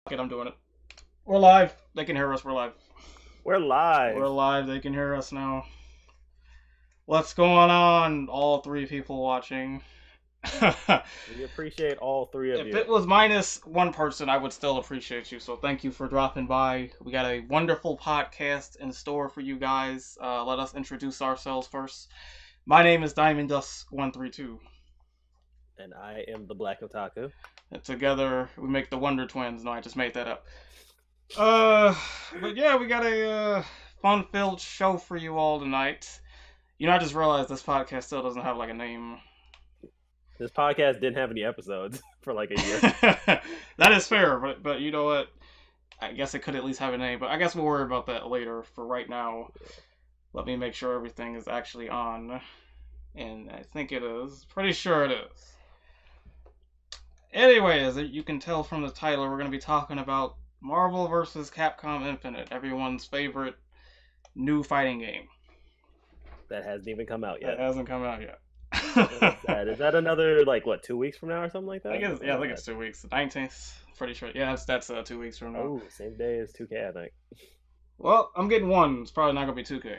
Okay, I'm doing it. We're live. They can hear us. We're live. We're We're live. live. They can hear us now. What's going on, all three people watching? We appreciate all three of If you. it was minus one person, I would still appreciate you. So thank you for dropping by. We got a wonderful podcast in store for you guys. Let us introduce ourselves first. My name is DiamondDust132. And I am the Black Otaku. And together we make the Wonder Twins. No, I just made that up. But yeah, we got a fun-filled show for you all tonight. You know, I just realized this podcast still doesn't have like a name. This podcast didn't have any episodes for like a year. That is fair, but you know what? I guess it could at least have a name, but I guess we'll worry about that later. For right now, let me make sure everything is actually on, and I think it is. Pretty sure it is. Anyway, as you can tell from the title, we're going to be talking about Marvel vs. Capcom Infinite, everyone's favorite new fighting game. That hasn't even come out yet. That hasn't come out yet. Is that another, like, what, 2 weeks from now or something like that? I think it's 2 weeks. The 19th, pretty sure. Yeah, that's 2 weeks from now. Oh, same day as 2K, I think. Well, I'm getting one. It's probably not going to be 2K.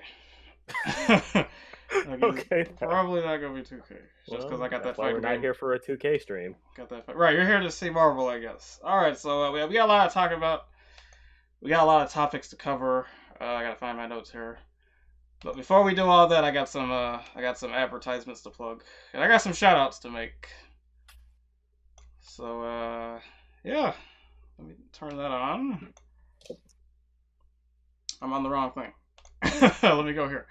Okay. Probably not going to be 2K. Just because I got that fight. We're not here for a 2K stream. Got that fight. Right, you're here to see Marvel, I guess. Alright, so we got a lot to talk about. We got a lot of topics to cover. I got to find my notes here. But before we do all that, I got some advertisements to plug, and I got some shout outs to make. So yeah, let me turn that on. I'm on the wrong thing. Let me go here.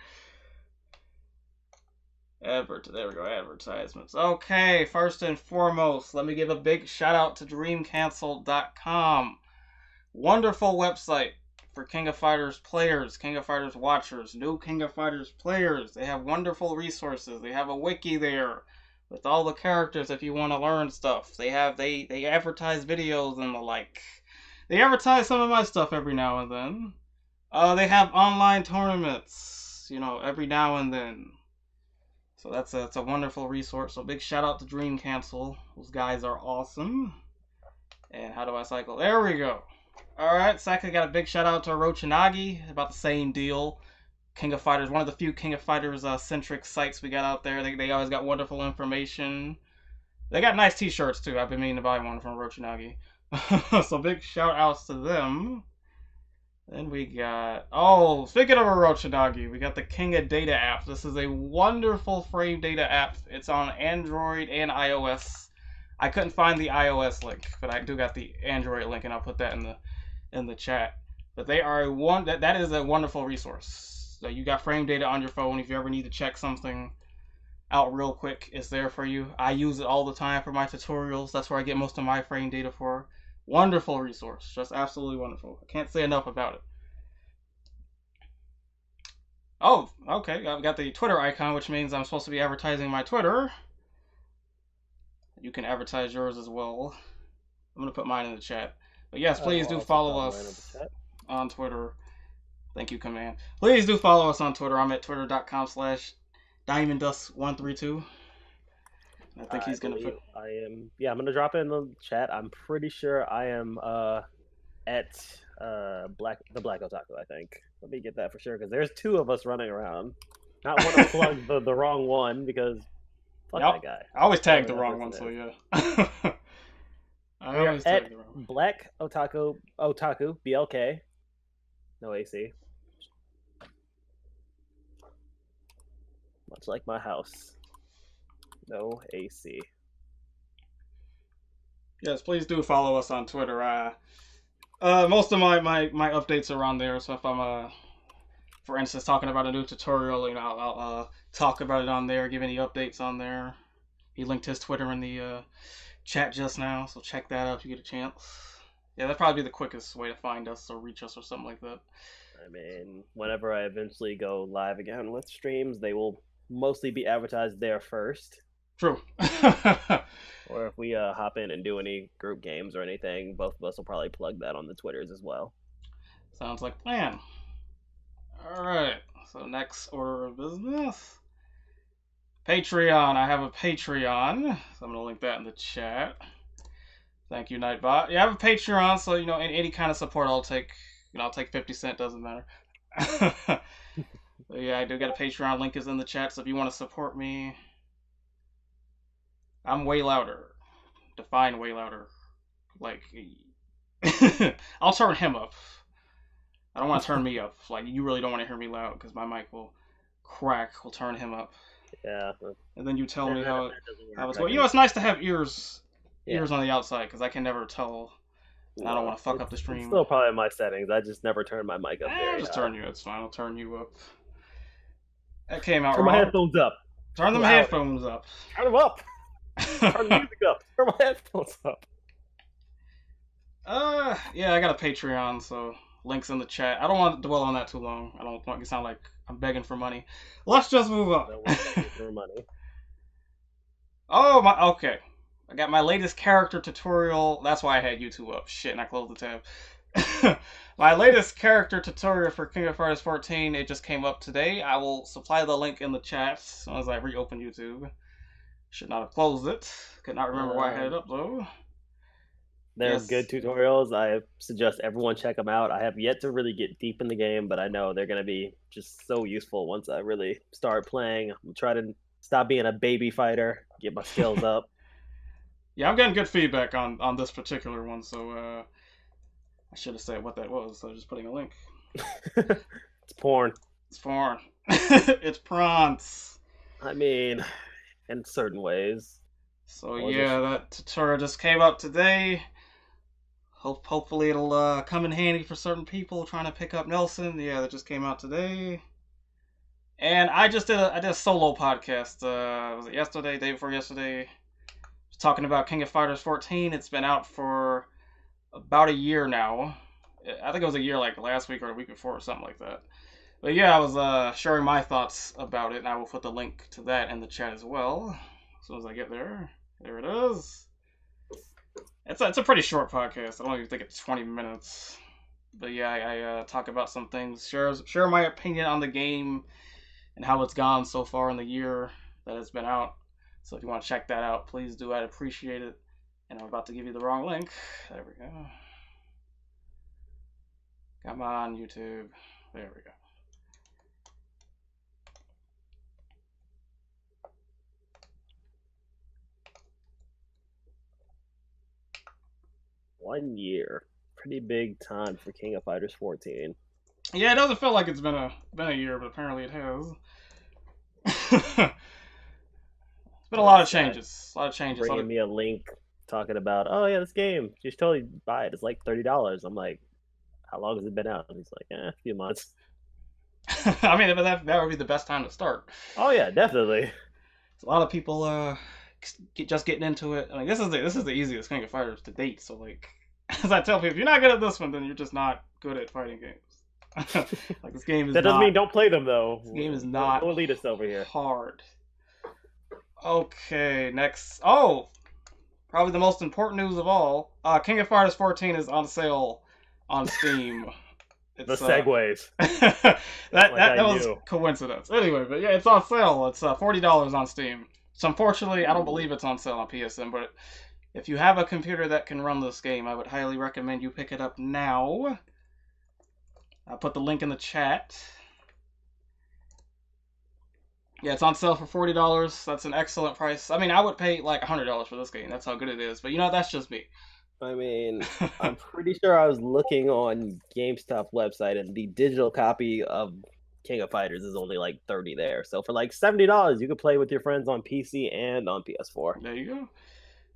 There we go, advertisements. Okay, first and foremost, let me give a big shout out to DreamCancel.com. Wonderful website for King of Fighters players, King of Fighters watchers, new King of Fighters players. They have wonderful resources. They have a wiki there with all the characters if you want to learn stuff. They advertise videos and the like. They advertise some of my stuff every now and then. They have online tournaments, every now and then. So that's a wonderful resource. So big shout out to Dream Cancel. Those guys are awesome. And how do I cycle? There we go. Alright, second, got a big shout out to Rocha Nagi, about the same deal. King of Fighters, one of the few King of Fighters centric sites we got out there. They always got wonderful information. They got nice t-shirts too. I've been meaning to buy one from Rocha Nagi. So big shout outs to them. Then we got, speaking of Rocha Nagi, we got the King of Data app. This is a wonderful frame data app. It's on Android and iOS. I couldn't find the iOS link, but I do got the Android link, and I'll put that in the chat. But they are that is a wonderful resource. So you got frame data on your phone. If you ever need to check something out real quick, it's there for you. I use it all the time for my tutorials. That's where I get most of my frame data for. Wonderful resource, just absolutely wonderful. I can't say enough about it. Oh, okay. I've got the Twitter icon, which means I'm supposed to be advertising my Twitter. You can advertise yours as well. I'm going to put mine in the chat. But yes, please do follow us on Twitter. Thank you, Command. Please do follow us on Twitter. I'm at twitter.com/DiamondDust132. I think he's going to put... I'm going to drop it in the chat. I'm pretty sure I am at the Black Otaku, I think. Let me get that for sure, because there's two of us running around. Not want to plug the wrong one, because fuck that guy. I always tag the wrong one, so yeah. I always tag the wrong one. Black Otaku, BLK. No AC. Much like my house. No AC. Yes, please do follow us on Twitter. Most of my updates are on there, so if I'm for instance talking about a new tutorial, I'll talk about it on there, give any updates on there. He linked his Twitter in the chat just now, so check that out if you get a chance. Yeah, that'd probably be the quickest way to find us or reach us or something like that. I mean, whenever I eventually go live again with streams, they will mostly be advertised there first. True. Or if we hop in and do any group games or anything, both of us will probably plug that on the Twitters as well. Sounds like a plan. Alright, so next order of business. Patreon. I have a Patreon, so I'm going to link that in the chat. Thank you, Nightbot. Yeah, I have a Patreon, so any kind of support I'll take. I'll take 50 cents. Doesn't matter. But yeah, I do got a Patreon. Link is in the chat, so if you want to support me, I'm way louder. Define way louder. Like, I'll turn him up. I don't want to turn me up. Like, you really don't want to hear me loud because my mic will crack. We'll turn him up. Yeah. And then you tell me how it's going. It's nice to have ears on the outside because I can never tell. And I don't want to fuck up the stream. It's still probably in my settings. I just never turn my mic up there. I'll just turn you. It's fine. I'll turn you up. That came out Turn wrong. my headphones up. Turn them headphones up. Turn them up. Turn the music up. Turn my headphones up. Yeah, I got a Patreon, so links in the chat. I don't want to dwell on that too long. I don't want it to sound like I'm begging for money. Let's just move on. No one's begging for money. Okay. I got my latest character tutorial. That's why I had YouTube up. Shit, and I closed the tab. My latest character tutorial for King of Fighters 14, it just came up today. I will supply the link in the chat as soon as I reopen YouTube. Should not have closed it. Could not remember why I had it up, though. They're good tutorials. I suggest everyone check them out. I have yet to really get deep in the game, but I know they're going to be just so useful once I really start playing. I'm trying to stop being a baby fighter, get my skills up. Yeah, I'm getting good feedback on this particular one, so I should have said what that was, so just putting a link. It's porn. It's porn. It's prawns. I mean, in certain ways. So yeah, that tutorial just came out today. Hopefully it'll come in handy for certain people trying to pick up Nelson. Yeah, that just came out today. And I did a solo podcast. Was it yesterday? Day before yesterday? Talking about King of Fighters 14. It's been out for about a year now. I think it was a year like last week or the week before or something like that. But yeah, I was sharing my thoughts about it, and I will put the link to that in the chat as well as soon as I get there. There it is. It's a pretty short podcast. I don't even think it's 20 minutes. But yeah, I talk about some things, share my opinion on the game and how it's gone so far in the year that it's been out. So if you want to check that out, please do. I'd appreciate it. And I'm about to give you the wrong link. There we go. Come on, YouTube. There we go. One year. Pretty big time for King of Fighters 14. Yeah, it doesn't feel like it's been a year, but apparently it has. It's been a lot of changes. Bringing me a link talking about, oh yeah, this game, you should totally buy it. It's like $30. I'm like, how long has it been out? And he's like, a few months. I mean, that would be the best time to start. Oh yeah, definitely. A lot of people just getting into it. I mean, this is the easiest King of Fighters to date. So like, as I tell people, if you're not good at this one, then you're just not good at fighting games. Like this game is. That doesn't mean don't play them though. This game is not. Don't lead us over here. Hard. Okay, next. Oh, probably the most important news of all. King of Fighters 14 is on sale on Steam. The segues. that was coincidence. Anyway, but yeah, it's on sale. It's $40 on Steam. So unfortunately, I don't believe it's on sale on PSN, but if you have a computer that can run this game, I would highly recommend you pick it up now. I'll put the link in the chat. Yeah, it's on sale for $40. That's an excellent price. I mean, I would pay like $100 for this game. That's how good it is. But that's just me. I mean, I'm pretty sure I was looking on GameStop website, and the digital copy of King of Fighters is only like $30 there. So for like $70, you could play with your friends on PC and on PS4. There you go.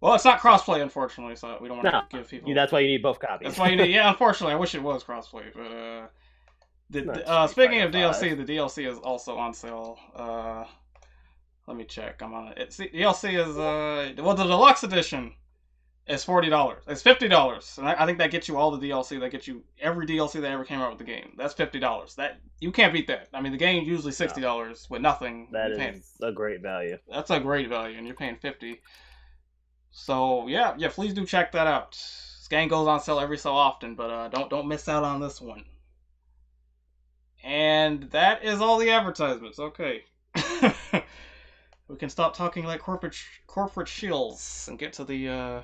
Well, it's not crossplay, unfortunately, so we don't want to give people. That's why you need both copies. That's why you need. Yeah, unfortunately, I wish it was crossplay, but speaking of DLC, the DLC is also on sale. Let me check. I'm on it. DLC is the deluxe edition is $40. It's $50, and I think that gets you all the DLC. That gets you every DLC that ever came out with the game. That's $50. That you can't beat that. I mean, the game's usually $60 with nothing. That is a great value. That's a great value, and you're paying $50. So yeah, please do check that out. This game goes on sale every so often, but don't miss out on this one. And that is all the advertisements. Okay. We can stop talking like corporate shills and get to the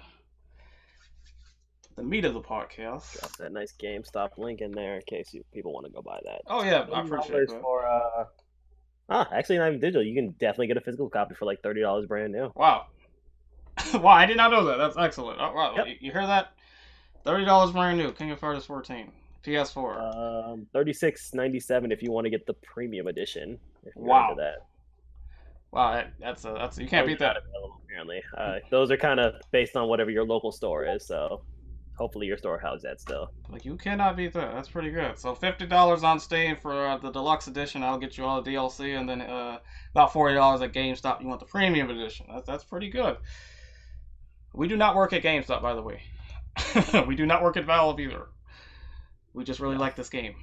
the meat of the podcast. Drop that nice GameStop link in there in case people want to go buy that. Oh yeah, I appreciate that. For actually not even digital. You can definitely get a physical copy for like $30 brand new. Wow. Wow, I did not know that. That's excellent. Oh, wow, Yep. You hear that? $30 brand new. King of Fighters 14, PS4. $36.97 if you want to get the premium edition. If you're Wow. into that. Wow, that's you can't beat that. Apparently, those are kind of based on whatever your local store is. So, hopefully your store has that still. Like you cannot beat that. That's pretty good. So $50 on Steam for the deluxe edition. I'll get you all the DLC, and then about $40 at GameStop. You want the premium edition. That's pretty good. We do not work at GameStop, by the way. We do not work at Valve either. We just really like this game.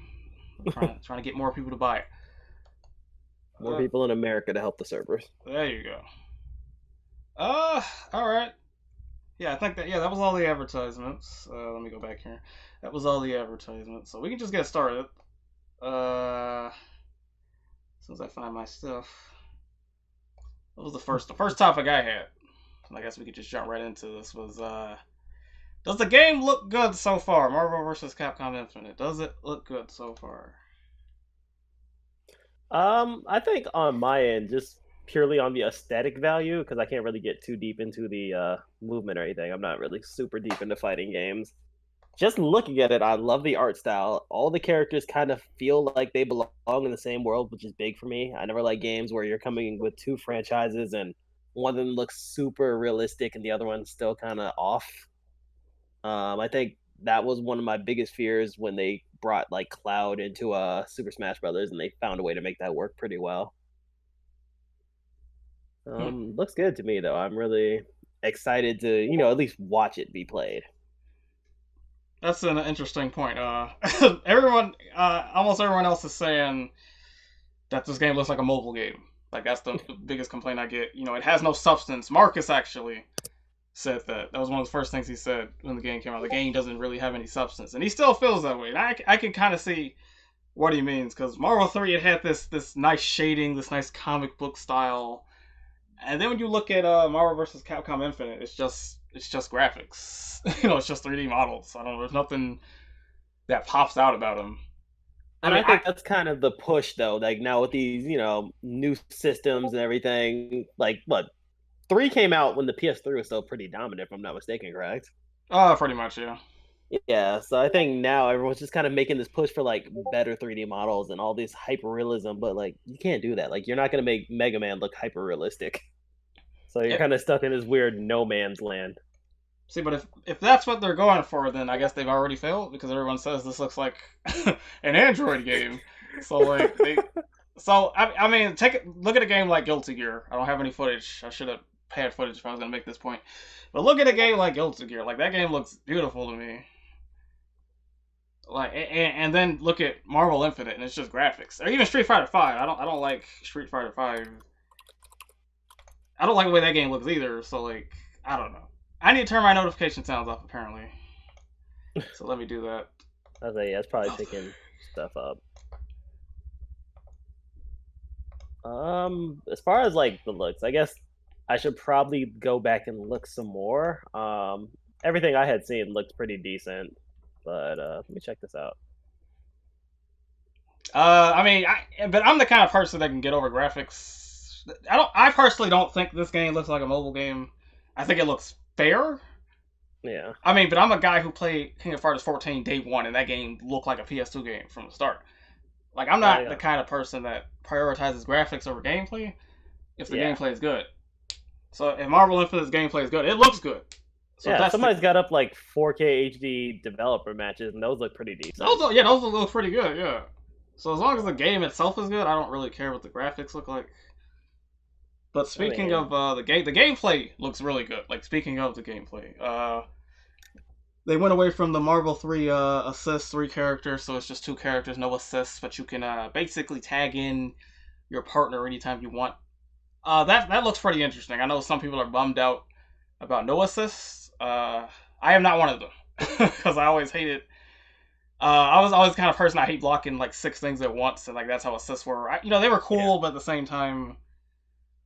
Trying to get more people to buy it. More people in America to help the servers. There you go. All right. Yeah, I think that was all the advertisements. Let me go back here. That was all the advertisements. So we can just get started. As soon as I find my stuff. What was the first topic I had? I guess we could just jump right into this. Was does the game look good so far? Marvel vs. Capcom Infinite. Does it look good so far? I think on my end, just purely on the aesthetic value, because I can't really get too deep into the movement or anything. I'm not really super deep into fighting games. Just looking at it, I love the art style. All the characters kind of feel like they belong in the same world, which is big for me. I never like games where you're coming with two franchises and one of them looks super realistic and the other one's still kind of off. I think that was one of my biggest fears when they brought like Cloud into Super Smash Brothers, and they found a way to make that work pretty well. Looks good to me though. I'm really excited to at least watch it be played. That's an interesting point. Almost everyone else is saying that this game looks like a mobile game. Like that's the biggest complaint I get. It has no substance. Marcus actually said that. That was one of the first things he said when the game came out. The game doesn't really have any substance, and he still feels that way. And I can kind of see what he means, because Marvel 3 it had this nice shading, this nice comic book style, and then when you look at Marvel vs. Capcom Infinite, it's just graphics. It's just 3D models. I don't know. There's nothing that pops out about them. I think that's kind of the push, though. Like now with these, new systems and everything. Like what? 3 came out when the PS3 was still pretty dominant, if I'm not mistaken, correct? Pretty much, yeah. Yeah, so I think now everyone's just kind of making this push for like better 3D models and all this hyper realism, but like you can't do that. Like you're not gonna make Mega Man look hyper realistic. So you're kind of stuck in this weird no man's land. See, but if that's what they're going for, then I guess they've already failed, because everyone says this looks like an Android game. So like I mean, look at a game like Guilty Gear. I don't have any footage. I should have had footage if I was gonna make this point. But look at a game like Guilty Gear. Like that game looks beautiful to me. Like and then look at Marvel Infinite, and it's just graphics. Or even Street Fighter 5. I don't like Street Fighter 5. I don't like the way that game looks either. So like I don't know. I need to turn my notification sounds off apparently. So let me do that. That's probably picking stuff up. As far as like the looks, I guess I should probably go back and look some more. Everything I had seen looked pretty decent, but let me check this out. I mean, but I'm the kind of person that can get over graphics. I personally don't think this game looks like a mobile game. I think it looks fair. Yeah. I mean, but I'm a guy who played King of Fighters 14 day one, and that game looked like a PS2 game from the start. Like, I'm not the kind of person that prioritizes graphics over gameplay if the gameplay is good. So if Marvel Infinite's gameplay is good, it looks good. So somebody's got up like 4K HD developer matches, and those look pretty decent. Those look pretty good, yeah. So as long as the game itself is good, I don't really care what the graphics look like. But speaking of the gameplay looks really good. Like, speaking of the gameplay, they went away from the Marvel 3 assists, 3 characters, so it's just 2 characters, no assists, but you can basically tag in your partner anytime you want. That looks pretty interesting. I know some people are bummed out about no assists. I am not one of them, because I always hated. I was always the kind of person I hate blocking like 6 things at once, and like that's how assists were. They were cool, but at the same time,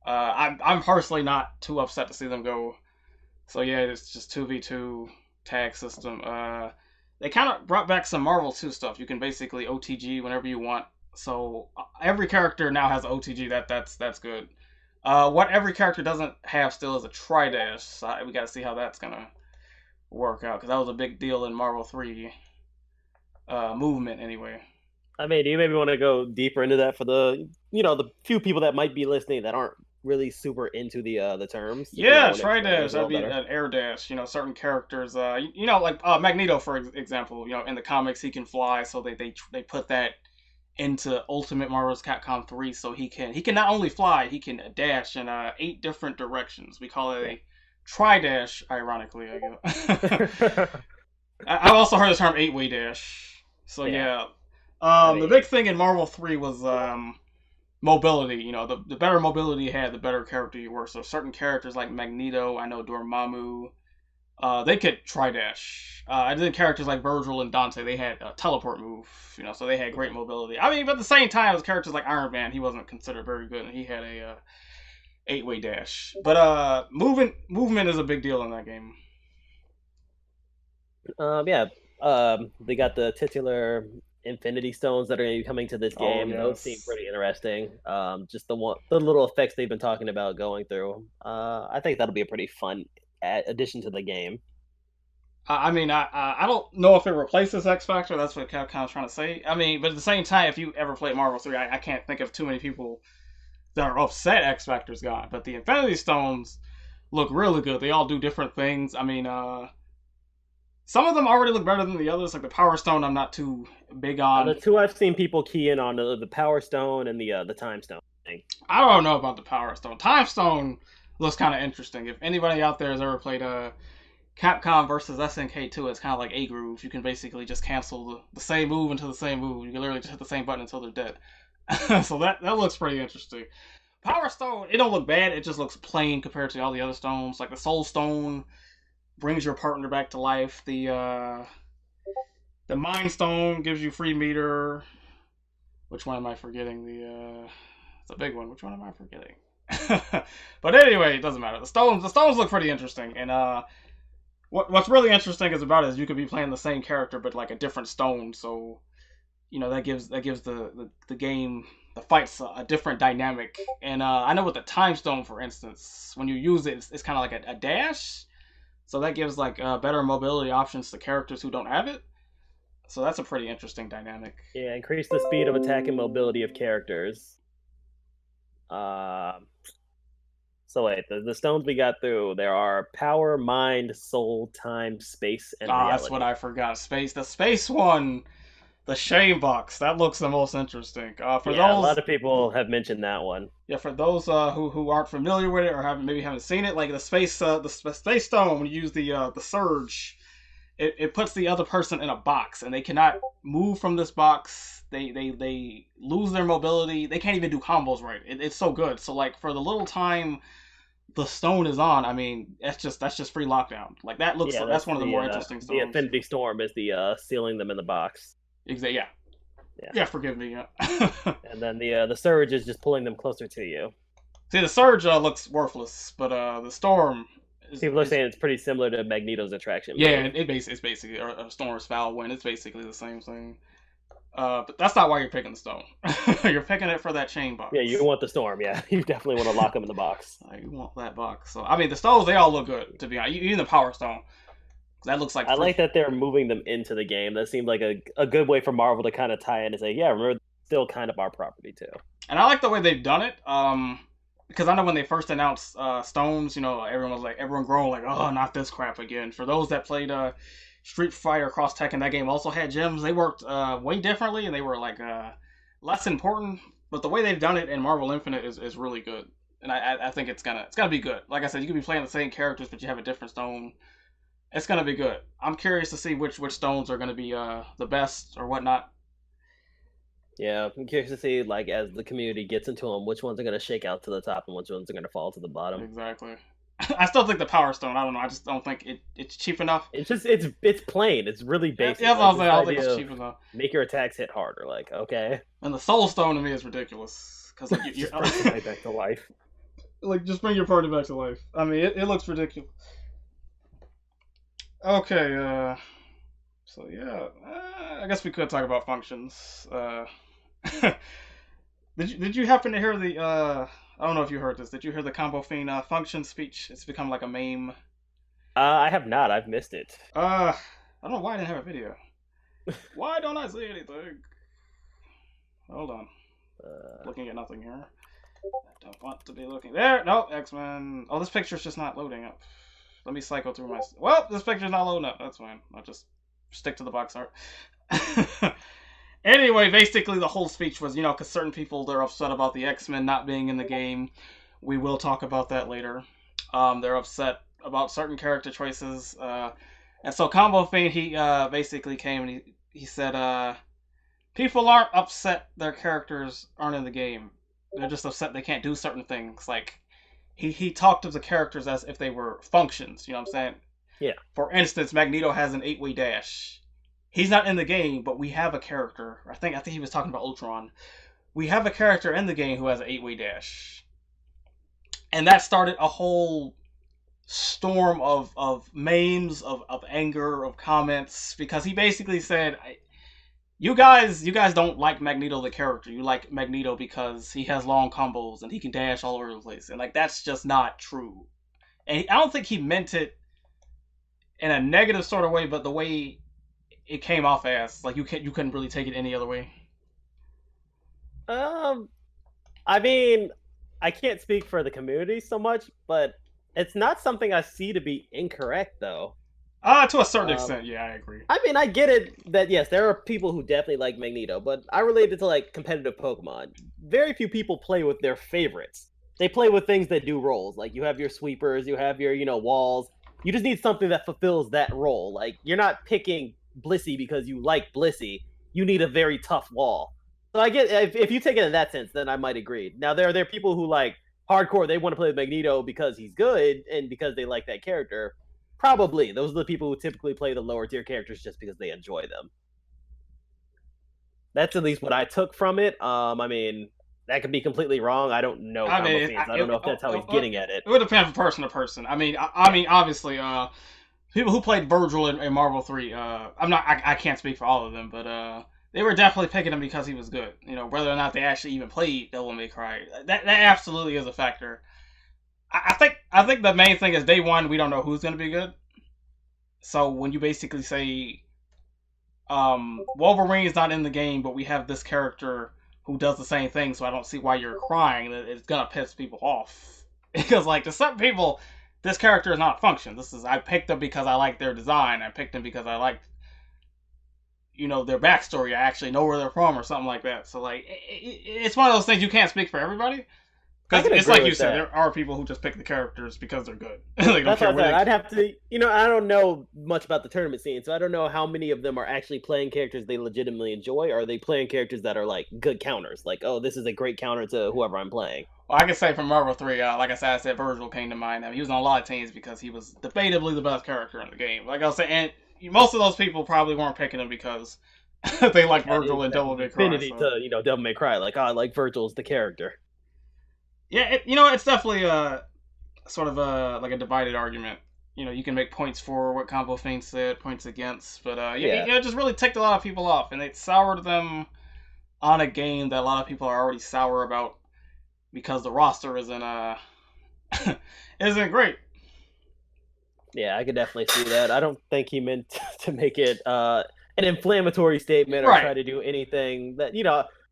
I'm personally not too upset to see them go. So yeah, it's just 2v2 tag system. They kind of brought back some Marvel 2 stuff. You can basically OTG whenever you want. So every character now has OTG. That's good. What every character doesn't have still is a tri-dash. So we got to see how that's gonna work out, because that was a big deal in Marvel 3 movement anyway. I mean, do you maybe want to go deeper into that for the the few people that might be listening that aren't really super into the terms? Yeah, tri-dash. That'd be an air dash. Certain characters. Like Magneto, for example. In the comics he can fly, so they put that into Ultimate Marvel's Capcom 3, so he can not only fly, he can dash in 8 different directions. We call it a tri-dash, ironically, I guess. I've also heard the term 8-way dash. So yeah. The big thing in Marvel 3 was mobility. The better mobility you had, the better character you were. So certain characters like Magneto, I know Dormammu, they could tri-dash. And then characters like Virgil and Dante, they had a teleport move, so they had great mobility. I mean, but at the same time, as characters like Iron Man, he wasn't considered very good, and he had a 8-way dash. But movement is a big deal in that game. They got the titular Infinity Stones that are going to be coming to this game. Yes. Those seem pretty interesting. Just the little effects they've been talking about going through. I think that'll be a pretty fun addition to the game. I mean, I don't know if it replaces X Factor. That's what Capcom's trying to say. I mean, but at the same time, if you ever played Marvel 3, I can't think of too many people that are upset X Factor's gone. But the Infinity Stones look really good. They all do different things. I mean, some of them already look better than the others. Like the Power Stone, I'm not too big on. The two I've seen people key in on, the Power Stone and the Time Stone thing. I don't know about the Power Stone. Time Stone looks kind of interesting. If anybody out there has ever played Capcom versus SNK 2, it's kind of like A Groove. You can basically just cancel the same move into the same move. You can literally just hit the same button until they're dead. So that looks pretty interesting. Power Stone, it don't look bad. It just looks plain compared to all the other stones. Like the Soul Stone brings your partner back to life. The Mind Stone gives you free meter. Which one am I forgetting? It's a big one. Which one am I forgetting? But anyway, it doesn't matter. The stones look pretty interesting, and what's really interesting about it is you could be playing the same character but like a different stone. So that gives the game, the fights, a different dynamic. And I know with the Time Stone, for instance, when you use it, it's kind of like a dash. So that gives like better mobility options to characters who don't have it. So that's a pretty interesting dynamic. Yeah, increase the speed of attack and mobility of characters. So wait, the stones we got through, there are power, mind, soul, time, space, and reality. That's what I forgot. The space one, the shame box, that looks the most interesting. A lot of people have mentioned that one. Yeah, for those who aren't familiar with it or haven't seen it, like the space stone, when you use the surge, it puts the other person in a box, and they cannot move from this box. They lose their mobility. They can't even do combos right. It's so good. So like for the little time the stone is on, I mean, that's just free lockdown. Like that looks that's one of the more interesting stones. The Infinity Storm is the sealing them in the box. Exactly. Yeah. Forgive me. Yeah. And then the surge is just pulling them closer to you. See, the surge looks worthless, but the storm. People are saying it's pretty similar to Magneto's attraction. Yeah, it's basically a storm's foul wind. It's basically the same thing. But that's not why you're picking the stone. You're picking it for that chain box. Yeah, you want the storm. Yeah, you definitely want to lock them in the box. You want that box. So I mean, the stones, they all look good, to be honest. Even the Power Stone. That looks like. I like that they're moving them into the game. That seemed like a good way for Marvel to kind of tie in and say, yeah, remember, still kind of our property too. And I like the way they've done it. Because I know when they first announced stones, everyone groaned like, oh, not this crap again. For those that played Street Fighter Cross Tekken, that game also had gems. They worked way differently, and they were like less important. But the way they've done it in Marvel Infinite is really good, and I think it's gonna be good. Like I said, you could be playing the same characters, but you have a different stone. It's gonna be good. I'm curious to see which stones are gonna be the best or whatnot. Yeah, I'm curious to see, like, as the community gets into them, which ones are going to shake out to the top and which ones are going to fall to the bottom. Exactly. I still think the Power Stone, I don't know, I just don't think it's cheap enough. It's just, it's plain. It's really basic. Yeah, I don't think it's cheap enough. Make your attacks hit harder, like, okay. And the Soul Stone to me is ridiculous. Because like, you're bring back to life. Like, just bring your party back to life. I mean, it looks ridiculous. Okay, so yeah, I guess we could talk about functions. Did you happen to hear the I don't know if you heard this. Did you hear the Combo Fiend function speech? It's become like a meme. I have not. I've missed it. I don't know why I didn't have a video. Why don't I see anything? Hold on. Uh, Looking at nothing here. I don't want to be looking there. No, X-Men. Oh, this picture's just not loading up. Let me cycle through my. Well, this picture's not loading up. That's fine. I'll just stick to the box art. Anyway, basically the whole speech was, because certain people they're upset about the X-Men not being in the game. We will talk about that later. They're upset about certain character choices. And so Combo Fiend, he basically came and he said, people aren't upset their characters aren't in the game. They're just upset they can't do certain things. Like he talked of the characters as if they were functions. You know what I'm saying? yeah. For instance, Magneto has an 8-way dash. He's not in the game, but we have a character. I think he was talking about Ultron. We have a character in the game who has an 8-way dash, and that started a whole storm of memes, of anger, of comments, because he basically said, you guys don't like Magneto the character. You like Magneto because he has long combos and he can dash all over the place, and like that's just not true. And I don't think he meant it in a negative sort of way, but the way it came off as like you couldn't really take it any other way. Um, I mean, I can't speak for the community so much, but it's not something I see to be incorrect, though. To a certain Um, extent, yeah, I agree. I mean, I get it that yes, there are people who definitely like Magneto, but I relate it to like competitive Pokemon. Very few people play with their favorites. They play with things that do roles. Like you have your sweepers, you have your, walls. You just need something that fulfills that role. Like you're not picking Blissey because you like Blissey. You need a very tough wall. So I get if you take it in that sense, then I might agree. Now there are people who like hardcore. They want to play with Magneto because he's good and because they like that character. Probably. Those are the people who typically play the lower tier characters just because they enjoy them. That's at least what I took from it. I mean, that could be completely wrong. I don't know I Combo mean, Fiends. I don't know if that's how he's getting at it. it would depend from person to person. I mean, obviously, people who played Virgil in Marvel 3, I can't speak for all of them, but they were definitely picking him because he was good. Whether or not they actually even played Devil May Cry, that absolutely is a factor. I think the main thing is day one we don't know who's going to be good. So when you basically say Wolverine's not in the game, but we have this character who does the same thing, so I don't see why you're crying. It's gonna piss people off because, like, to some people, this character is not a function. I picked them because I like their design. I picked them because I liked, their backstory. I actually know where they're from or something like that. So like, it's one of those things you can't speak for everybody. I Because can it's agree like you with said, that. there are people who just pick the characters because they're good. They don't That's care what I where said. they. I'd have to, I don't know much about the tournament scene, so I don't know how many of them are actually playing characters they legitimately enjoy, or are they playing characters that are like good counters? Like, oh, this is a great counter to whoever I'm playing. Well, I can say from Marvel 3, like I said, Virgil came to mind. I mean, he was on a lot of teams because he was debatably the best character in the game. Like I was saying, and most of those people probably weren't picking him because they like That Virgil is and that Devil May Cry. affinity So to Devil May Cry. Like, oh, I like Virgil's the character. yeah, it's definitely sort of like a divided argument. You can make points for what Combo Fiend said, points against, but yeah, Yeah. it just really ticked a lot of people off, and it soured them on a game that a lot of people are already sour about because the roster isn't great. Yeah, I could definitely see that. I don't think he meant to make it an inflammatory statement or Right. try to do anything that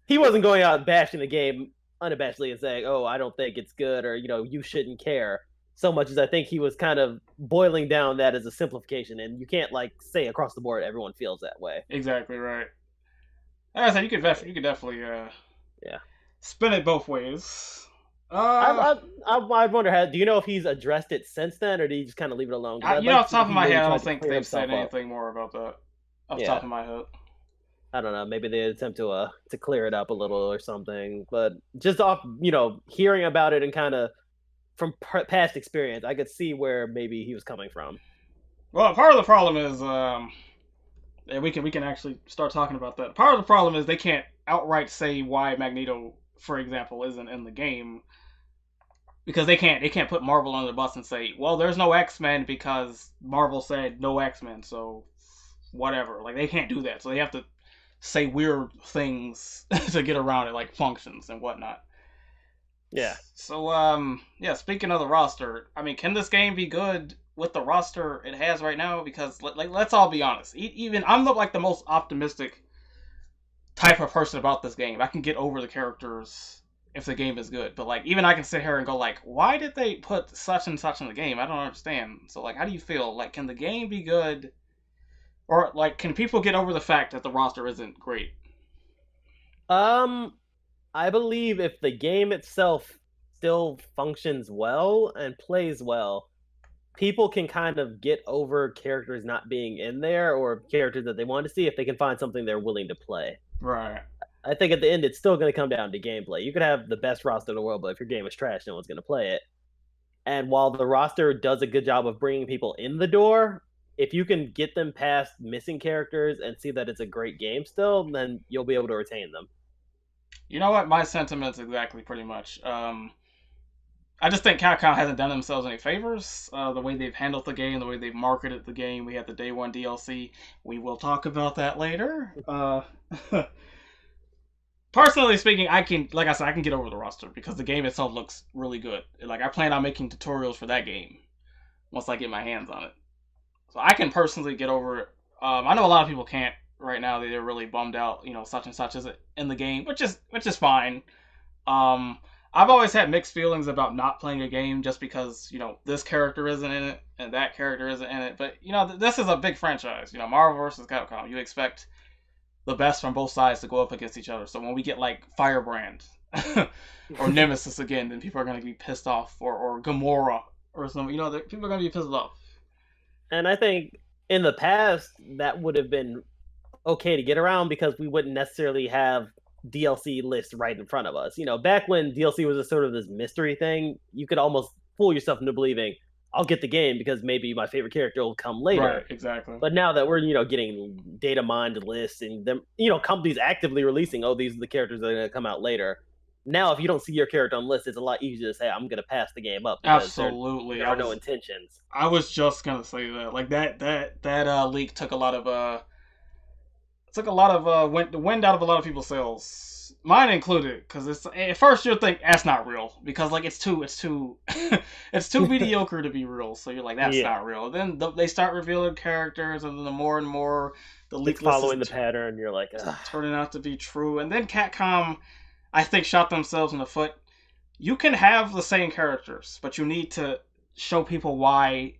he wasn't going out and bashing the game unabashedly and saying, "Oh, I don't think it's good," or you shouldn't care. So much as I think he was kind of boiling down that as a simplification, and you can't like say across the board everyone feels that way. Exactly right. Like I said, you could definitely Yeah, spin it both ways. I Uh, I wonder how. Do you know if he's addressed it since then, or did he just kind of leave it alone? Because I'd like off to the see top if of he my maybe head, I don't tried to think clear they've himself said up. anything more about that. Off the top Yeah. of my head. I don't know. Maybe they attempt to clear it up a little or something. But just off, hearing about it and kind of from past experience, I could see where maybe he was coming from. Well, part of the problem is, and we can actually start talking about that. Part of the problem is they can't outright say why Magneto, for example, isn't in the game. because they can't put Marvel under the bus and say, well, there's no X-Men because Marvel said no X-Men, so whatever. Like they can't do that, so they have to say weird things to get around it, like functions and whatnot. Yeah. So yeah, speaking of the roster, I mean, can this game be good with the roster it has right now? Because like let's all be honest, even I'm the most optimistic type of person about this game. I can get over the characters if the game is good, but like even I can sit here and go like, why did they put such and such in the game? I don't understand. So like, how do you feel? Like, can the game be good, or like, can people get over the fact that the roster isn't great? Um, I believe if the game itself still functions well and plays well, people can kind of get over characters not being in there or characters that they want to see if they can find something they're willing to play. Right. I think at the end, it's still going to come down to gameplay. You could have the best roster in the world, but if your game is trash, no one's going to play it. And while the roster does a good job of bringing people in the door, if you can get them past missing characters and see that it's a great game still, then you'll be able to retain them. You know what? My sentiments exactly, pretty much. I just think Capcom hasn't done themselves any favors. The way they've handled the game, the way they've marketed the game. We had the Day One DLC. We will talk about that later. Personally speaking, I can, like I said, I can get over the roster because the game itself looks really good. Like I plan on making tutorials for that game once I get my hands on it, so I can personally get over it. I know a lot of people can't right now. They're really bummed out. Such and such is in the game, which is fine. Um, I've always had mixed feelings about not playing a game just because this character isn't in it and that character isn't in it. But this is a big franchise. Marvel versus Capcom. You expect the best from both sides to go up against each other. So when we get like Firebrand or Nemesis again, then people are gonna be pissed off, or Gamora or something. People are gonna be pissed off. And I think in the past that would have been okay to get around because we wouldn't necessarily have DLC lists right in front of us. Back when DLC was a sort of this mystery thing, you could almost fool yourself into believing I'll get the game because maybe my favorite character will come later. Right, exactly. But now that we're getting data mined lists and them companies actively releasing, oh, these are the characters that are going to come out later. Now, if you don't see your character on the list, it's a lot easier to say I'm going to pass the game up. Absolutely, there are no intentions. I was just gonna say that. Like that leak took a lot of the wind out of a lot of people's sails, mine included. Because it's at first you'll think that's not real because like it's too it's too mediocre to be real. So you're like that's not real. Then they start revealing characters, and then the more and more the leak list following the pattern, you're like turning out to be true. And then Capcom, I think, shot themselves in the foot. You can have the same characters, but you need to show people why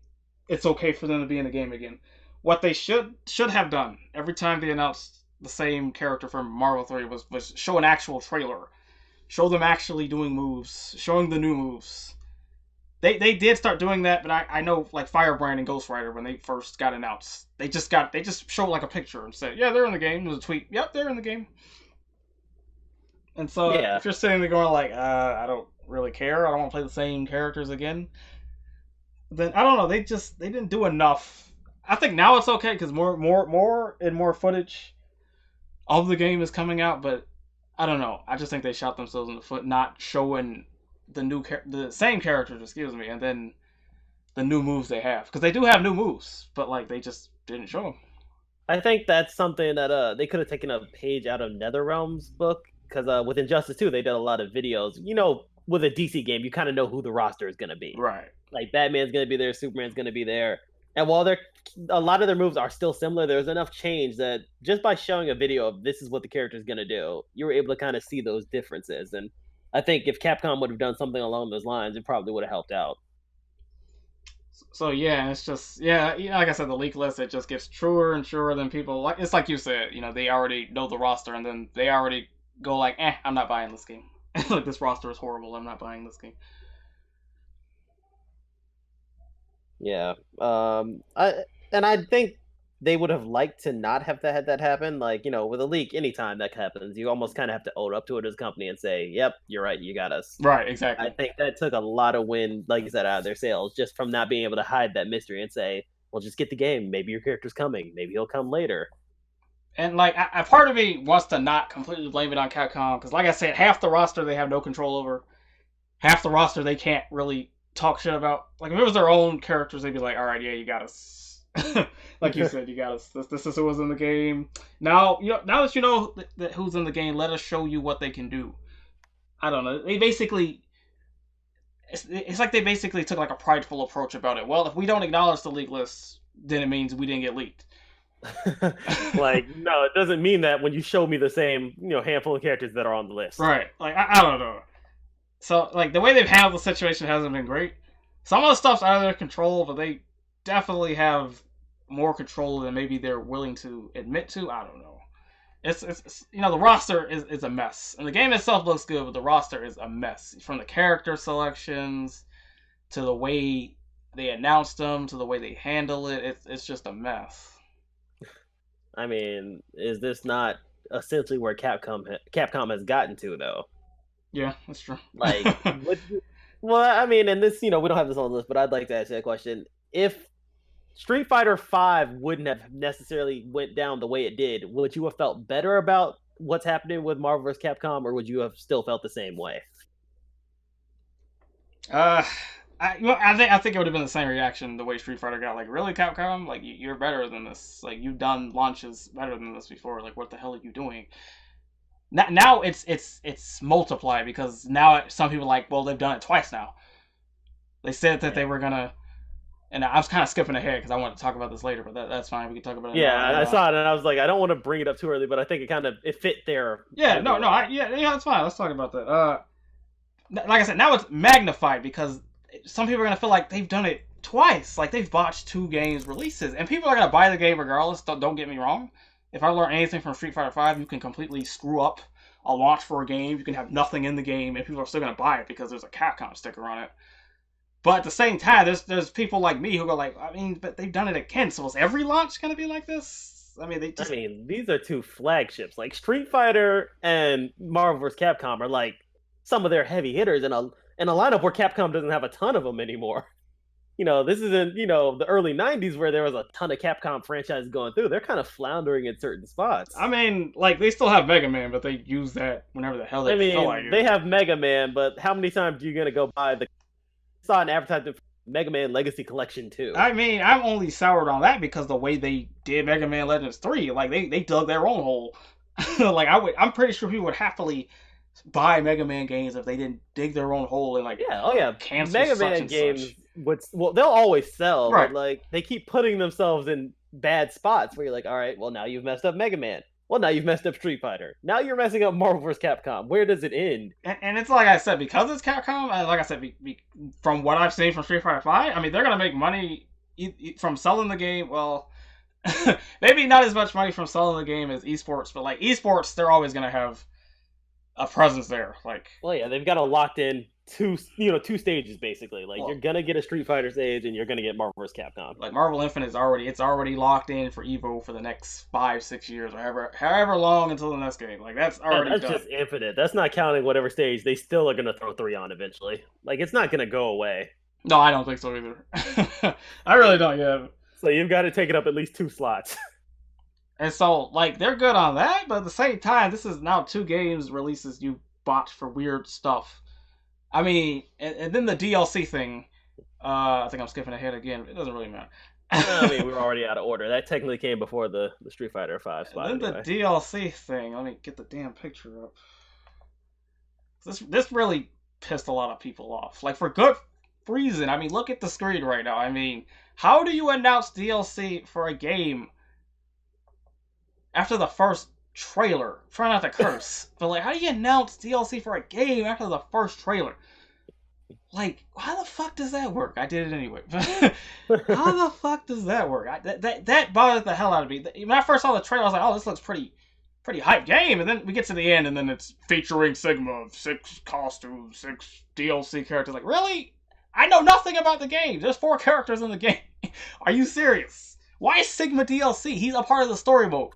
it's okay for them to be in the game again. What they should have done every time they announced the same character from Marvel 3 was show an actual trailer. Show them actually doing moves, showing the new moves. They did start doing that, but I know like Firebrand and Ghost Rider when they first got announced, they just showed like a picture and said, yeah, they're in the game. There's a tweet, yep, they're in the game. And so if you're sitting there going like, I don't really care, I don't want to play the same characters again, then I don't know. They didn't do enough. I think now it's okay because more footage of the game is coming out, but I don't know. I just think they shot themselves in the foot not showing the same characters, excuse me, and then the new moves they have, because they do have new moves, but like they just didn't show them. I think that's something that they could have taken a page out of NetherRealm's book, because with Injustice 2 they did a lot of videos. With a DC game, you kind of know who the roster is going to be. Right. Like Batman's going to be there, Superman's going to be there. And while a lot of their moves are still similar, there's enough change that just by showing a video of this is what the character is going to do, you were able to kind of see those differences. And I think if Capcom would have done something along those lines, it probably would have helped out. So yeah, it's just like I said, the leak list, it just gets truer and truer than people like. It's like you said, they already know the roster, and then they already go like, I'm not buying this game. Like this roster is horrible. I'm not buying this game. Yeah. I think they would have liked to not have had that happen. Like, with a leak, anytime that happens, you almost kind of have to own up to it as a company and say, yep, you're right, you got us. Right, exactly. I think that took a lot of wind, like you said, out of their sails, just from not being able to hide that mystery and say, well, just get the game. Maybe your character's coming. Maybe he'll come later. And like, a part of me wants to not completely blame it on Capcom, because like I said, half the roster they have no control over. half the roster they can't really talk shit about. Like if it was their own characters, they'd be like, all right, yeah, you got us. Like you said, you got us. This is who was in the game. Now, now that you know that who's in the game, let us show you what they can do. I don't know. They basically, it's like they basically took like a prideful approach about it. Well, if we don't acknowledge the leak list, then it means we didn't get leaked. Like, no, it doesn't mean that when you show me the same, handful of characters that are on the list. Right. Like, I don't know. So, like, the way they've handled the situation hasn't been great. Some of the stuff's out of their control, but they definitely have more control than maybe they're willing to admit to. I don't know. It's the roster is a mess. And the game itself looks good, but the roster is a mess. From the character selections, to the way they announced them, to the way they handle it, it's just a mess. I mean, is this not essentially where Capcom has gotten to, though? Yeah, that's true. Like, well, I mean, and this, we don't have this on the list, but I'd like to ask you a question. If Street Fighter V wouldn't have necessarily went down the way it did, would you have felt better about what's happening with Marvel vs. Capcom, or would you have still felt the same way? I think it would have been the same reaction the way Street Fighter got. Like, really, Capcom? Like, you're better than this. Like, you've done launches better than this before. Like, what the hell are you doing? Now it's multiplied because now some people are like, well, they've done it twice now. They said that they were gonna, and I was kind of skipping ahead because I want to talk about this later, but that's fine. We can talk about it. Yeah, I saw it and I was like, I don't want to bring it up too early, but I think it fit there. Yeah, no, that's fine. Let's talk about that. Like I said, now it's magnified because some people are gonna feel like they've done it twice. Like they've botched 2 games releases, and people are gonna buy the game regardless. Don't get me wrong. If I learn anything from Street Fighter V, you can completely screw up a launch for a game. You can have nothing in the game, and people are still gonna buy it because there's a Capcom sticker on it. But at the same time, there's people like me who go like, I mean, but they've done it again. So is every launch gonna be like this? I mean, these are 2 flagships. Like Street Fighter and Marvel vs. Capcom are like some of their heavy hitters in a lineup where Capcom doesn't have a ton of them anymore. This isn't, the early 90s where there was a ton of Capcom franchises going through. They're kind of floundering in certain spots. I mean, like, they still have Mega Man, but they use that whenever the hell they feel like it. They have Mega Man, but how many times are you going to go buy saw an advertisement for Mega Man Legacy Collection 2? I mean, I'm only soured on that because the way they did Mega Man Legends 3, like, they dug their own hole. Like, I'm pretty sure people would happily buy Mega Man games if they didn't dig their own hole and, like, cancel Mega Man games they'll always sell, right. But like they keep putting themselves in bad spots where you're like, all right, well now you've messed up Mega Man. Well, now you've messed up Street Fighter. Now you're messing up Marvel vs. Capcom. Where does it end? And it's like I said, because it's Capcom, like I said, from what I've seen from Street Fighter V, I mean, they're going to make money from selling the game. Well, maybe not as much money from selling the game as esports, but like esports, they're always going to have a presence there. Like, well, yeah, they've got a locked in 2 stages basically. Like, you're gonna get a Street Fighter stage and you're gonna get Marvel vs. Capcom. Like Marvel Infinite is already locked in for Evo for the next 5-6 years, or however long until the next game. Like that's already that's done. Just Infinite. That's not counting whatever stage they still are gonna throw 3 on eventually. Like, it's not gonna go away. No, I don't think so either. I really don't. Yeah. So you've got to take it up at least 2 slots. And so, like, they're good on that, but at the same time, this is now 2 games releases you botched for weird stuff. I mean, and then the DLC thing, I think I'm skipping ahead again. It doesn't really matter. I mean, we're already out of order. That technically came before the Street Fighter V spot. And then the DLC thing, let me get the damn picture up. This really pissed a lot of people off. Like, for good reason. I mean, look at the screen right now. I mean, how do you announce DLC for a game after the first trailer? Try not to curse, but like, how do you announce DLC for a game after the first trailer? Like, how the fuck does that work? I did it anyway. How the fuck does that work? That bothered the hell out of me. When I first saw the trailer, I was like, oh, this looks pretty hype game. And then we get to the end, and then it's featuring Sigma, 6 costumes, 6 DLC characters. Like, really? I know nothing about the game. There's 4 characters in the game. Are you serious? Why is Sigma DLC? He's a part of the story mode.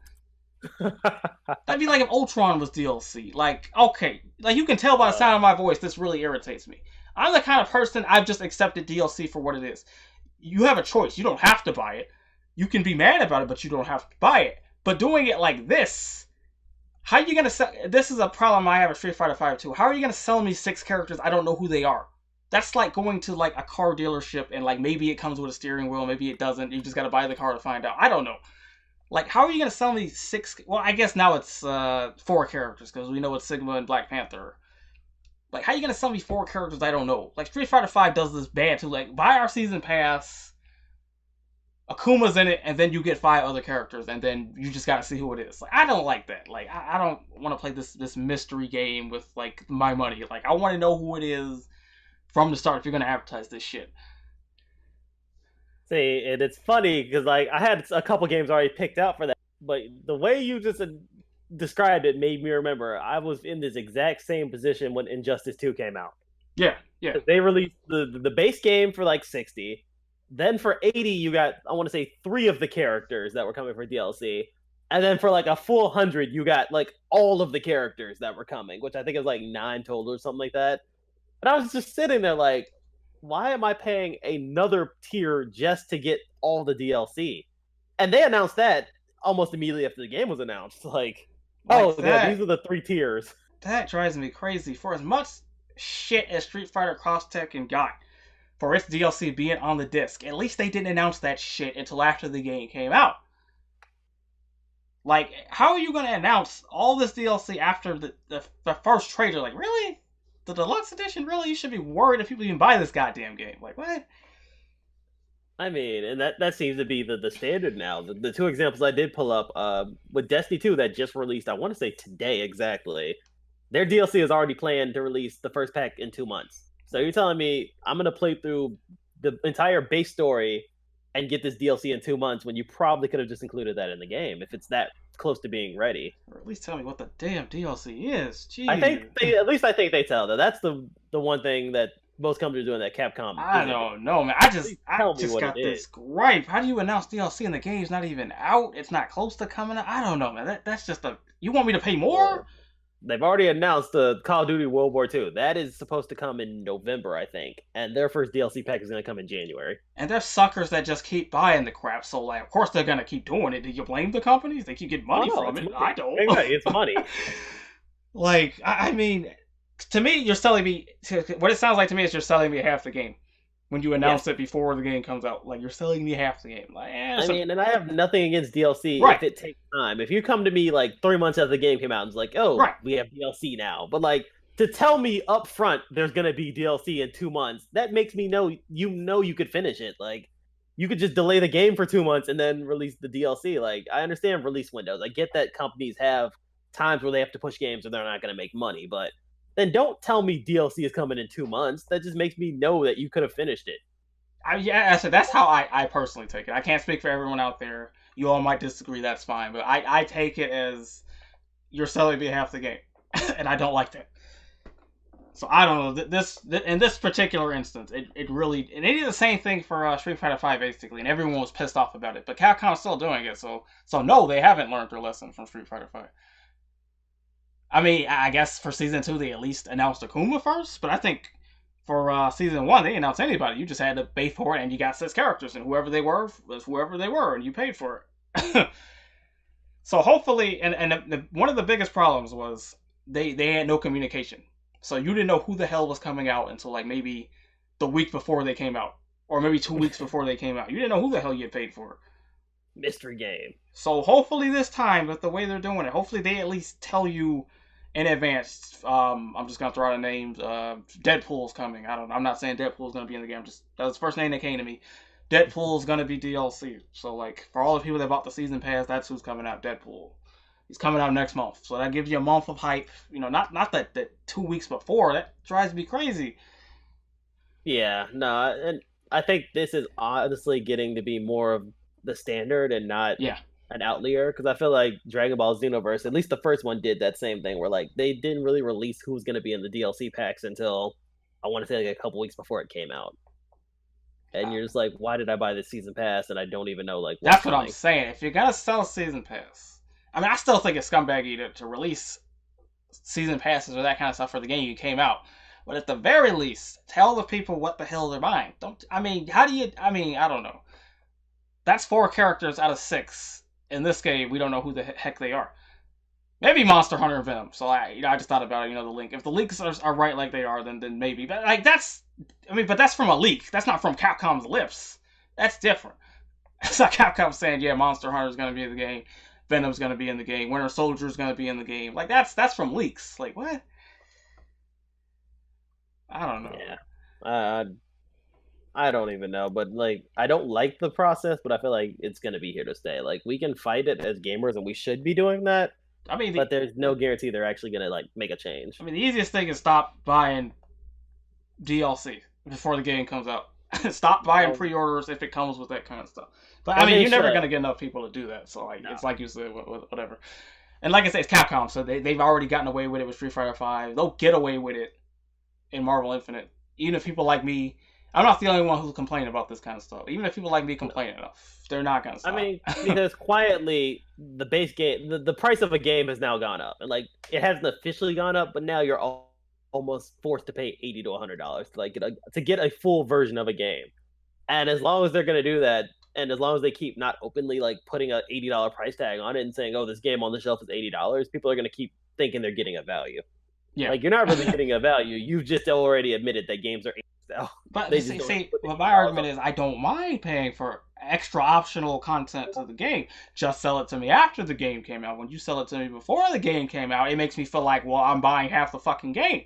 That'd be like if Ultron was DLC. Like, okay, like you can tell by the sound of my voice, this really irritates me. I'm the kind of person, I've just accepted DLC for what it is. You have a choice. You don't have to buy it. You can be mad about it, but you don't have to buy it. But doing it like this, How are you gonna sell? This is a problem I have with Street Fighter V too. How are you gonna sell me 6 characters I don't know who they are? That's like going to like a car dealership and like maybe it comes with a steering wheel, maybe it doesn't. You just gotta buy the car to find out. I don't know. Like, how are you gonna sell me 6? Well, I guess now it's 4 characters because we know it's Sigma and Black Panther. Like, how are you gonna sell me 4 characters I don't know? Like, Street Fighter V does this bad too. Like, buy our season pass. Akuma's in it, and then you get 5 other characters, and then you just gotta see who it is. Like, I don't like that. Like, I don't want to play this mystery game with like my money. Like, I want to know who it is from the start if you're gonna advertise this shit. See, and it's funny because like I had a couple games already picked out for that, but the way you just described it made me remember I was in this exact same position when Injustice 2 came out. Yeah, yeah. They released the base game for like 60. Then for 80, you got, I want to say, 3 of the characters that were coming for DLC. And then for like a full 100, you got like all of the characters that were coming, which I think is like 9 total or something like that. And I was just sitting there like, why am I paying another tier just to get all the DLC? And they announced that almost immediately after the game was announced. Like oh, yeah, these are the 3 tiers. That drives me crazy. For as much shit as Street Fighter Cross Tekken got for its DLC being on the disc, at least they didn't announce that shit until after the game came out. Like, how are you going to announce all this DLC after the first trailer? Like, really? The deluxe edition? Really? You should be worried if people even buy this goddamn game. Like, what? I mean, and that seems to be the standard now. The 2 examples I did pull up, with Destiny 2 that just released, I want to say today exactly, their DLC is already planned to release the first pack in 2 months. So you're telling me I'm going to play through the entire base story and get this DLC in 2 months when you probably could have just included that in the game if it's that close to being ready. Or at least tell me what the damn DLC is. Jeez. I think I think they tell though. That's the one thing that most companies are doing that Capcom. I don't know, man. I just got this gripe. How do you announce DLC and the game's not even out? It's not close to coming out. I don't know, man. That's just you want me to pay more? They've already announced the Call of Duty World War II. That is supposed to come in November, I think. And their first DLC pack is going to come in January. And they're suckers that just keep buying the crap. So, like, of course they're going to keep doing it. Do you blame the companies? They keep getting money from it. Money. I don't. It's money. Like, I mean, to me, you're selling me... What it sounds like to me is you're selling me half the game. When you announce it before the game comes out. Like, you're selling me half the game. Like, I mean, and I have nothing against DLC if it takes time. If you come to me, like, 3 months after the game came out and it's like, oh, we have DLC now. But, like, to tell me up front there's going to be DLC in 2 months, that makes me know you could finish it. Like, you could just delay the game for 2 months and then release the DLC. Like, I understand release windows. I get that companies have times where they have to push games or they're not going to make money. But then don't tell me DLC is coming in 2 months. That just makes me know that you could have finished it. So that's how I personally take it. I can't speak for everyone out there. You all might disagree, that's fine. But I take it as you're selling me half the game. And I don't like that. So I don't know. In this particular instance, it really... And they did the same thing for Street Fighter V, basically. And everyone was pissed off about it. But Capcom's still doing it. So no, they haven't learned their lesson from Street Fighter V. I mean, I guess for Season 2, they at least announced Akuma first. But I think... For Season 1, they didn't announce anybody. You just had to pay for it, and you got 6 characters, and whoever they were was whoever they were, and you paid for it. So hopefully, and one of the biggest problems was they had no communication. So you didn't know who the hell was coming out until like maybe the week before they came out, or maybe 2 weeks before they came out. You didn't know who the hell you had paid for. Mystery game. So hopefully this time, with the way they're doing it, hopefully they at least tell you in advance. I'm just gonna throw out a name. Deadpool's coming. I'm not saying Deadpool's gonna be in the game. That's the first name that came to me. Deadpool's gonna be DLC. So like for all the people that bought the season pass, that's who's coming out. Deadpool. He's coming out next month. So that gives you a month of hype. You know, not that 2 weeks before. That drives me crazy. Yeah, no, and I think this is honestly getting to be more of the standard and not an outlier, because I feel like Dragon Ball Xenoverse, at least the first one, did that same thing where like they didn't really release who's going to be in the DLC packs until I want to say like a couple weeks before it came out. And you're just like, why did I buy this season pass and I don't even know like what's That's what I'm saying. If you're gonna sell a season pass, I mean, I still think it's scumbaggy to release season passes or that kind of stuff for the game you came out. But at the very least, tell the people what the hell they're buying. I don't know. That's 4 characters out of 6. In this game, we don't know who the heck they are. Maybe Monster Hunter and Venom. So I just thought about it. The link. If the leaks are right like they are, then maybe. But like but that's from a leak. That's not from Capcom's lips. That's different. It's not Capcom saying, yeah, Monster Hunter is gonna be in the game, Venom's gonna be in the game, Winter Soldier's gonna be in the game. Like that's from leaks. Like what? I don't know. Yeah. I don't even know, but like I don't like the process, but I feel like it's gonna be here to stay. Like we can fight it as gamers, and we should be doing that. I mean, but there's no guarantee they're actually gonna like make a change. I mean, the easiest thing is stop buying DLC before the game comes out. Stop buying pre-orders if it comes with that kind of stuff. But I mean, you're never gonna get enough people to do that. So like, it's like you said, whatever. And like I said, it's Capcom, so they've already gotten away with it with Street Fighter V. They'll get away with it in Marvel Infinite. Even if people like me, I'm not the only one who's complaining about this kind of stuff. Even if people like me complain enough, they're not gonna stop. I mean, because quietly, the base game, the price of a game has now gone up, and like it hasn't officially gone up, but now you're almost forced to pay $80 to $100 to get a full version of a game. And as long as they're gonna do that, and as long as they keep not openly like putting a $80 price tag on it and saying, "Oh, this game on the shelf is $80," people are gonna keep thinking they're getting a value. Yeah, like you're not really getting a value. You've just already admitted that games are $80. But my argument is I don't mind paying for extra optional content to the game. Just sell it to me after the game came out. When you sell it to me before the game came out, it makes me feel like, well, I'm buying half the fucking game.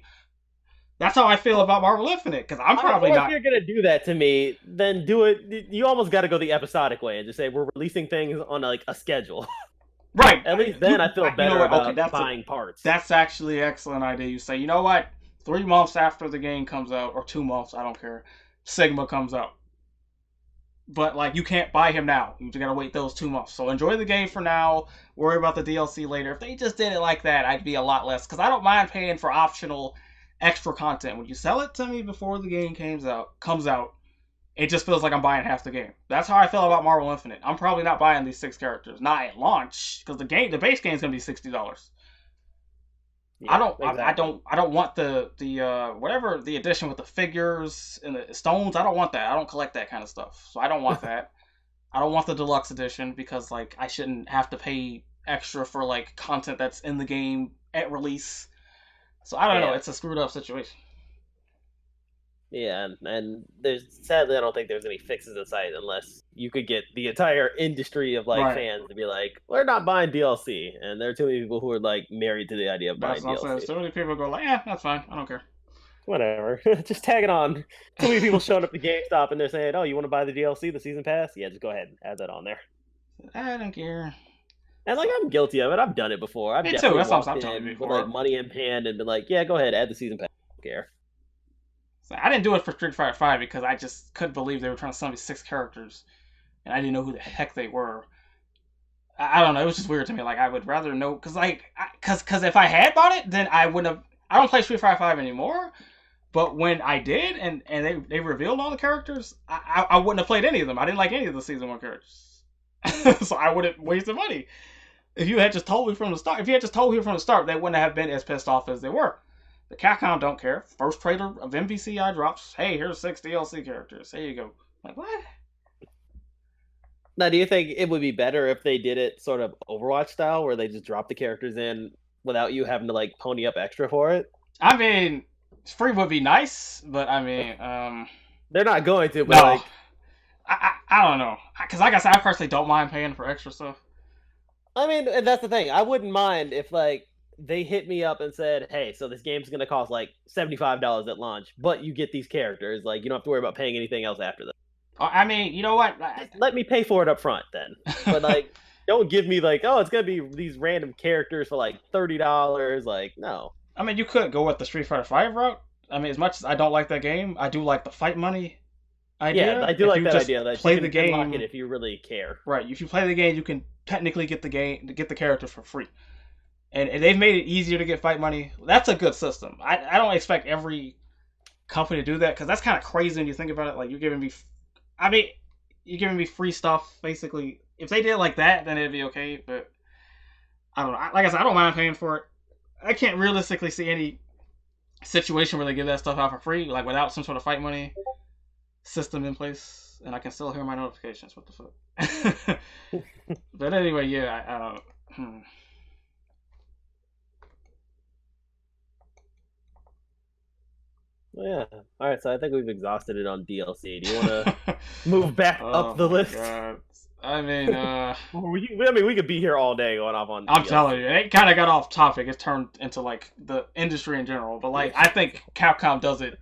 That's how I feel about Marvel Infinite, because I'm probably not. If you're gonna do that to me, then do it. You almost got to go the episodic way and just say we're releasing things on like a schedule. Right. At least then I feel better about buying parts. That's actually an excellent idea. You say, you know what? 3 months after the game comes out, or 2 months, I don't care, Sigma comes out. But like, you can't buy him now. You just gotta wait those 2 months. So enjoy the game for now. Worry about the DLC later. If they just did it like that, I'd be a lot less. Because I don't mind paying for optional extra content. When you sell it to me before the game comes out, it just feels like I'm buying half the game. That's how I feel about Marvel Infinite. I'm probably not buying these 6 characters, not at launch, because the base game is gonna be $60. Yeah, I don't want the whatever the edition with the figures and the stones. I don't want that. I don't collect that kind of stuff, so I don't want that. I don't want the deluxe edition because like I shouldn't have to pay extra for like content that's in the game at release. So I don't know. It's a screwed up situation. Yeah, and there's sadly I don't think there's any fixes in sight unless you could get the entire industry of like fans to be like, we're not buying DLC, and there are too many people who are like married to the idea of buying DLC. So many people go like, yeah, that's fine, I don't care. Whatever, just tag it on. Too many people showing up to GameStop and they're saying, oh, you want to buy the DLC, the season pass? Yeah, just go ahead and add that on there. I don't care. And like I'm guilty of it. I've done it before. Me too. That's what I'm telling you before. With, like money in hand and been like, yeah, go ahead, add the season pass. I don't care. I didn't do it for Street Fighter V because I just couldn't believe they were trying to sell me 6 characters, and I didn't know who the heck they were. I don't know. It was just weird to me. Like I would rather know because if I had bought it, then I wouldn't have. I don't play Street Fighter V anymore. But when I did, and they revealed all the characters, I wouldn't have played any of them. I didn't like any of the Season 1 characters. So I would have wasted money. If you had just told me from the start, they wouldn't have been as pissed off as they were. The Capcom don't care. First trailer of MVCI drops. Hey, here's 6 DLC characters. There you go. Like, what? Now, do you think it would be better if they did it sort of Overwatch style, where they just drop the characters in without you having to, like, pony up extra for it? I mean, free would be nice, but, I mean, they're not going to, but, no. like... I don't know. Because, like I said, I personally don't mind paying for extra stuff. I mean, that's the thing. I wouldn't mind if, like, they hit me up and said, hey, so this game's going to cost like $75 at launch, but you get these characters. Like, you don't have to worry about paying anything else after that. I mean, you know what? Let me pay for it up front then. But, like, don't give me, like, oh, it's going to be these random characters for like $30. Like, no. I mean, you could go with the Street Fighter V route. I mean, as much as I don't like that game, I do like the fight money idea. Yeah, I do like that idea. That play you can the game unlock it if you really care. Right. If you play the game, you can technically get the characters for free. And they've made it easier to get fight money. That's a good system. I don't expect every company to do that because that's kind of crazy when you think about it. Like, you're giving me free stuff, basically. If they did it like that, then it'd be okay. But I don't know. Like I said, I don't mind paying for it. I can't realistically see any situation where they give that stuff out for free, like without some sort of fight money system in place. And I can still hear my notifications. What the fuck? But anyway, yeah, I don't know. Yeah. All right. So I think we've exhausted it on DLC. Do you want to move back Oh up the my list? god. I mean, We could be here all day going off on I'm DLC. telling you, it kind of got off topic. It turned into like the industry in general. But like, I think Capcom does it.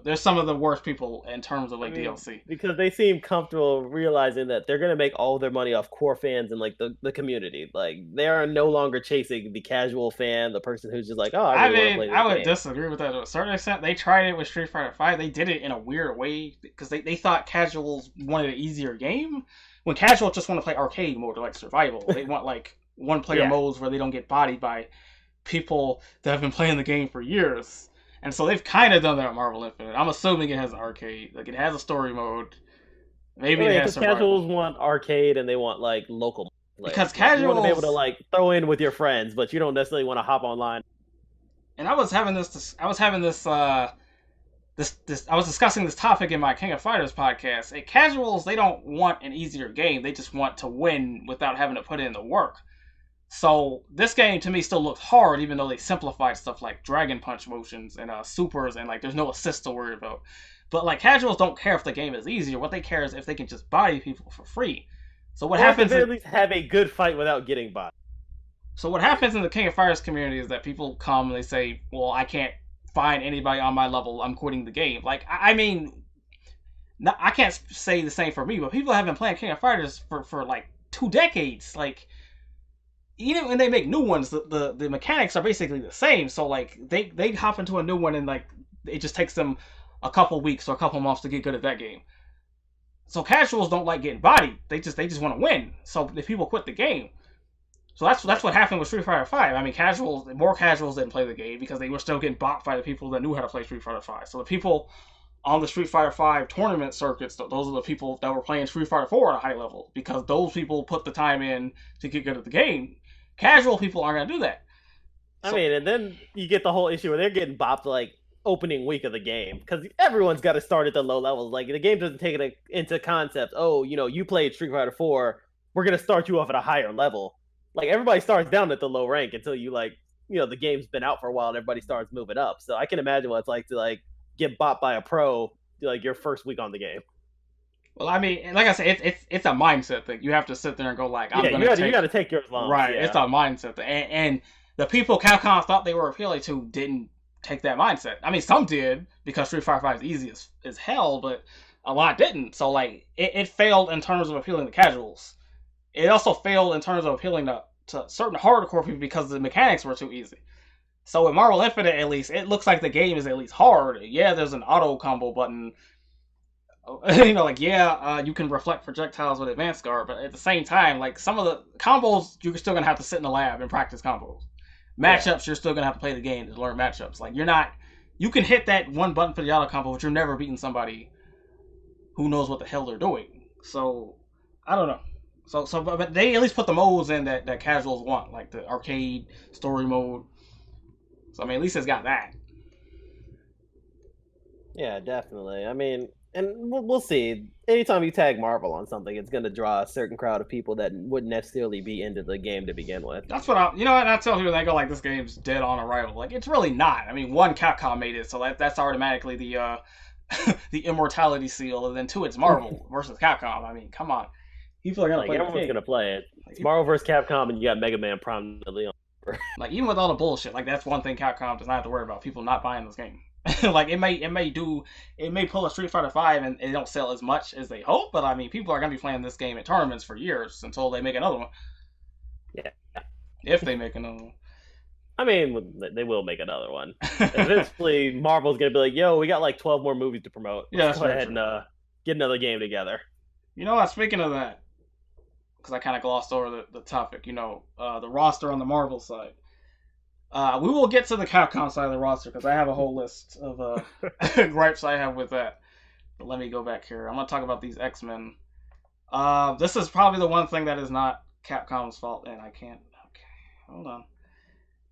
There's some of the worst people in terms of like DLC. Because they seem comfortable realizing that they're gonna make all their money off core fans and like the community. Like they are no longer chasing the casual fan, the person who's just like, oh, I really want to play this I would game. disagree with that to a certain extent. They tried it with Street Fighter V. They did it in a weird way because they thought casuals wanted an easier game. When casuals just want to play arcade mode or like survival, they want like one player modes where they don't get bodied by people that have been playing the game for years. And so they've kind of done that at Marvel Infinite. I'm assuming it has an arcade, like it has a story mode. Maybe it has survival. Casuals want arcade and they want like local. Because casuals, you want to be able to like throw in with your friends, but you don't necessarily want to hop online. And I was discussing this topic in my King of Fighters podcast. Casuals, they don't want an easier game. They just want to win without having to put in the work. So this game to me still looks hard, even though they simplified stuff like Dragon Punch motions and supers, and like there's no assist to worry about. But like casuals don't care if the game is easier. What they care is if they can just body people for free. So what happens? At least have a good fight without getting bodied. So what happens in the King of Fighters community is that people come and they say, "Well, I can't find anybody on my level. I'm quitting the game." Like I mean, I can't say the same for me, but people have been playing King of Fighters for like 2 decades. Like even when they make new ones, the mechanics are basically the same. So like they hop into a new one and like it just takes them a couple weeks or a couple months to get good at that game. So casuals don't like getting bodied. They just want to win. So the people quit the game. So that's what happened with Street Fighter V. I mean, more casuals didn't play the game because they were still getting bought by the people that knew how to play Street Fighter V. So the people on the Street Fighter V tournament circuits, those are the people that were playing Street Fighter 4 at a high level because those people put the time in to get good at the game. Casual people aren't going to do that. I mean, and then you get the whole issue where they're getting bopped like opening week of the game because everyone's got to start at the low levels. Like the game doesn't take it into concept. Oh, you played Street Fighter 4. We're going to start you off at a higher level. Like everybody starts down at the low rank until you the game's been out for a while and everybody starts moving up. So I can imagine what it's like to like get bopped by a pro like your first week on the game. Well, I mean, like I said, it's a mindset thing. You have to sit there and go like, you got to take yours long. Right, yeah. It's a mindset thing. And the people Capcom thought they were appealing to didn't take that mindset. I mean, some did because Street Fighter V is easy as hell, but a lot didn't. So like, it failed in terms of appealing to casuals. It also failed in terms of appealing to certain hardcore people because the mechanics were too easy. So in Marvel Infinite, at least, it looks like the game is at least hard. Yeah, there's an auto combo button. You can reflect projectiles with Advanced Guard, but at the same time, like some of the combos, you're still gonna have to sit in the lab and practice combos. Matchups, you're still gonna have to play the game to learn matchups. Like you can hit that one button for the auto combo, but you're never beating somebody who knows what the hell they're doing. So I don't know. But they at least put the modes in that casuals want, like the arcade story mode. So I mean, at least it's got that. Yeah, definitely. I mean, and we'll see. Anytime you tag Marvel on something, it's going to draw a certain crowd of people that wouldn't necessarily be into the game to begin with. That's what I tell people, they go like, this game's dead on arrival. Like, it's really not. I mean, one, Capcom made it, so that's automatically the the immortality seal, and then two, it's Marvel versus Capcom. I mean, come on. People are gonna play everyone's gonna play it. It's Marvel versus Capcom, and you got Mega Man prominently on. Like even with all the bullshit, like that's one thing Capcom does not have to worry about. People not buying this game. Like it may pull a Street Fighter V and it don't sell as much as they hope, but I mean people are gonna be playing this game in tournaments for years until they make another one. Yeah. If they make another one. I mean, they will make another one. Eventually, Marvel's gonna be like, "Yo, we got like 12 more movies to promote. Let's go ahead and get another game together." You know what? Speaking of that, because I kind of glossed over the topic, the roster on the Marvel side. We will get to the Capcom side of the roster because I have a whole list of gripes I have with that. But let me go back here. I'm going to talk about these XMen. This is probably the one thing that is not Capcom's fault, and I can't... Okay, hold on.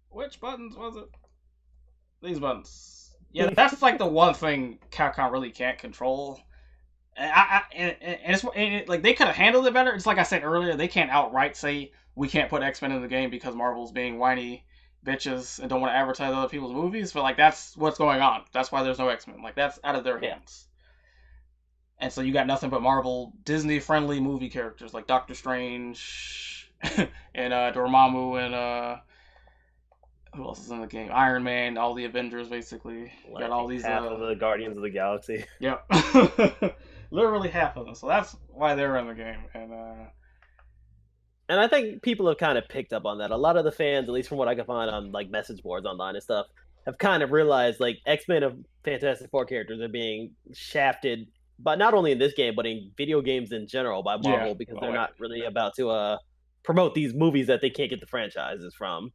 Which buttons was it? These buttons. Yeah, that's like the one thing Capcom really can't control. Like they could have handled it better. It's like I said earlier, they can't outright say we can't put X-Men in the game because Marvel's being whiny. bitches and don't want to advertise other people's movies, but like that's what's going on. That's why there's no X-Men. Like that's out of their hands. And so you got nothing but Marvel Disney friendly movie characters like Doctor Strange and Dormammu and who else is in the game? Iron Man, all the Avengers basically. You got all these half of the Guardians of the Galaxy. Yep. Literally half of them. So that's why they're in the game. And I think people have kind of picked up on that. A lot of the fans, at least from what I can find on like message boards online and stuff, have kind of realized like X-Men of Fantastic Four characters are being shafted, but not only in this game, but in video games in general by Marvel because they're not really about to promote these movies that they can't get the franchises from.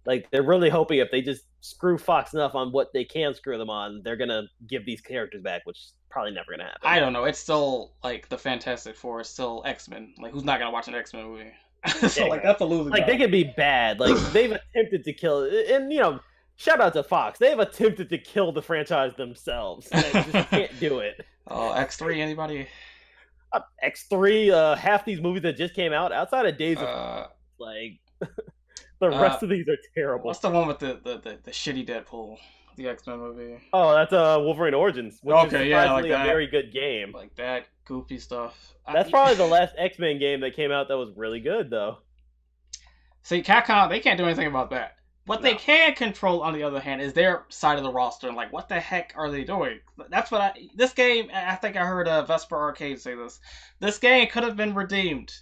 Like they're really hoping if they just screw Fox enough on what they can screw them on, they're gonna give these characters back, which is probably never gonna happen. I don't know. It's still like the Fantastic Four is still X-Men. Like who's not gonna watch an X-Men movie? So like that's a losing. Like they could be bad. Like they've attempted to kill, and shout out to Fox. They've attempted to kill the franchise themselves. And they just can't do it. Oh, X3, anybody? X3, half these movies that just came out outside of Days of like the rest of these are terrible. What's the one with the shitty Deadpool? The X-Men movie. Oh, that's Wolverine Origins, which is surprisingly a very good game. Like that goofy stuff. That's probably the last X-Men game that came out that was really good, though. See, Capcom, they can't do anything about that. What they can control, on the other hand, is their side of the roster. And like, what the heck are they doing? That's what this game, I think I heard Vesper Arcade say this. This game could have been redeemed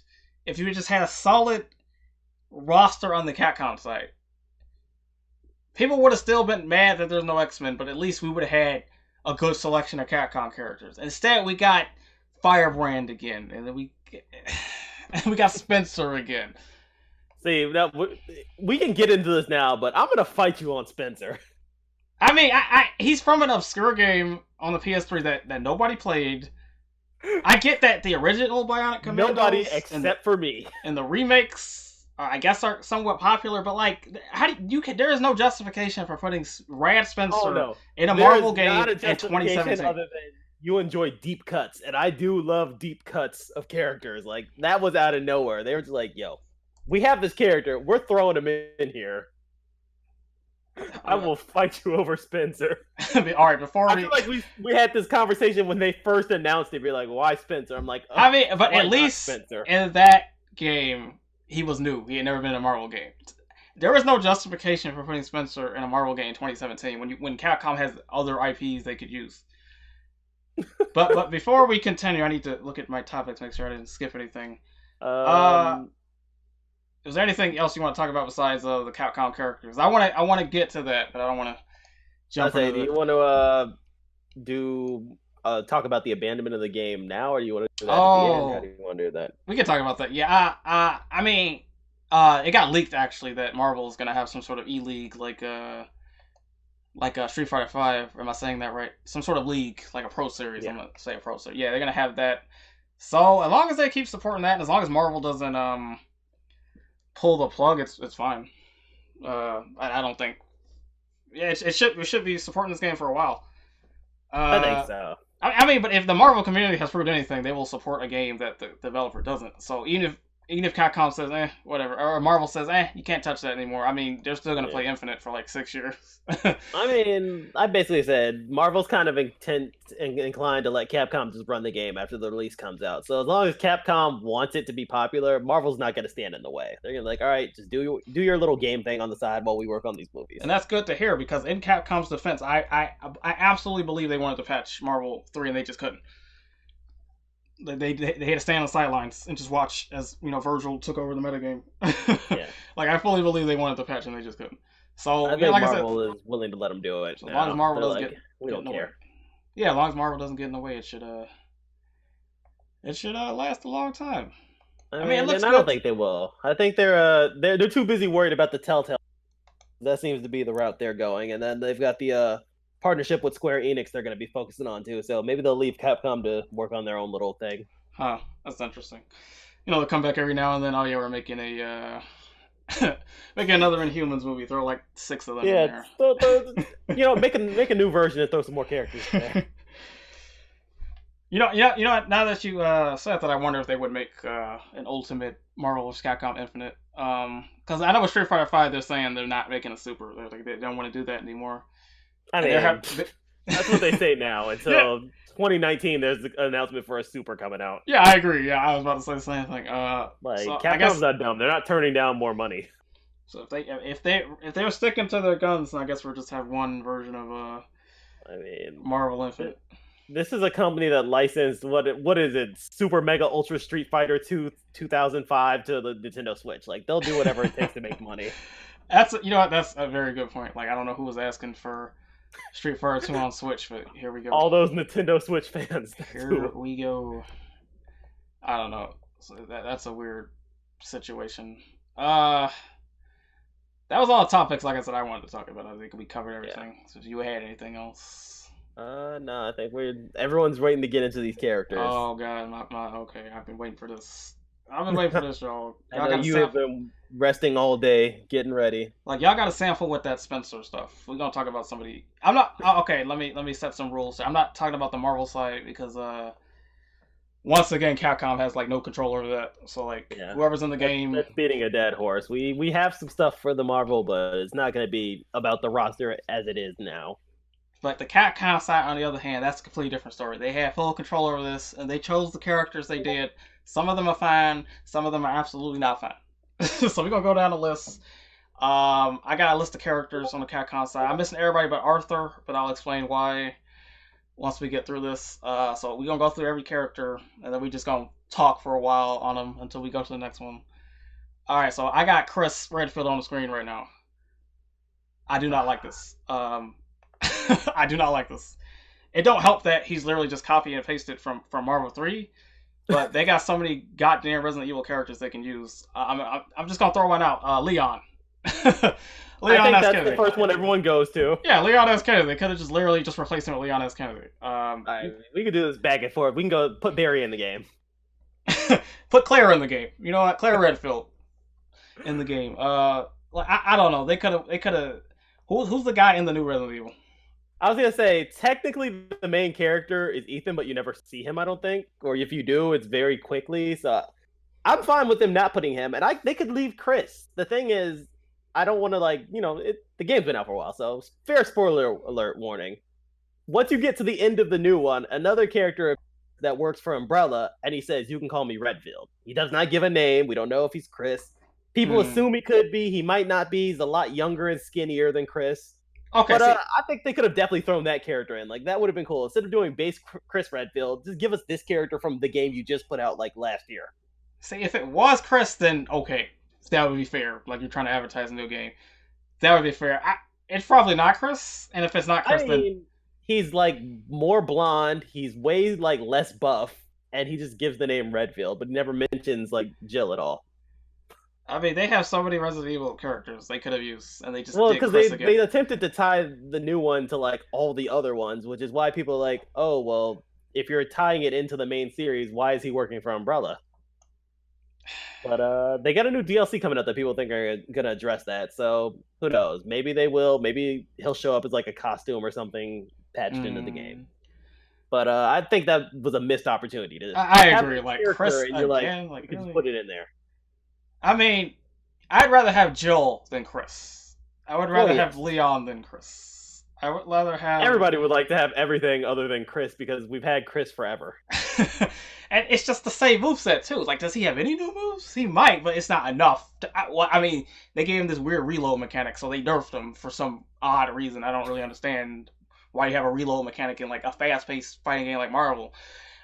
if you just had a solid roster on the Capcom side. People would have still been mad that there's no X-Men, but at least we would have had a good selection of Capcom characters. Instead, we got Firebrand again, and then we got Spencer again. See, now, we can get into this now, but I'm gonna fight you on Spencer. I mean, he's from an obscure game on the PS3 that nobody played. I get that the original Bionic Commandos, nobody except for me, and the remakes, I guess, are somewhat popular. But like, there is no justification for putting Rad Spencer in a Marvel game in 2017. Other than you enjoy deep cuts, and I do love deep cuts of characters. Like that was out of nowhere. They were just like, "Yo, we have this character. We're throwing him in here. I will fight you over Spencer." All right, before I feel like we had this conversation when they first announced it. We're like, "Why Spencer?" I'm like, I mean, but at least in that game, he was new. He had never been in a Marvel game. There was no justification for putting Spencer in a Marvel game in 2017 when Capcom has other IPs they could use. But before we continue, I need to look at my topics, make sure I didn't skip anything. Is there anything else you want to talk about besides the Capcom characters? I want to get to that, but I don't want to jump into it. Do you want to talk about the abandonment of the game now, or do you want to do that at the end? How do you want to do that? We can talk about that. Yeah, I mean, it got leaked actually that Marvel is gonna have some sort of e-league like Street Fighter 5. Am I saying that right? Some sort of league, like a pro series. Yeah. I'm gonna say a pro series. Yeah, they're gonna have that. So as long as they keep supporting that, and as long as Marvel doesn't pull the plug, it's fine. I don't think. Yeah, it should be supporting this game for a while. I think so. I mean, but if the Marvel community has proved anything, they will support a game that the developer doesn't. So even if Capcom says, whatever, or Marvel says, you can't touch that anymore, I mean, they're still going to play Infinite for like 6 years. I mean, I basically said Marvel's kind of inclined to let Capcom just run the game after the release comes out. So as long as Capcom wants it to be popular, Marvel's not going to stand in the way. They're going to be like, all right, just do your little game thing on the side while we work on these movies. And that's good to hear, because in Capcom's defense, I absolutely believe they wanted to patch Marvel 3 and they just couldn't. They had to stand on the sidelines and just watch as Virgil took over the metagame. Yeah. Like I fully believe they wanted to patch and they just couldn't. So I think like Marvel is willing to let them do it. So as long as Marvel doesn't we don't care. Yeah, as long as Marvel doesn't get in the way, it should last a long time. I mean, it looks good. I don't think they will. I think they're too busy worried about the Telltale. That seems to be the route they're going, and then they've got the partnership with Square Enix they're going to be focusing on too, so maybe they'll leave Capcom to work on their own little thing. Huh, that's interesting. They'll come back every now and then. Oh yeah, we're making making another Inhumans movie. Throw like 6 of them in there. Make a new version and throw some more characters in there. Now that you said that, I wonder if they would make an Ultimate Marvel vs. Capcom Infinite. Because I know with Street Fighter Five, they're saying they're not making a super. They're like they don't want to do that anymore. I And they're mean, have, that's what they say now. yeah, Until 2019, there's an announcement for a super coming out. yeah, I agree. Yeah, I was about to say the same thing. Like So I Capcom's guess not dumb. They're not turning down more money. so if they're sticking to their guns, then I guess we'll just have one version of I mean, Marvel Infinite. this is a company that licensed what is it? Super Mega Ultra Street Fighter 2 2005 to the Nintendo Switch. Like they'll do whatever it takes to make money. That's you know what that's a very good point. Like I don't know who was asking for Street Fighter 2 on Switch, but here we go. All those Nintendo Switch fans. Here we go. I don't know. So that's a weird situation. That was all the topics. Like I said, I wanted to talk about. I think we covered everything. Yeah. So if you had anything else, no, I think everyone's waiting to get into these characters. Oh god, okay. I've been waiting for this. I've been waiting for this, y'all. I know you have been resting all day, getting ready. Like y'all got a sample with that Spencer stuff. We're gonna talk about somebody. I'm not okay. Let me set some rules. I'm not talking about the Marvel side because once again, Capcom has like no control over that. So like whoever's in the game, that's beating a dead horse. We have some stuff for the Marvel, but it's not going to be about the roster as it is now. But the Capcom side, on the other hand, that's a completely different story. They have full control over this, and they chose the characters they did. Some of them are fine, some of them are absolutely not fine. So we're gonna go down the list. I got a list of characters on the Capcom side. I'm missing everybody but Arthur, but I'll explain why once we get through this. So we're gonna go through every character, and then we just gonna talk for a while on them until we go to the next one. Alright, so I got Chris Redfield on the screen right now. I do not like this. I do not like this. It don't help that he's literally just copy and pasted from Marvel 3, but they got so many goddamn Resident Evil characters they can use. I'm just gonna throw one out. Leon. Leon I think that's Kennedy. The first one everyone goes to. Yeah, Leon S. Kennedy. They could have just literally just replaced him with Leon S. Kennedy. We could do this back and forth. We can go put Barry in the game. Put Claire in the game. You know what? Claire Redfield in the game. Like I don't know. They could have. Who's the guy in the new Resident Evil? I was gonna say technically the main character is Ethan, but you never see him. I don't think, or if you do, it's very quickly. So I'm fine with them not putting him, and they could leave Chris. The thing is, I don't want to the game's been out for a while, so fair spoiler alert warning. Once you get to the end of the new one, another character that works for Umbrella, and he says, "You can call me Redfield." He does not give a name. We don't know if he's Chris. People assume he could be. He might not be. He's a lot younger and skinnier than Chris. Okay, but I think they could have definitely thrown that character in. Like that would have been cool. Instead of doing base Chris Redfield, just give us this character from the game you just put out like last year. See, if it was Chris, then okay, that would be fair. Like you're trying to advertise a new game, that would be fair. It's probably not Chris, and if it's not Chris, then he's like more blonde. He's way like less buff, and he just gives the name Redfield, but never mentions like Jill at all. I mean, they have so many Resident Evil characters they could have used, and they just because they attempted to tie the new one to like all the other ones, which is why people are like, oh well, if you're tying it into the main series, why is he working for Umbrella? But they got a new DLC coming up that people think are gonna address that. So who knows? Maybe they will. Maybe he'll show up as like a costume or something patched into the game. But I think that was a missed opportunity to. I agree. Like Chris, and you're like you just put it in there. I mean, I'd rather have Jill than Chris. I would rather have Leon than Chris. I would rather have... Everybody would like to have everything other than Chris because we've had Chris forever. And it's just the same moveset, too. Like, does he have any new moves? He might, but it's not enough. I mean, they gave him this weird reload mechanic, so they nerfed him for some odd reason. I don't really understand why you have a reload mechanic in, like, a fast-paced fighting game like Marvel.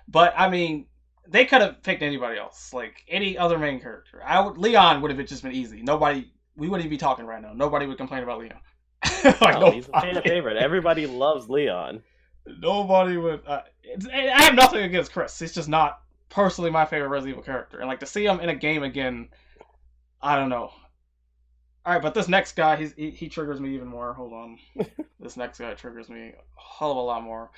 But, I mean... They could have picked anybody else, like any other main character. Leon would have just been easy. We wouldn't even be talking right now. Nobody would complain about Leon. He's a fan favorite. Everybody loves Leon. Nobody would. I have nothing against Chris. He's just not personally my favorite Resident Evil character. And like to see him in a game again, I don't know. All right, but this next guy, he triggers me even more. Hold on, this next guy triggers me a hell of a lot more.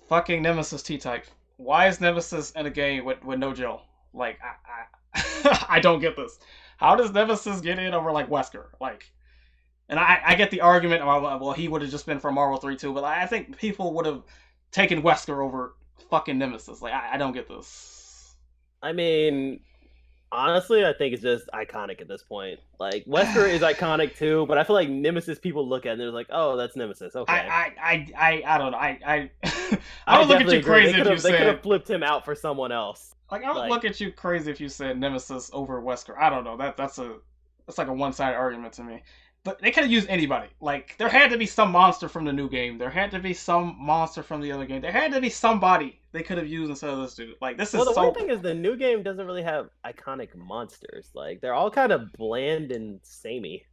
Fucking Nemesis T-Type. Why is Nemesis in a game with no Jill? Like, I don't get this. How does Nemesis get in over, like, Wesker? Like, and I get the argument, well, he would have just been from Marvel 3 too, but I think people would have taken Wesker over fucking Nemesis. Like, I don't get this. I mean, Honestly, I think it's just iconic at this point. Like Wesker is iconic too, but I feel like Nemesis people look at it and they're like, "Oh, that's Nemesis." Okay, I don't know. I I would look at definitely you agree. crazy if you They could have said flipped him out for someone else. like I would Like, look at you crazy if you said Nemesis over Wesker. I don't know. That's like a one-sided argument to me. But they could have used anybody. Like there had to be some monster from the new game. There had to be some monster from the other game. There had to be somebody they could have used instead of this dude. Like this well, is the so weird thing is the new game doesn't really have iconic monsters. Like they're all kind of bland and samey.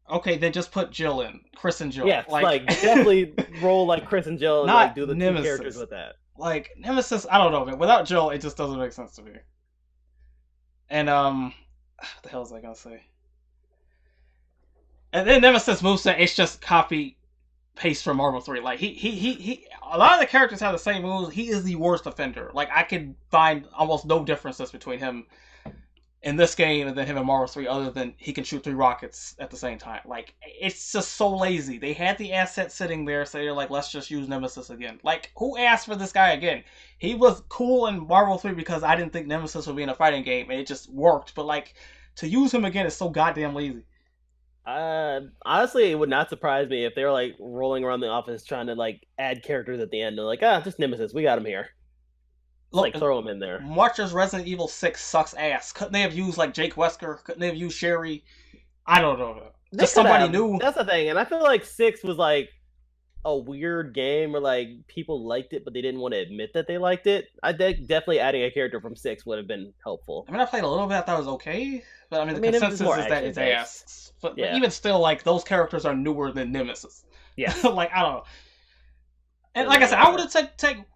okay. Then just put Jill in, Chris and Jill. Yes, like definitely roll like Chris and Jill and like not do the Nemesis. two characters with that. Like Nemesis, I don't know, man. Without Jill, it just doesn't make sense to me. And what the hell was I gonna say? And then Nemesis moveset, it's just copy paste from Marvel 3. Like he a lot of the characters have the same moves. He is the worst offender. Like I could find almost no differences between him in this game and then him in Marvel 3 other than he can shoot 3 rockets at the same time. Like it's just so lazy. They had the asset sitting there, so they're like, let's just use Nemesis again. Like who asked for this guy again? He was cool in Marvel 3 because I didn't think Nemesis would be in a fighting game and it just worked. But like to use him again is so goddamn lazy. Honestly, it would not surprise me if they were like rolling around the office trying to like add characters at the end. They're like, just Nemesis, we got him here. Look, Like throw him in there. Much as Resident Evil 6 sucks ass, couldn't they have used like Jake Wesker? Couldn't they have used Sherry? I don't know. Just somebody new. That's the thing, and I feel like 6 was like a weird game where like people liked it, but they didn't want to admit that they liked it. I think definitely adding a character from 6 would have been helpful. I mean, I played a little bit. I thought it was okay, but I mean, the consensus is that it's ass. But even still, like those characters are newer than Nemesis. Yeah, like I don't know. And like I said, I would have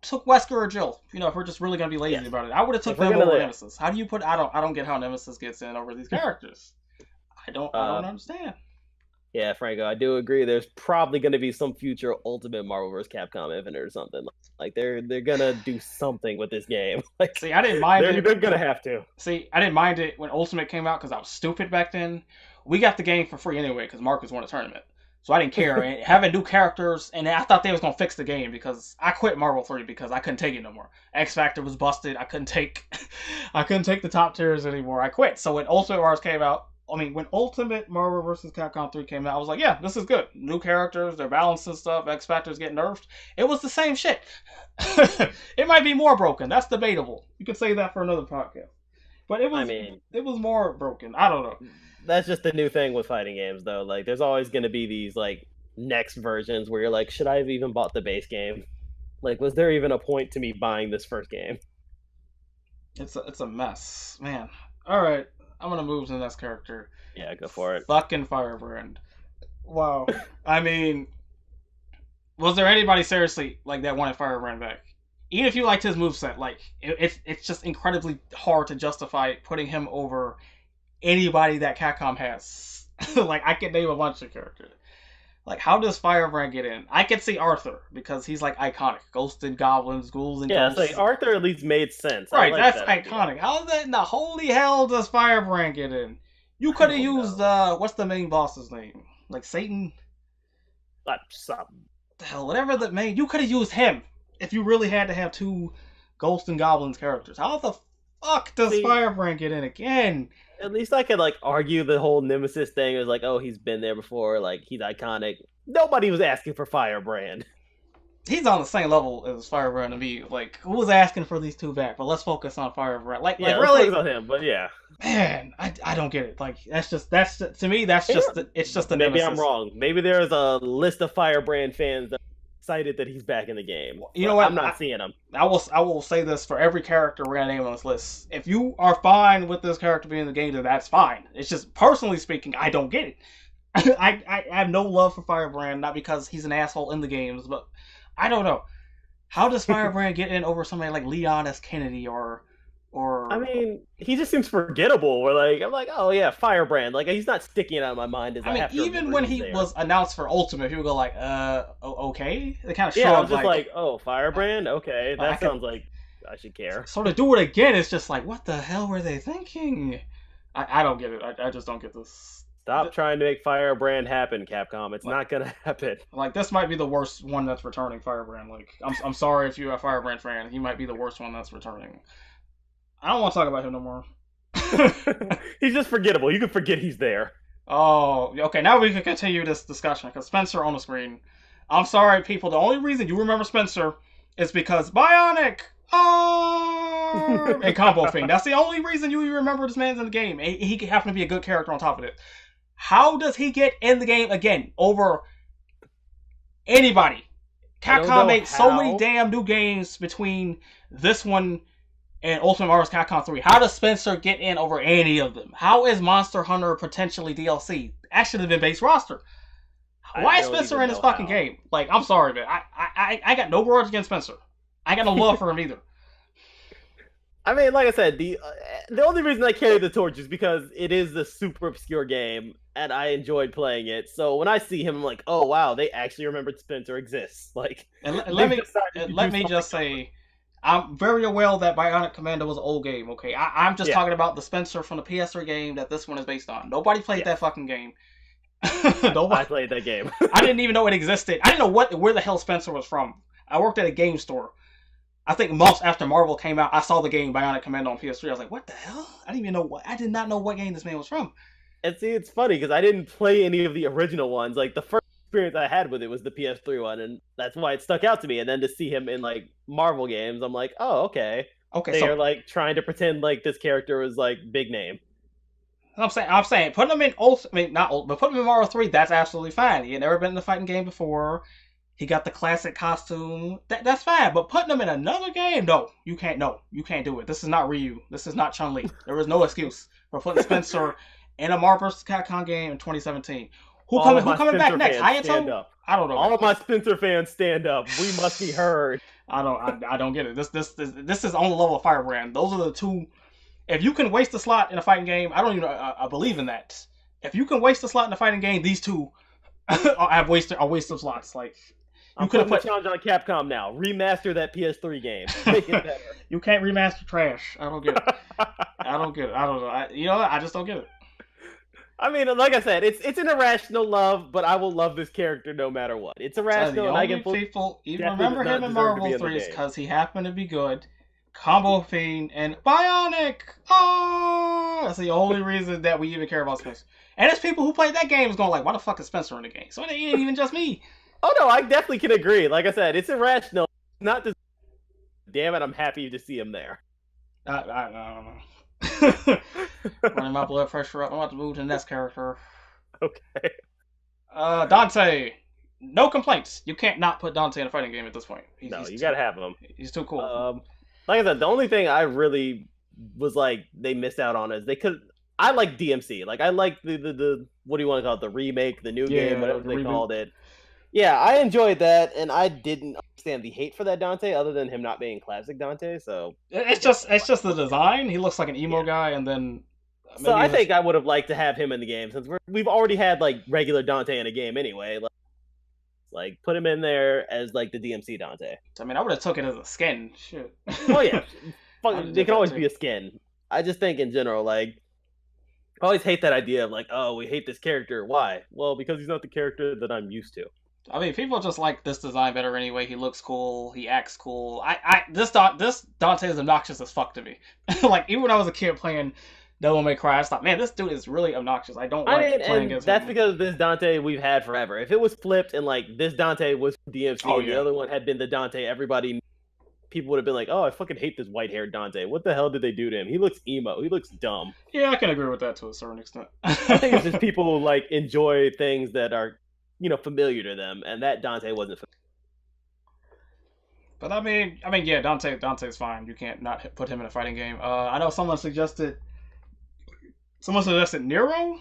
took Wesker or Jill. You know, if we're just really gonna be lazy about it, I would have took them over Nemesis. How do you put? I don't get how Nemesis gets in over these characters. I don't understand. Yeah, Franco, I do agree. There's probably going to be some future Ultimate Marvel vs. Capcom Infinite or something. Like they're gonna do something with this game. Like, see, I didn't mind it. They're gonna have to. See, I didn't mind it when Ultimate came out because I was stupid back then. We got the game for free anyway because Marcus won a tournament, so I didn't care. And having new characters, and I thought they was gonna fix the game because I quit Marvel 3 because I couldn't take it no more. X Factor was busted. I couldn't take the top tiers anymore. I quit. So when Ultimate Wars came out. I mean, when Ultimate Marvel vs. Capcom 3 came out, I was like, yeah, this is good. New characters, they're balancing stuff, X Factor's getting nerfed. It was the same shit. It might be more broken. That's debatable. You could say that for another podcast. But it was more broken. I don't know. That's just the new thing with fighting games, though. Like, there's always going to be these, like, next versions where you're like, should I have even bought the base game? Like, was there even a point to me buying this first game? It's a mess. Man. All right. I'm gonna move to the next character. Yeah, go for it. Fucking Firebrand. Wow. I mean, was there anybody seriously like that wanted Firebrand back? Even if you liked his moveset, like it's just incredibly hard to justify putting him over anybody that Capcom has. Like I could name a bunch of characters. Like, how does Firebrand get in? I could see Arthur, because he's, like, iconic. Ghosts and goblins, ghouls and ghosts. Yeah, like, Arthur at least made sense. Right, that's iconic. How in the holy hell does Firebrand get in? You could have used, what's the main boss's name? Like, Satan? The hell, whatever the main... You could have used him, if you really had to have 2 Ghosts and Goblins characters. How the fuck does Firebrand get in again? At least I could, like, argue the whole Nemesis thing. It was like, oh, he's been there before. Like, he's iconic. Nobody was asking for Firebrand. He's on the same level as Firebrand to me. Like, who was asking for these 2 back? But let's focus on Firebrand. Like really, let's focus on him. But yeah, man, I don't get it. Like, that's to me, it's just the maybe Nemesis. I'm wrong. Maybe there's a list of Firebrand fans that are excited that he's back in the game. You know what? I'm not seeing him. I will say this for every character we're gonna name on this list. If you are fine with this character being in the game, then that's fine. It's just personally speaking, I don't get it. I have no love for Firebrand, not because he's an asshole in the games, but I don't know. How does Firebrand get in over somebody like Leon S. Kennedy or I mean, he just seems forgettable. I'm like, oh yeah, Firebrand. Like, he's not sticking out of my mind as I have to even when he was announced for Ultimate, people go like, okay? They kind of shrugged. Yeah, I was just like, oh, Firebrand? Okay, that sounds like I should care. So to do it again, it's just like, what the hell were they thinking? I don't get it. I just don't get this. Stop trying to make Firebrand happen, Capcom. It's not gonna happen. Like, this might be the worst one that's returning Firebrand. Like, I'm sorry if you're a Firebrand fan. He might be the worst one that's returning. I don't want to talk about him no more. He's just forgettable. You can forget he's there. Oh, okay. Now we can continue this discussion because Spencer on the screen. I'm sorry, people. The only reason you remember Spencer is because Bionic Arm and Combo Fiend. That's the only reason you remember this man's in the game. He happened to be a good character on top of it. How does he get in the game again over anybody? Capcom made so many damn new games between this one and Ultimate Marvel's Capcom 3. How does Spencer get in over any of them? How is Monster Hunter potentially DLC? That should have been base roster. Why is Spencer in this fucking game? Like, I'm sorry, man. I got no words against Spencer. I got no love for him either. I mean, like I said, the only reason I carry the torch is because it is a super obscure game, and I enjoyed playing it. So when I see him, I'm like, oh wow, they actually remembered Spencer exists. Like, and let me just say, I'm very aware that Bionic Commando was an old game. Okay, I'm just talking about the Spencer from the PS3 game that this one is based on. Nobody played that fucking game. I played that game. I didn't even know it existed. I didn't know where the hell Spencer was from. I worked at a game store. I think months after Marvel came out, I saw the game Bionic Commando on PS3. I was like, "What the hell?" I did not know what game this man was from. And see, it's funny because I didn't play any of the original ones. Like the first experience I had with it was the PS3 one, and that's why it stuck out to me. And then to see him in like Marvel games, I'm like, "Oh, okay." Okay, they're like trying to pretend like this character was like big name. I'm saying, putting him in but putting him in Marvel 3, that's absolutely fine. He had never been in a fighting game before. He got the classic costume. That's fine. But putting him in another game, no, you can't do it. This is not Ryu. This is not Chun-Li. There is no excuse for putting Spencer in a Marvel vs. Capcom game in 2017. Who coming back next? Hayato? I don't know. All of my Spencer fans stand up. We must be heard. I don't get it. This is on the level of Firebrand. Those are the two. If you can waste a slot in a fighting game, I believe in that. If you can waste a slot in a fighting game, these two are wasted slots. Like, I'm putting a challenge on Capcom now. Remaster that PS3 game. Make it better. You can't remaster trash. I don't get it. I don't know. I just don't get it. I mean, like I said, it's an irrational love, but I will love this character no matter what. It's irrational, and I can people even remember him in Marvel 3 because he happened to be good. Combo Fiend and Bionic. Oh, that's the only reason that we even care about Spencer. And there's people who played that game is going like, why the fuck is Spencer in the game? So it ain't even just me. Oh no, I definitely can agree. Like I said, it's irrational. Not just. Damn it, I'm happy to see him there. I don't know. Running my blood pressure up. I'm about to move to the next character. Okay. Dante. No complaints. You can't not put Dante in a fighting game at this point. You gotta have him. He's too cool. Like I said, the only thing I really was like they missed out on is they could. I like DMC. Like I like the what do you want to call it? The remake, the new game, whatever they called it. Yeah, I enjoyed that, and I didn't understand the hate for that Dante, other than him not being classic Dante. So it's just the design. He looks like an emo guy, and then. So I think I would have liked to have him in the game since we've already had like regular Dante in a game anyway. Like put him in there as like the DMC Dante. I mean, I would have took it as a skin. Shit. Oh yeah, it can always be a skin. I just think in general, like, I always hate that idea of like, oh, we hate this character. Why? Well, because he's not the character that I'm used to. I mean, people just like this design better anyway. He looks cool. He acts cool. This Dante is obnoxious as fuck to me. Like even when I was a kid playing Devil May Cry, I thought, man, this dude is really obnoxious. I don't like playing against him. That's because this Dante we've had forever. If it was flipped and like this Dante was DMC and the other one had been the Dante everybody, people would have been like, oh, I fucking hate this white-haired Dante. What the hell did they do to him? He looks emo. He looks dumb. Yeah, I can agree with that to a certain extent. I think it's just people who like enjoy things that are, familiar to them, and that Dante wasn't familiar. But I mean, yeah, Dante's fine. You can't not put him in a fighting game. I know someone suggested Nero.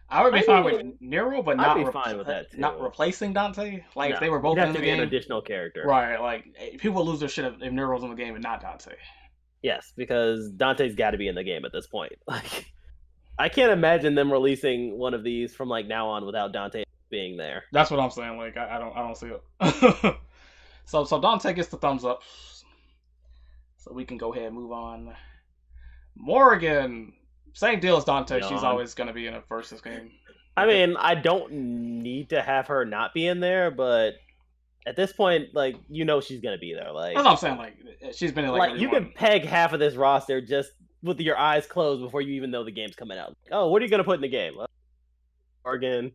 I would be fine with Nero, but not fine with that too. Not replacing Dante. Like if they were both in the game, an additional character, right? Like people would lose their shit if Nero's in the game and not Dante. Yes, because Dante's got to be in the game at this point. Like, I can't imagine them releasing one of these from like now on without Dante being there. That's what I'm saying. Like I don't see it. So Dante gets the thumbs up. So we can go ahead and move on. Morrigan. Same deal as Dante. She's always going to be in a versus game. I mean, I don't need to have her not be in there, but at this point, like, she's going to be there. Like, that's what I'm saying. Like, she's been in like you can peg half of this roster just with your eyes closed before you even know the game's coming out. Oh, what are you gonna put in the game? Morgan.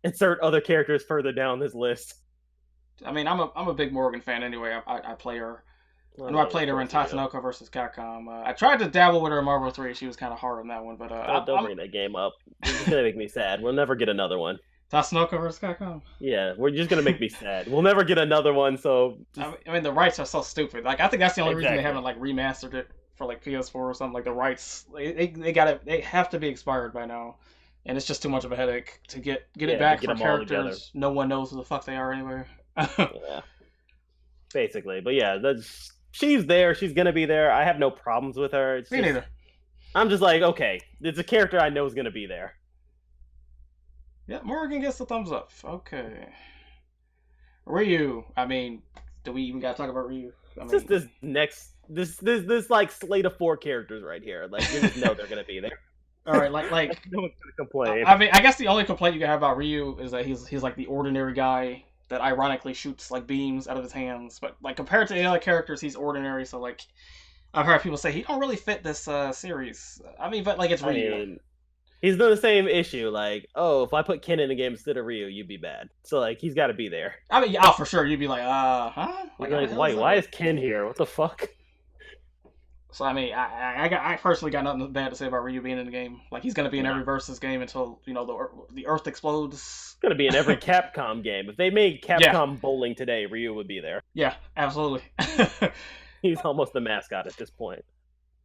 Insert other characters further down this list. I mean, I'm a big Morgan fan anyway. I play her. I know I Oh, played of her in course you do. Tatsunoko versus Capcom. I tried to dabble with her in Marvel 3. She was kind of hard on that one, but Don't bring that game up. It's just gonna make me sad. We'll never get another one. Tatsunoko versus Capcom. Yeah, we're just gonna make me sad. We'll never get another one. So just... I mean, the rights are so stupid. Like, I think that's the only reason they exactly. haven't like remastered it for like PS4 or something. Like the rights, they have to be expired by now, and it's just too much of a headache to get it To back get for them all together. characters no one knows who the fuck they are anyway. Yeah, basically. But yeah, she's there. She's gonna be there. I have no problems with her. It's Me just, neither. I'm just like, okay, it's a character I know is gonna be there. Yeah, Morgan gets the thumbs up. Okay. Ryu. I mean, do we even gotta talk about Ryu? I mean, Just this like slate of 4 characters right here. Like you just know they're gonna be there. all right, like No one's gonna complain. I mean, I guess the only complaint you can have about Ryu is that he's like the ordinary guy that ironically shoots like beams out of his hands. But like compared to the other characters, he's ordinary. So like, I've heard people say he don't really fit this series. I mean, but like it's Ryu. I mean, he's doing the same issue. Like, oh, if I put Ken in the game instead of Ryu, you'd be bad. So like, he's got to be there. I mean, yeah, for sure, you'd be like, huh? Like, how the hell why that? is Ken here? What the fuck? So I mean, I personally got nothing bad to say about Ryu being in the game. Like he's gonna be in every versus game until the Earth explodes. It's gonna be in every Capcom game. If they made Capcom Bowling today, Ryu would be there. Yeah, absolutely. He's almost the mascot at this point.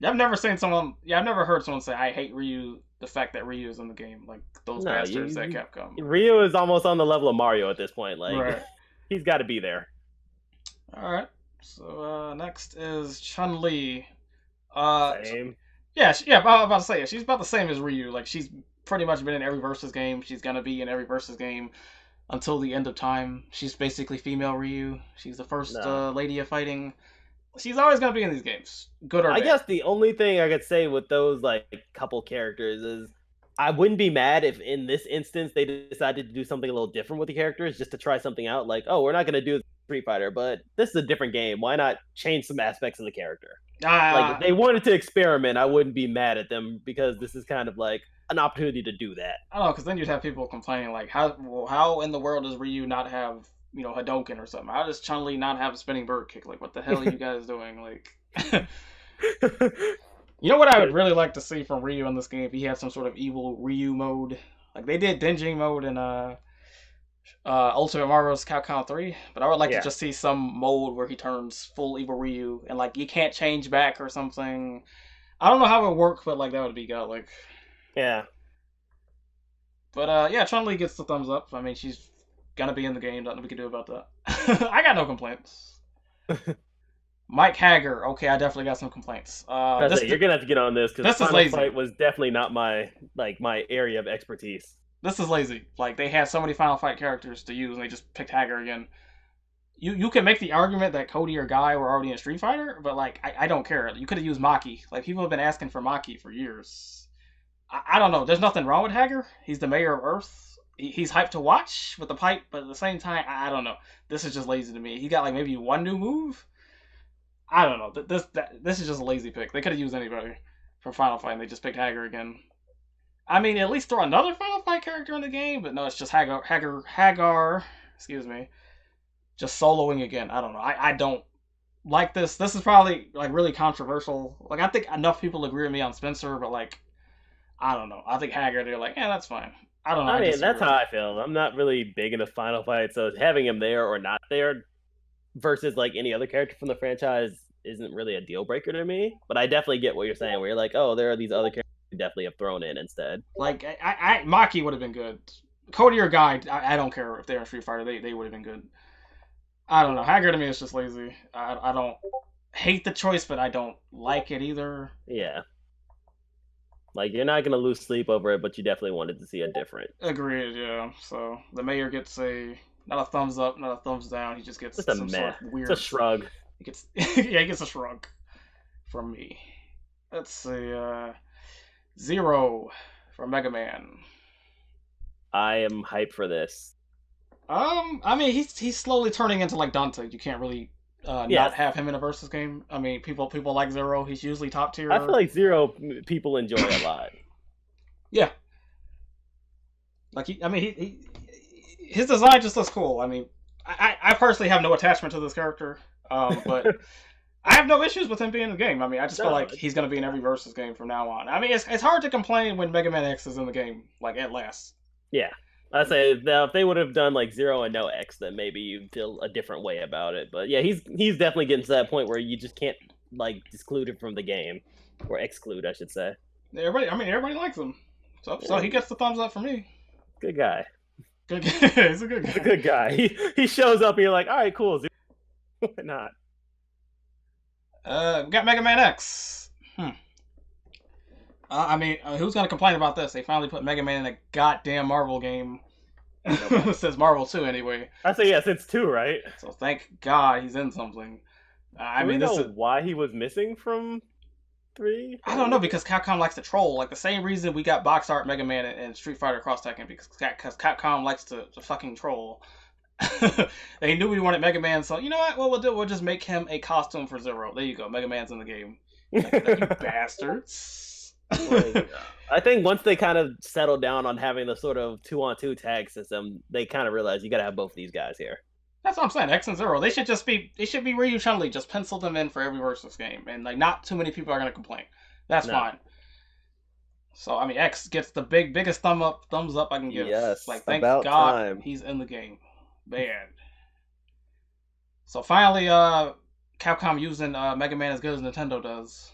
I've never seen someone. Yeah, I've never heard someone say I hate Ryu. The fact that Ryu is in the game, like those bastards at Capcom. Ryu is almost on the level of Mario at this point. Like, right. He's got to be there. All right. So next is Chun-Li. Same. Yeah, I'm about to say she's about the same as Ryu. Like she's pretty much been in every versus game. She's gonna be in every versus game until the end of time. She's basically female Ryu. She's the first lady of fighting. She's always gonna be in these games, good or bad. I guess the only thing I could say with those like couple characters is I wouldn't be mad if in this instance they decided to do something a little different with the characters just to try something out. Like, oh, we're not gonna do Street Fighter, but this is a different game. Why not change some aspects of the character? Like if they wanted to experiment, I wouldn't be mad at them because this is kind of like an opportunity to do that. I don't know, because then you'd have people complaining like, how in the world does Ryu not have Hadouken or something? How does Chun-Li not have a spinning bird kick? Like, what the hell are you guys doing? Like, you know what I would really like to see from Ryu in this game if he had some sort of evil Ryu mode. Like they did Denjing mode in Ultimate Marvel's Capcom 3, but I would like to just see some mode where he turns full evil Ryu and like you can't change back or something. I don't know how it would work, but like that would be good. Like, yeah. But yeah, Chun-Li gets the thumbs up. I mean, she's gonna be in the game. Nothing we can do about that. I got no complaints. Mike Hager. Okay, I definitely got some complaints. You're gonna have to get on this because this Final Fight was definitely not my area of expertise. This is lazy. Like they had so many Final Fight characters to use, and they just picked Hager again. You can make the argument that Cody or Guy were already in Street Fighter, but like I don't care. You could have used Maki. Like people have been asking for Maki for years. I don't know. There's nothing wrong with Hager. He's the mayor of Earth. He's hyped to watch with the pipe, but at the same time, I don't know. This is just lazy to me. He got like maybe one new move. I don't know. This is just a lazy pick. They could have used anybody for Final Fight, and they just picked Hager again. I mean, at least throw another Final Fight character in the game, but no, it's just Hagar. Excuse me. Just soloing again. I don't know. I don't like this. This is probably like really controversial. Like I think enough people agree with me on Spencer, but like I don't know. I think Hager, they're like, that's fine. I don't know. I mean, that's how I feel. I'm not really big into Final Fight, so having him there or not there versus like any other character from the franchise isn't really a deal breaker to me. But I definitely get what you're saying, where you're like, oh, there are these other characters you definitely have thrown in instead. Like, Maki would have been good. Cody or Guy, I don't care if they're in Street Fighter, they would have been good. I don't know. Hager to me is just lazy. I don't hate the choice, but I don't like it either. Yeah. Like, you're not going to lose sleep over it, but you definitely wanted to see a different. Agreed, yeah. So, the mayor gets not a thumbs up, not a thumbs down. He just gets just some sort of weird... It's a shrug. He gets a shrug from me. Let's see, Zero from Mega Man. I am hyped for this. I mean, he's slowly turning into like Dante. You can't really not have him in a versus game. I mean, people like Zero. He's usually top tier. I feel like Zero people enjoy a lot. Yeah. Like his design just looks cool. I mean, I personally have no attachment to this character, but I have no issues with him being in the game. I mean, I just feel like he's going to be in every versus game from now on. I mean, it's hard to complain when Mega Man X is in the game, like, at last. Yeah. I'd say now if they would have done like Zero and no X, then maybe you'd feel a different way about it. But yeah, he's definitely getting to that point where you just can't like exclude him from the game, or exclude, I should say. Everybody likes him, so he gets the thumbs up for me. Good guy. Good guy. He's a good guy. He's a good guy. He shows up and you're like, all right, cool. Why not? We got Mega Man X. Who's gonna complain about this? They finally put Mega Man in a goddamn Marvel game. Since Marvel 2, anyway. I say yeah, since 2, right? So thank God he's in something. Do we know why he was missing from 3? I don't know, because Capcom likes to troll. Like the same reason we got box art Mega Man and Street Fighter Cross Tekken, because Capcom likes to fucking troll. They knew we wanted Mega Man, so you know what we'll just make him a costume for Zero. There you go, Mega Man's in the game. Like, you bastards. I think once they kind of settled down on having the sort of 2-on-2 tag system, they kind of realized you got to have both these guys here. That's what I'm saying. X and Zero, they should be Ryu Chun-Li. Just pencil them in for every versus game, and like not too many people are gonna complain. That's fine. So I mean, X gets the biggest thumbs up I can give. Yes, like thank God he's in the game. Man. So finally, Capcom using Mega Man as good as Nintendo does.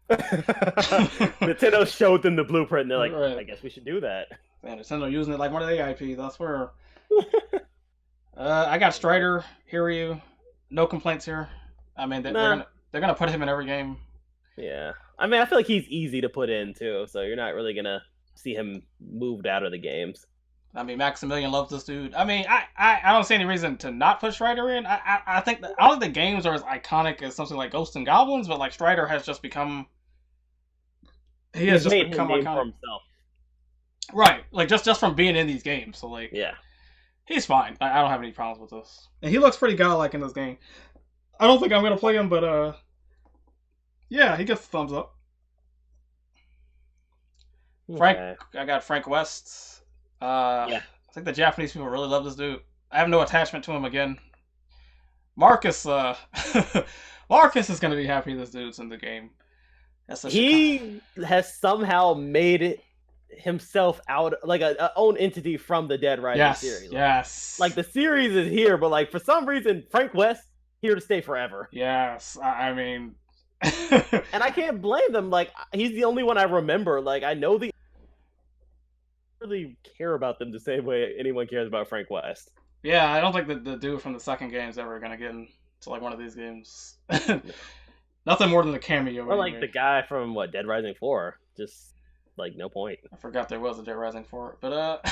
Nintendo showed them the blueprint, and they're like, right. I guess we should do that. Man, Nintendo using it like one of their IPs, I swear. I got Strider, Hiryu. No complaints here. I mean, they're gonna put him in every game. Yeah. I mean, I feel like he's easy to put in, too, so you're not really gonna see him moved out of the games. I mean, Maximilian loves this dude. I mean, I don't see any reason to not put Strider in. I think I don't think the games are as iconic as something like Ghosts and Goblins, but like Strider has just become. He has just become iconic for himself. Right, like just from being in these games. So like, yeah, he's fine. I don't have any problems with this. And he looks pretty godlike in this game. I don't think I'm gonna play him, but yeah, he gets the thumbs up. Okay. I got Frank West. I think the Japanese people really love this dude. I have no attachment to him again. Marcus Marcus is gonna be happy this dude's in the game. He has somehow made it himself out like a own entity from the Dead Rising series. Yes. Like the series is here, but like for some reason Frank West here to stay forever. Yes. I mean and I can't blame them. Like he's the only one I remember. Like I know really care about them the same way anyone cares about Frank West. Yeah, I don't think the dude from the second game is ever gonna get into like one of these games. Nothing more than a cameo. Or like the guy from Dead Rising 4. Just like no point. I forgot there was a Dead Rising 4. But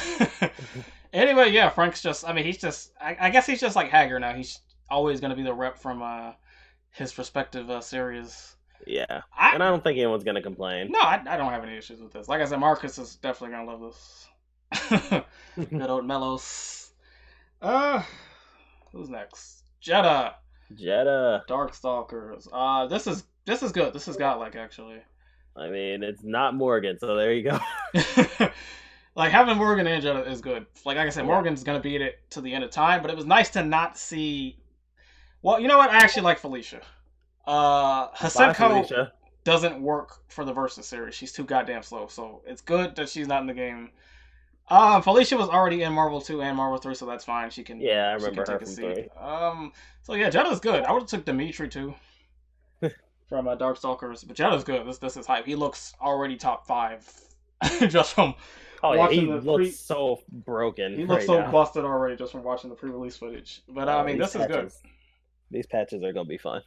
anyway, yeah, Frank's just he's just I guess he's just like Hager now. He's always gonna be the rep from his respective series. Yeah. And I don't think anyone's gonna complain. No, I don't have any issues with this. Like I said, Marcus is definitely gonna love this. Good old Melos. Who's next? Jeddah. Darkstalkers. This is good. This is godlike actually. I mean, it's not Morgan, so there you go. Like having Morgan and Jeddah is good. Like I said, Morgan's gonna beat it to the end of time, but it was nice to not see. Well, you know what? I actually like Felicia. Hasenko doesn't work for the Versus series. She's too goddamn slow, so it's good that she's not in the game. Felicia was already in Marvel 2 and Marvel 3, so that's fine. She can. Yeah, I remember her from 3. So yeah, Jeddah's good. I would have took Dimitri too from Darkstalkers, but Jeddah's good. This is hype. He looks already top 5 just from. Oh yeah, he looks so broken. He looks so busted already just from watching the pre-release footage. But I mean, this is good. These patches are gonna be fun.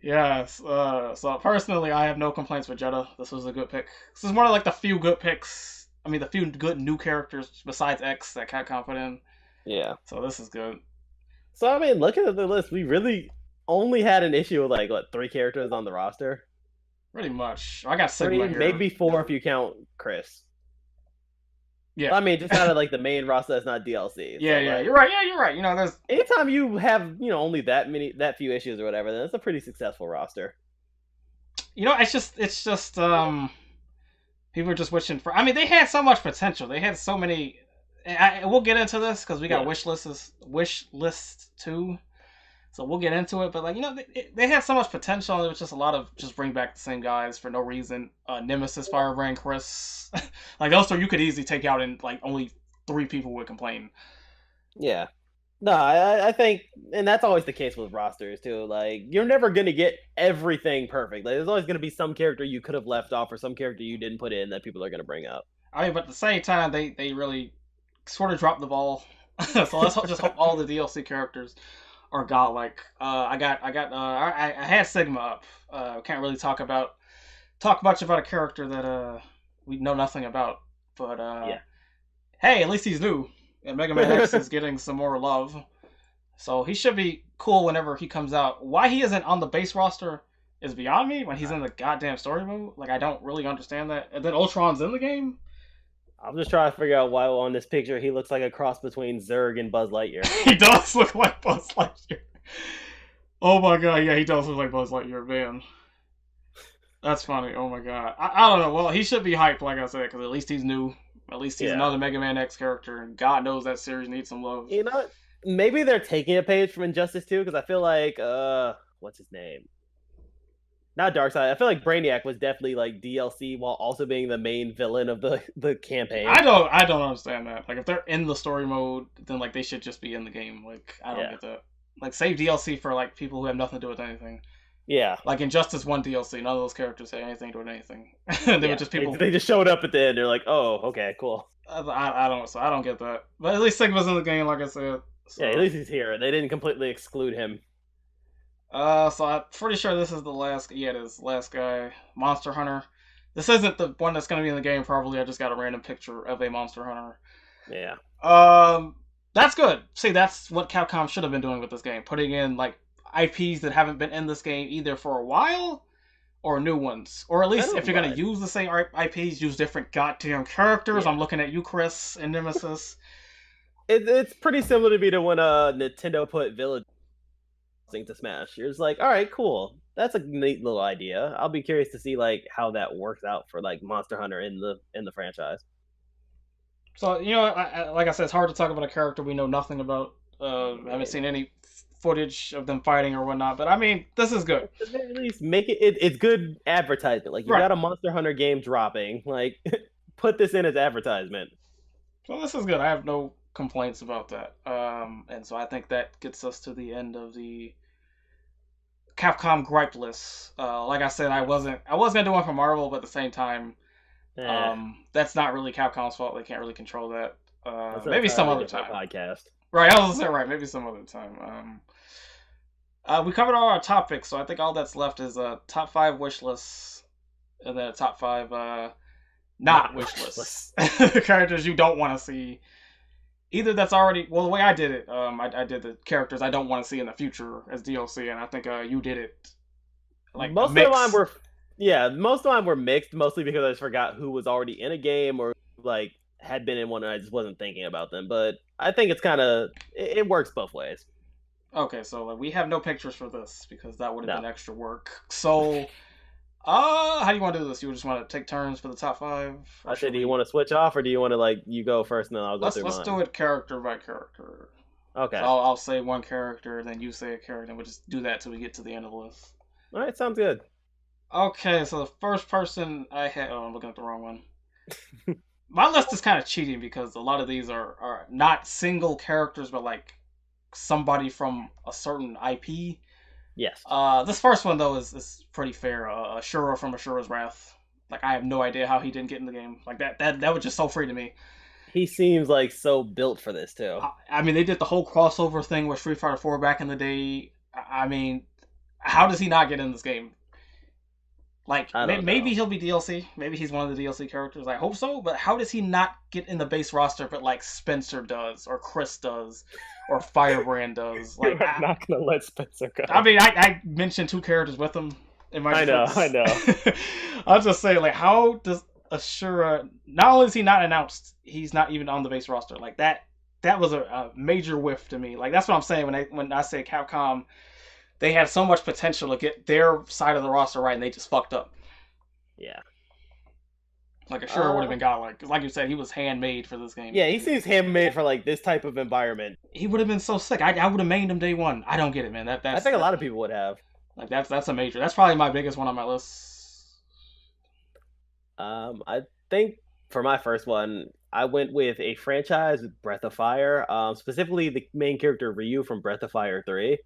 Yes. So personally, I have no complaints with Jeddah. This was a good pick. This is one of like the few good picks. I mean, the few good new characters besides X that Capcom put in. Yeah. So this is good. So I mean, looking at the list, we really only had an issue with like 3 characters on the roster. Pretty much. I got Sigma 3, here. maybe 4 if you count Chris. Yeah. I mean, just out of like the main roster that's not DLC. Yeah, So, yeah, like, you're right. Yeah, you're right. You know, there's anytime you have only that few issues or whatever, then it's a pretty successful roster. it's just people are just wishing for. I mean, they had so much potential. They had so many. We'll get into this because we got wish lists too. So we'll get into it. But like they had so much potential. And it was just a lot of just bring back the same guys for no reason. Nemesis, Firebrand, Chris. Like those three you could easily take out and like only 3 people would complain. Yeah. No, I think, and that's always the case with rosters too. Like, you're never gonna get everything perfect. Like, there's always gonna be some character you could have left off or some character you didn't put in that people are gonna bring up. I mean, but at the same time, they really sort of dropped the ball. So let's just hope all the DLC characters are godlike. I had Sigma up. Can't really talk much about a character that we know nothing about. But hey, at least he's new, and Mega Man X is getting some more love, so he should be cool whenever he comes out. Why he isn't on the base roster is beyond me when he's in the goddamn story mode. Like I don't really understand that. And then Ultron's in the game. I'm just trying to figure out why on this picture he looks like a cross between Zurg and Buzz Lightyear. He does look like Buzz Lightyear. Oh my god, yeah, he does look like Buzz Lightyear, man. That's funny. Oh my god. I don't know. Well, he should be hyped, like I said, because at least he's new. At least he's another Mega Man X character, and God knows that series needs some love. You know, maybe they're taking a page from Injustice 2, because I feel like, what's his name? Not Darkseid. I feel like Brainiac was definitely like DLC while also being the main villain of the campaign. I don't understand that. Like if they're in the story mode, then like they should just be in the game. Like I don't get that. Like save DLC for like people who have nothing to do with anything. Yeah. Like Injustice 1 DLC, none of those characters had anything to do with anything. They were just people. They just showed up at the end. They're like, oh, okay, cool. I don't get that. But at least Sigma's in the game, like I said. So. Yeah, at least he's here. They didn't completely exclude him. So I'm pretty sure this is the last. Yeah, it is last guy, Monster Hunter. This isn't the one that's going to be in the game. Probably, I just got a random picture of a Monster Hunter. Yeah. That's good. See, that's what Capcom should have been doing with this game, putting in like IPs that haven't been in this game either for a while or new ones, or at least if you're going to use the same IPs, use different goddamn characters. Yeah. I'm looking at you, Chris, and Nemesis. It's pretty similar to me to when Nintendo put Village to Smash. You're just like, all right, cool. That's a neat little idea. I'll be curious to see like how that works out for like Monster Hunter in the franchise. So like I said, it's hard to talk about a character we know nothing about. I haven't seen any footage of them fighting or whatnot, but I mean, this is good. At the very least, make it's good advertisement. Like you got a Monster Hunter game dropping, like put this in as advertisement. So this is good. I have no complaints about that. And so I think that gets us to the end of the Capcom gripe list. Like I said, I was gonna do one for Marvel, but at the same time, that's not really Capcom's fault. They can't really control that. Maybe some other time. Podcast. Right, I was gonna say right. Maybe some other time. We covered all our topics, so I think all that's left is a top 5 wish lists, and then a top 5 not wish lists. Characters you don't want to see. Either that's already the way I did it. I did the characters I don't want to see in the future as DLC, and I think you did it. Like most of mine were, most of mine were mixed, mostly because I just forgot who was already in a game or like had been in one, and I just wasn't thinking about them. But I think it's kind of it works both ways. Okay, so like we have no pictures for this because that would have been extra work. So. How do you want to do this? You just want to take turns for the top 5? I said, do you want to switch off, or do you want to like you go first and then I'll go through mine? Let's do it character by character. Okay. So I'll say one character, then you say a character, and we'll just do that till we get to the end of the list. All right, sounds good. Okay, so the first person I had... Oh, I'm looking at the wrong one. My list is kind of cheating because a lot of these are not single characters, but like somebody from a certain IP. Yes. This first one though is pretty fair. Ashura from Ashura's Wrath. Like I have no idea how he didn't get in the game. Like that was just so free to me. He seems like so built for this too. I mean, they did the whole crossover thing with Street Fighter 4 back in the day. I mean, how does he not get in this game? Like maybe he'll be DLC. Maybe he's one of the DLC characters. I hope so. But how does he not get in the base roster? But like Spencer does, or Chris does, or Firebrand does. Like I'm not gonna let Spencer go. I mean, I mentioned 2 characters with him in my. I know. I'll just say, like, how does Ashura, not only is he not announced, he's not even on the base roster. Like that. That was a major whiff to me. Like that's what I'm saying when I say Capcom, they had so much potential to get their side of the roster right, and they just fucked up. Yeah. Like Ashura would have been godlike. Because like you said, he was handmade for this game. Yeah, he seems handmade for like this type of environment. He would have been so sick. I would have mained him day one. I don't get it, man. I think a lot of people would have. Like that's a major. That's probably my biggest one on my list. I think for my first one, I went with a franchise with Breath of Fire, specifically the main character Ryu from Breath of Fire 3.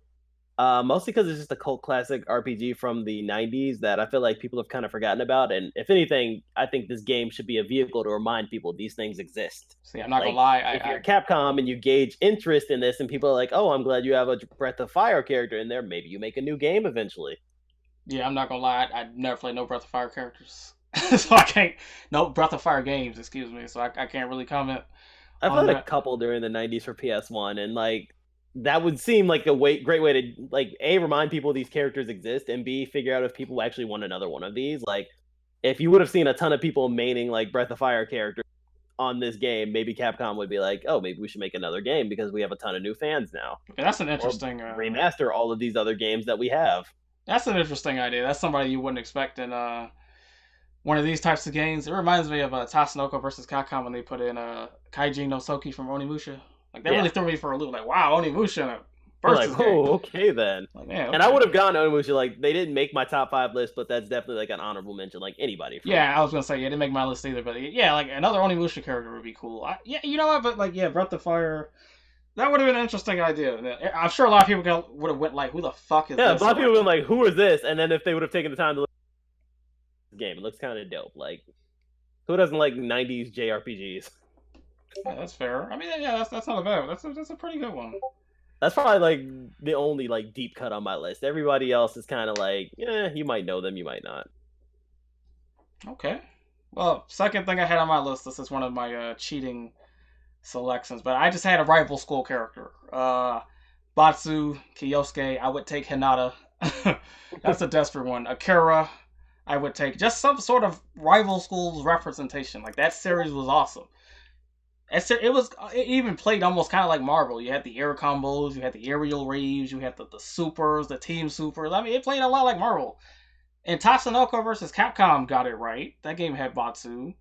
Mostly because it's just a cult classic RPG from the 90s that I feel like people have kind of forgotten about. And if anything, I think this game should be a vehicle to remind people these things exist. See, I'm not gonna lie. If you're Capcom and you gauge interest in this and people are like, oh, I'm glad you have a Breath of Fire character in there, maybe you make a new game eventually. Yeah, I'm not gonna lie. I never played no Breath of Fire characters. So I can't. No Breath of Fire games, excuse me. So I can't really comment. I played a couple during the 90s for PS1, and like that would seem like a great way to like A, remind people these characters exist, and B, figure out if people actually want another one of these. Like if you would have seen a ton of people maining like Breath of Fire characters on this game, maybe Capcom would be like, oh, maybe we should make another game because we have a ton of new fans now. Okay, that's an interesting remaster all of these other games that we have. That's an interesting idea. That's somebody you wouldn't expect in one of these types of games. It reminds me of Tatsunoko versus Capcom when they put in Kaiji no Soki from Onimusha. Like that really threw me for a loop. Like wow, Onimusha in a versus game. Oh, okay then. Like, yeah, okay. And I would have gone Onimusha. Like they didn't make my top 5 list, but that's definitely like an honorable mention. Like anybody. Yeah, I was gonna say they didn't make my list either, but yeah, like another Onimusha character would be cool. Yeah, you know what? But like yeah, Breath of Fire. That would have been an interesting idea. I'm sure a lot of people would have went like, "Who the fuck is this?" Yeah, a lot of people would have been like, "Who is this?" And then if they would have taken the time to look at the game, it looks kind of dope. Like, who doesn't like '90s JRPGs? Yeah, that's fair. I mean, yeah, that's not a bad one. That's a pretty good one. That's probably like the only like deep cut on my list. Everybody else is kind of like, yeah, you might know them, you might not. Okay. Well, second thing I had on my list. This is one of my cheating selections, but I just had a rival school character. Batsu, Kiyosuke, I would take Hinata. That's a desperate one. Akira, I would take just some sort of rival schools representation. Like that series was awesome. It even played almost kind of like Marvel. You had the air combos, you had the aerial raves, you had the supers, the team supers. I mean, it played a lot like Marvel. And Tatsunoko versus Capcom got it right. That game had Batsu.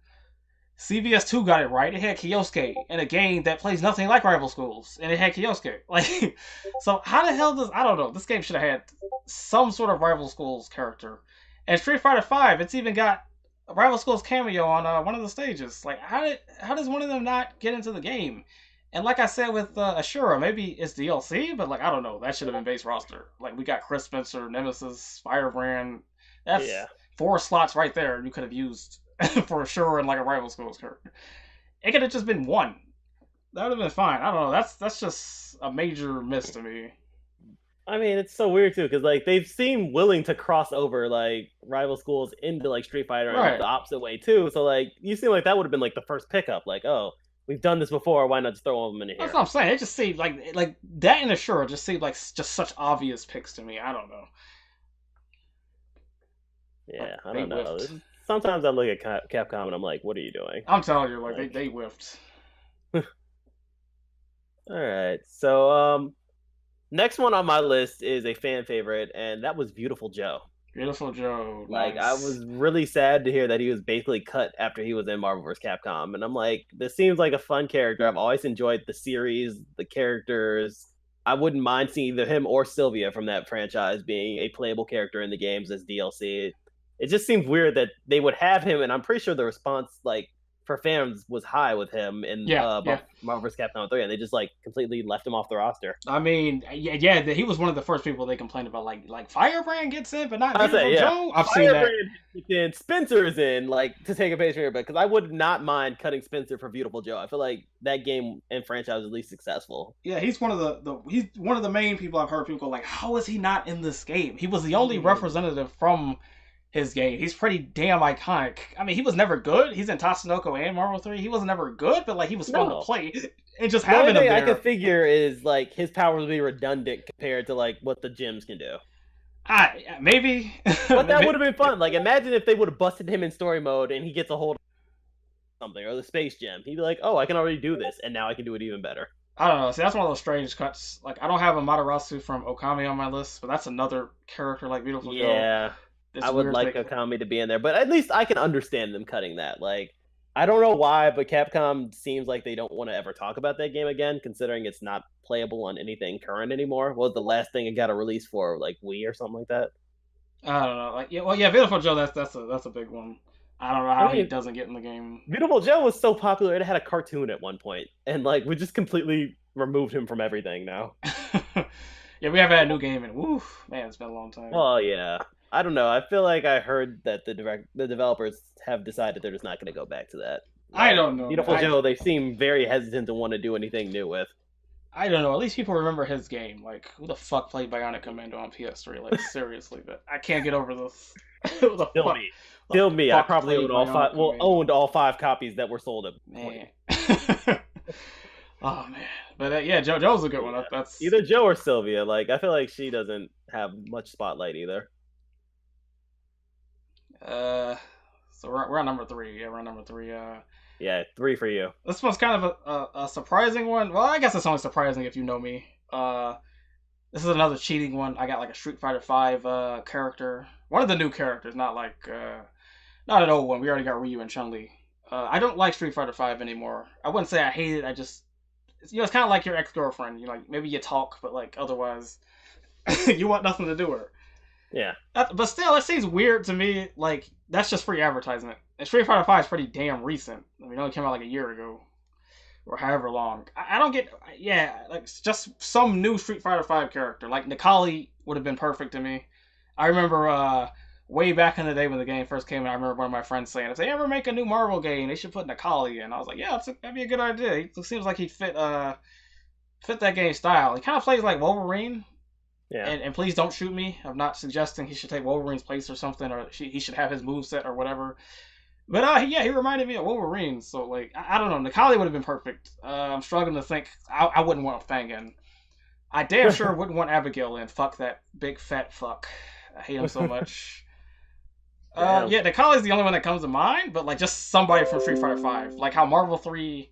CVS2 got it right. It had Kiyosuke in a game that plays nothing like Rival Schools, and it had Kiyosuke. Like, so how the hell I don't know. This game should have had some sort of Rival Schools character. And Street Fighter V, it's even got a Rival Schools cameo on one of the stages. Like, how does one of them not get into the game? And like I said with Ashura, maybe it's DLC, but like I don't know. That should have been base roster. Like we got Chris Spencer, Nemesis, Firebrand. That's 4 slots right there you could have used for sure in like a Rival Schools character. It could have just been one. That would have been fine. I don't know. That's just a major miss to me. I mean, it's so weird too because like they've seemed willing to cross over like Rival Schools into like Street Fighter in the opposite way too. So like you seem like that would have been like the first pickup. Like, oh, we've done this before. Why not just throw them in here? That's what I'm saying. It just seemed like that and Ashura just seemed like just such obvious picks to me. I don't know. Yeah, I don't know. Sometimes I look at Capcom and I'm like, what are you doing? I'm telling you, like they whiffed. All right, so next one on my list is a fan favorite, and that was Beautiful Joe. Beautiful Joe. Like, nice. I was really sad to hear that he was basically cut after he was in Marvel vs. Capcom, and I'm like, this seems like a fun character. I've always enjoyed the series, the characters. I wouldn't mind seeing either him or Sylvia from that franchise being a playable character in the games as DLC. It just seems weird that they would have him, and I'm pretty sure the response, like, for fans was high with him in Marvel vs. Capcom 3, and they just, like, completely left him off the roster. I mean, he was one of the first people they complained about, like Firebrand gets in, but not Beautiful Joe? I've seen that. And Spencer's in, like, to take a page from here, because I would not mind cutting Spencer for Beautiful Joe. I feel like that game and franchise is at least successful. Yeah, he's one of the main people I've heard people go, like, how is he not in this game? He was the only representative from his game. He's pretty damn iconic. I mean, he was never good. He's in Tatsunoko and Marvel 3. He was never good, but like he was fun to play. And just having him there. I could figure is like his powers would be redundant compared to like what the gyms can do. Maybe. But that would have been fun. Like imagine if they would have busted him in story mode and he gets a hold something or the space gem. He'd be like, "Oh, I can already do this, and now I can do it even better." I don't know. See, that's one of those strange cuts. Like, I don't have a Matarasu from Okami on my list, but that's another character like Beautiful Joe. Yeah, It's I would weird like Okami to be in there, but at least I can understand them cutting that. Like, I don't know why, but Capcom seems like they don't want to ever talk about that game again, considering it's not playable on anything current anymore. What was the last thing it got a release for, like Wii or something like that? I don't know. Like, yeah, well, yeah, Beautiful Joe. That's a big one. I don't know how he doesn't get in the game. Beautiful Joe was so popular; it had a cartoon at one point, and like we just completely removed him from everything now. Yeah, we haven't had a new game in woof, man. It's been a long time. Well, yeah, I don't know. I feel like I heard that the developers have decided they're just not going to go back to that. I don't know. Beautiful Joe, they seem very hesitant to want to do anything new with. I don't know. At least people remember his game. Like, who the fuck played Bionic Commando on PS3? Like, seriously, but I can't get over this. Who the Still fuck? me. Still me. I probably owned all 5 copies that were sold at man. Oh man, but yeah, Joe's a good one. That's either Joe or Sylvia. Like, I feel like she doesn't have much spotlight either. So we're on number 3. Yeah, we're on number 3. Yeah, 3 for you. This one's kind of a surprising one. Well, I guess it's only surprising if you know me. This is another cheating one. I got like a Street Fighter V character. One of the new characters, not like not an old one. We already got Ryu and Chun-Li. I don't like Street Fighter V anymore. I wouldn't say I hate it. I just, it's kind of like your ex-girlfriend. Like maybe you talk, but like otherwise, you want nothing to do with her. Yeah. But still, it seems weird to me. Like that's just free advertisement. And Street Fighter V is pretty damn recent. I mean, it only came out like a year ago, or however long. I don't get. Yeah, like just some new Street Fighter V character. Like Nikali would have been perfect to me. I remember way back in the day when the game first came out. I remember one of my friends saying, "If they ever make a new Marvel game, they should put Nikali in." I was like, "Yeah, that'd be a good idea." He seems like he'd fit that game style. He kind of plays like Wolverine. Yeah. And please don't shoot me. I'm not suggesting he should take Wolverine's place or something, or he should have his moveset or whatever. But yeah, he reminded me of Wolverine. So like, I don't know. Nikali would have been perfect. I'm struggling to think. I wouldn't want Fang in. I damn sure wouldn't want Abigail in. Fuck that big fat fuck. I hate him so much. Yeah, Nikali's the only one that comes to mind. But like, just somebody from Street Fighter V. Like how Marvel 3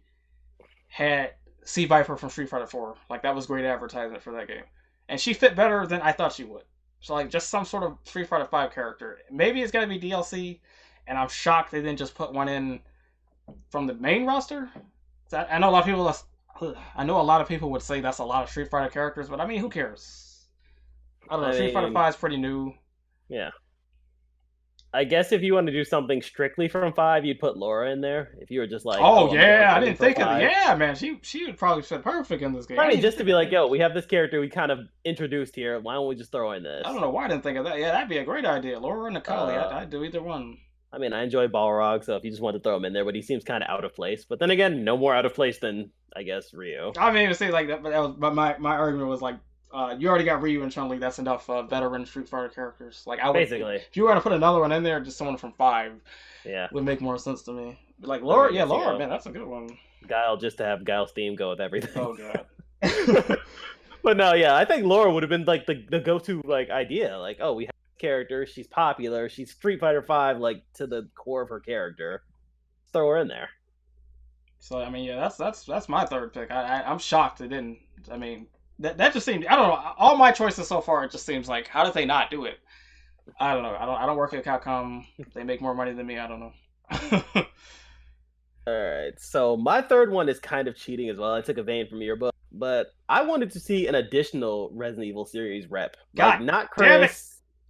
had C Viper from Street Fighter 4. Like that was great advertisement for that game. And she fit better than I thought she would. So, like, just some sort of Street Fighter V character. Maybe it's going to be DLC, and I'm shocked they didn't just put one in from the main roster. I know a lot of people would say that's a lot of Street Fighter characters, but I mean, who cares? I don't know. Street Fighter V is pretty new. Yeah. I guess if you want to do something strictly from 5, you'd put Laura in there. If you were just like, oh yeah, I didn't think of it. Yeah, man, she would probably fit perfect in this game. I mean, just to be like, yo, we have this character we kind of introduced here. Why don't we just throw in this? I don't know why I didn't think of that. Yeah, that'd be a great idea. Laura and Nikali, I'd do either one. I mean, I enjoy Balrog, so if you just want to throw him in there, but he seems kind of out of place. But then again, no more out of place than, I guess, Ryu. I mean, even say like that, but my argument was like, you already got Ryu and Chun-Li. That's enough veteran Street Fighter characters. Like I would, basically, if you were to put another one in there, just someone from 5, yeah, would make more sense to me. Like Laura, Laura, man, that's a good one. Guile, just to have Guile's theme go with everything. Oh god. But no, yeah, I think Laura would have been like the go-to like idea. Like, oh, we have a character, she's popular, she's Street Fighter 5, like to the core of her character. Throw her in there. So I mean, yeah, that's my third pick. I'm shocked they didn't. I mean. That just seems, I don't know, all my choices so far, it just seems like, how did they not do it? I don't know. I don't work at Capcom. They make more money than me. I don't know. Alright, so my third one is kind of cheating as well. I took a vein from your book, but I wanted to see an additional Resident Evil series rep. God, like, not Chris. Damn it.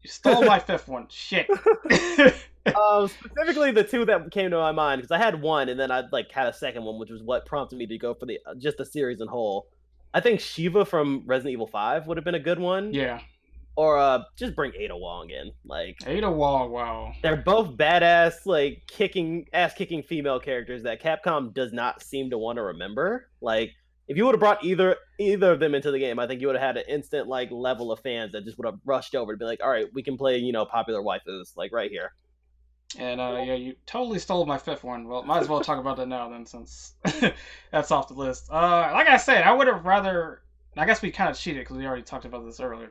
You stole my 5th one. Shit. Specifically the 2 that came to my mind, because I had one, and then I like had a second one, which was what prompted me to go for just the series in whole. I think Shiva from Resident Evil 5 would have been a good one. Yeah. Or just bring Ada Wong in. Like Ada Wong, wow. They're both badass, like ass-kicking female characters that Capcom does not seem to want to remember. Like, if you would have brought either of them into the game, I think you would have had an instant like level of fans that just would have rushed over to be like, all right, we can play, popular waifus, like right here. And yeah, you totally stole my 5th one. Well, might as well talk about that now then, since that's off the list. Like I said, I would have rather. I guess we kind of cheated because we already talked about this earlier.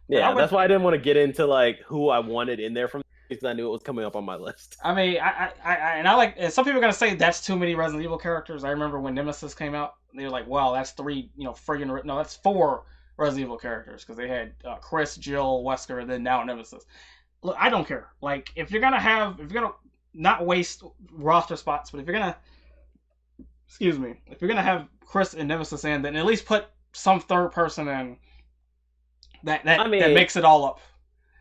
Yeah, that's why I didn't want to get into like who I wanted in there from. because I knew it was coming up on my list. I mean, I like. And some people are gonna say that's too many Resident Evil characters. I remember when Nemesis came out, they were like, "Wow, that's 3, friggin' no, that's 4 Resident Evil characters," because they had Chris, Jill, Wesker, and then now Nemesis. Look, I don't care. Like, if you're gonna not waste roster spots, but if you're gonna, excuse me, if you're gonna have Chris and Nemesis in, then at least put some third person in that makes it all up.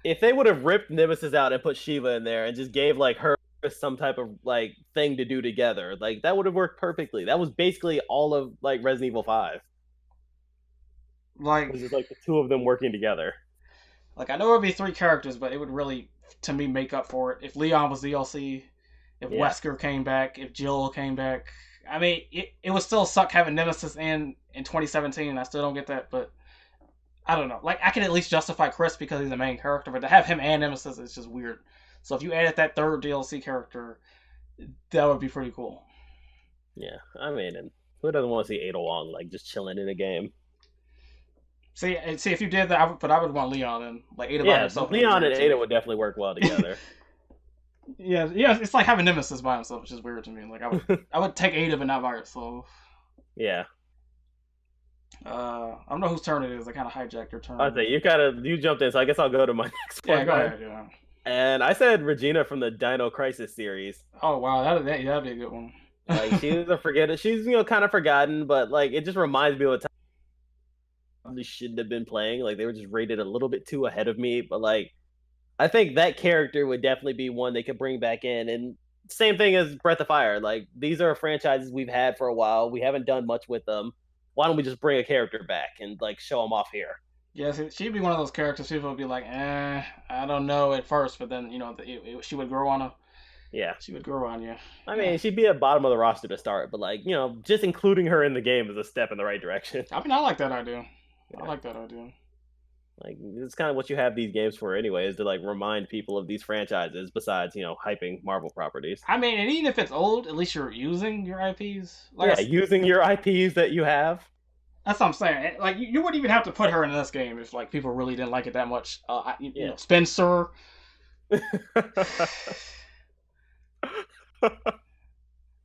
If they would have ripped Nemesis out and put Shiva in there and just gave like her some type of like thing to do together, like that would have worked perfectly. That was basically all of like Resident Evil 5. Like, it was just like the two of them working together. Like, I know it would be 3 characters, but it would really, to me, make up for it. If Leon was DLC, if Wesker came back, if Jill came back. I mean, it would still suck having Nemesis in 2017. I still don't get that, but I don't know. Like, I can at least justify Chris because he's the main character, but to have him and Nemesis is just weird. So if you added that 3rd DLC character, that would be pretty cool. Yeah, I mean, and who doesn't want to see Ada Wong like just chilling in a game? See, if you did that, I would want Leon in, like Ada by himself. Leon and Ada would definitely work well together. yeah, it's like having Nemesis by himself, which is weird to me. Like, I would take Ada, but not by herself. Yeah. I don't know whose turn it is. I kind of hijacked your turn. I say you jumped in, so I guess I'll go to my next one. Yeah, go ahead. Yeah. And I said Regina from the Dino Crisis series. Oh wow, that'd be a good one. Like, she's a forgetter. She's kind of forgotten, but like it just reminds me of a time I probably shouldn't have been playing. Like they were just rated a little bit too ahead of me. But like I think that character would definitely be one they could bring back in. And same thing as Breath of Fire. Like these are franchises we've had for a while. We haven't done much with them. Why don't we just bring a character back and like show them off here? Yes, she'd be one of those characters people would be like, I don't know at first, but then she would grow on her. Yeah, she would grow on you. I mean, she'd be at bottom of the roster to start, but like just including her in the game is a step in the right direction. I mean, I like that idea. Yeah. I like that idea. Like it's kind of what you have these games for anyway, is to like remind people of these franchises. Besides, hyping Marvel properties. I mean, and even if it's old, at least you're using your IPs. Like using your IPs that you have. That's what I'm saying. Like you wouldn't even have to put her in this game if like people really didn't like it that much. Spencer.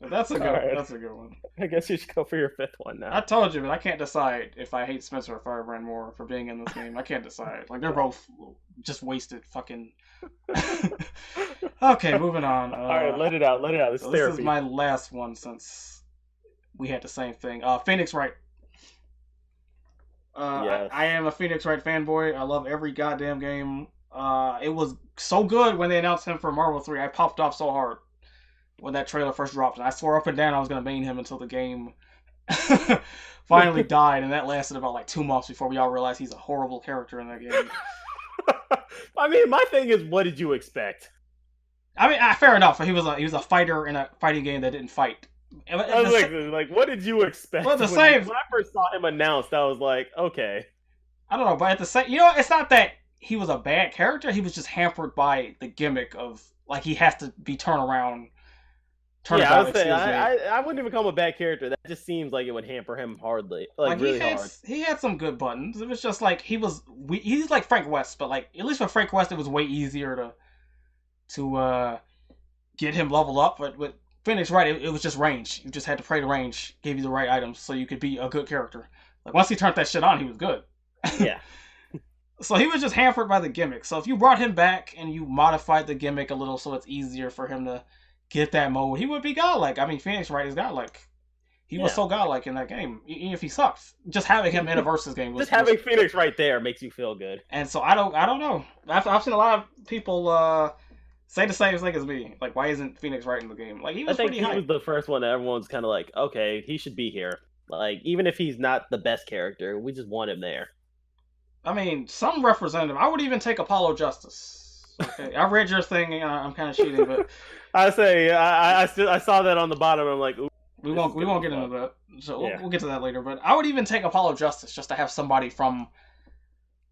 That's a good one. I guess you should go for your 5th one now. I told you, but I can't decide if I hate Spencer or Firebrand more for being in this game. I can't decide. Like they're both just wasted fucking. Okay, moving on. All right, let it out. This is my last one since we had the same thing. Phoenix Wright. Yes. I am a Phoenix Wright fanboy. I love every goddamn game. It was so good when they announced him for Marvel 3. I popped off so hard when that trailer first dropped. And I swore up and down I was going to main him until the game finally died. And that lasted about like 2 months before we all realized he's a horrible character in that game. I mean, my thing is, what did you expect? I mean, fair enough. He was a fighter in a fighting game that didn't fight. I was like, what did you expect? Well, when I first saw him announced, I was like, okay. I don't know, but at the same, it's not that he was a bad character. He was just hampered by the gimmick of like he has to be turned around. I was saying, I wouldn't even call him a bad character. That just seems like it would hamper him hardly, like really hard. He had some good buttons. It was just like he's like Frank West, but like at least for Frank West, it was way easier to get him leveled up. But with Phoenix Wright, it was just range. You just had to pray to range, gave you the right items so you could be a good character. Like once he turned that shit on, he was good. Yeah. So he was just hampered by the gimmick. So if you brought him back and you modified the gimmick a little so it's easier for him to get that mode, he would be godlike. I mean, Phoenix Wright is godlike. He was so godlike in that game, even if he sucks. Just having him in a versus game was... Just having Phoenix right there makes you feel good. And so I don't know. I've seen a lot of people say the same thing as me. Like, why isn't Phoenix Wright in the game? Like, he was pretty high. He was the first one that everyone's kind of like, okay, he should be here. Like, even if he's not the best character, we just want him there. I mean, some representative. I would even take Apollo Justice. Okay, I read your thing. I'm kind of cheating, but I saw that on the bottom. I'm like, ooh, we won't get into that. So we'll get to that later. But I would even take Apollo Justice just to have somebody from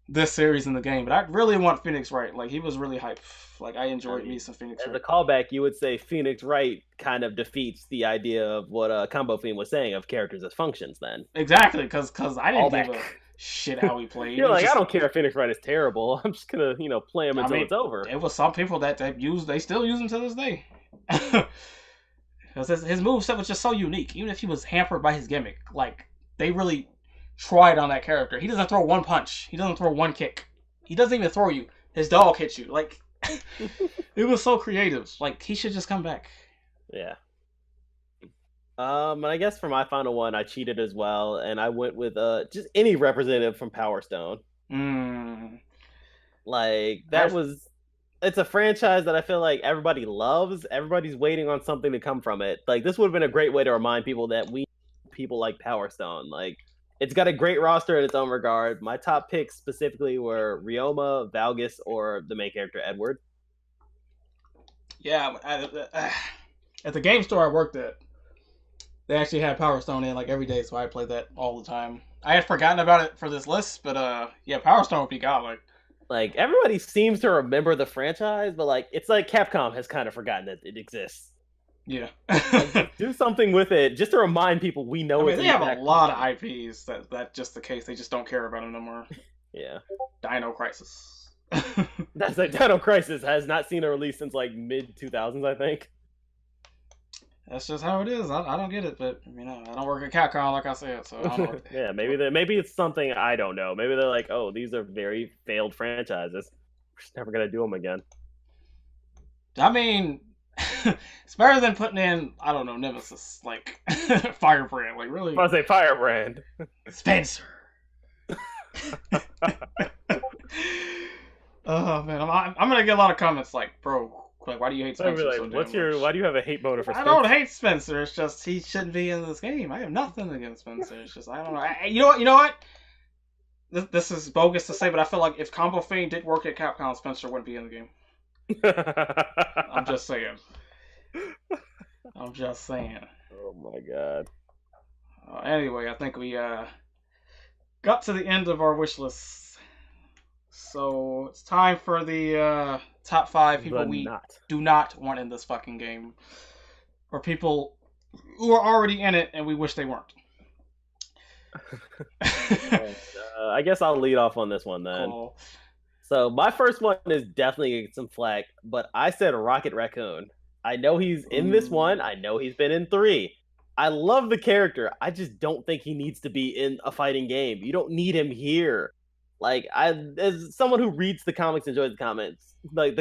this series in the game. But I really want Phoenix Wright. Like he was really hype. Like I enjoyed me some Phoenix Wright. As a callback, you would say Phoenix Wright kind of defeats the idea of what Combo Fiend was saying of characters as functions. Then exactly because I didn't give a shit how he played. You're It was like, I just, don't care if Phoenix Wright is terrible. I'm just gonna, play him I until mean, it's over. there was some people that they still use him to this day. Because his moveset was just so unique. Even if he was hampered by his gimmick, like, they really tried on that character. He doesn't throw one punch. He doesn't throw one kick. He doesn't even throw you. His dog hits you. Like, it was so creative. Like, he should just come back. Yeah. And I guess for my final one, I cheated as well, and I went with just any representative from Power Stone. Like, it's a franchise that I feel like everybody loves. Everybody's waiting on something to come from it. Like, this would have been a great way to remind people that we people like Power Stone. Like, it's got a great roster in its own regard. My top picks specifically were Ryoma, Valgus, or the main character Edward. Yeah, at the game store I worked at, they actually had Power Stone in like every day, so I played that all the time. I had forgotten about it for this list, but yeah, Power Stone would be godlike. Like, everybody seems to remember the franchise, but like, it's like Capcom has kind of forgotten that it exists. Yeah. Like, do something with it just to remind people we know. I mean, they have a lot of IPs that's just the case. They just don't care about them no more. Yeah. Dino Crisis. That's like Dino Crisis has not seen a release since like mid 2000s, I think. That's just how it is. I don't get it, but I don't work at Capcom like I said, so I don't know. Yeah, maybe it's something I don't know. Maybe they're like, oh, these are very failed franchises. We're just never gonna do them again. I mean, it's better than putting in, I don't know, Nemesis, like Firebrand, like really. I was say Firebrand. Spencer. Oh man, I'm gonna get a lot of comments like, bro, like, why do you hate Spencer? Like, why do you have a hate motive for Spencer? I don't hate Spencer. It's just he shouldn't be in this game. I have nothing against Spencer. It's just I don't know. You know what? This is bogus to say, but I feel like if Combo Fiend did work at Capcom, Spencer wouldn't be in the game. I'm just saying. I'm just saying. Oh my god. Anyway, I think we got to the end of our wish list. So it's time for the top 5 people do not want in this fucking game. Or people who are already in it and we wish they weren't. I guess I'll lead off on this one then. Cool. So my first one is definitely going to get some flack, but I said Rocket Raccoon. I know he's in this one. I know he's been in 3. I love the character. I just don't think he needs to be in a fighting game. You don't need him here. Like, as someone who reads the comics, enjoys the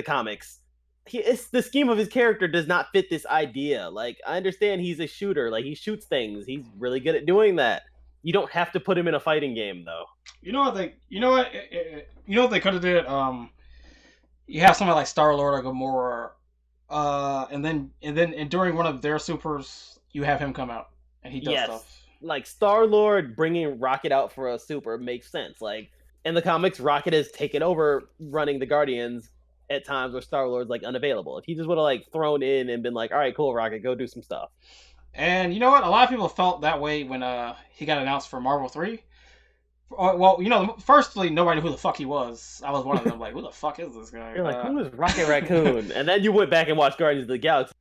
comics, the scheme of his character does not fit this idea. Like, I understand he's a shooter. Like, he shoots things. He's really good at doing that. You don't have to put him in a fighting game, though. You know what they could have did? You have somebody like Star-Lord or Gamora, and then during one of their supers, you have him come out and he does stuff. Like, Star-Lord bringing Rocket out for a super makes sense. Like, in the comics, Rocket has taken over running the Guardians at times where Star-Lord's like unavailable. If he just would have like thrown in and been like, all right, cool, Rocket, go do some stuff. And you know what? A lot of people felt that way when he got announced for Marvel 3. Well, firstly, nobody knew who the fuck he was. I was one of them, like, who the fuck is this guy? You're like, who is Rocket Raccoon? And then you went back and watched Guardians of the Galaxy.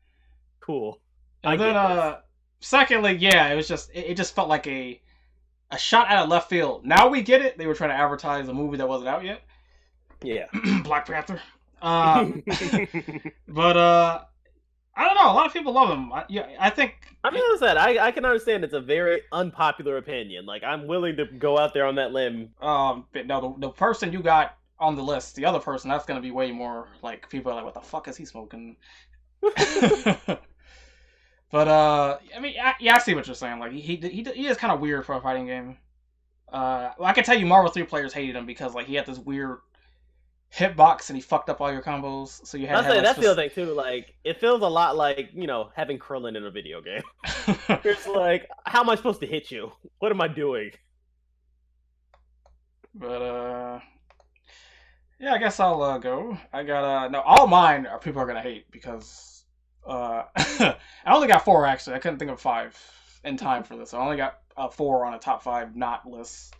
Cool. And then, secondly, yeah, it was just, it just felt like a shot out of left field. Now we get it. They were trying to advertise a movie that wasn't out yet. Yeah. Black Panther. But, I don't know. A lot of people love him. I think. I mean, as I said, I can understand it's a very unpopular opinion. Like, I'm willing to go out there on that limb. But no, the person you got on the list, the other person, that's going to be way more, like, people are like, what the fuck is he smoking? But, I mean, I see what you're saying. Like, he is kind of weird for a fighting game. I can tell you Marvel 3 players hated him because, like, he had this weird hitbox and he fucked up all your combos. So you had that's the other thing, too. Like, it feels a lot like, having Krillin in a video game. It's like, how am I supposed to hit you? What am I doing? But, yeah, I guess I'll go. I got, no, all mine are people are going to hate because, I only got 4 actually. I couldn't think of 5 in time for this. I only got 4 on a top 5 not list.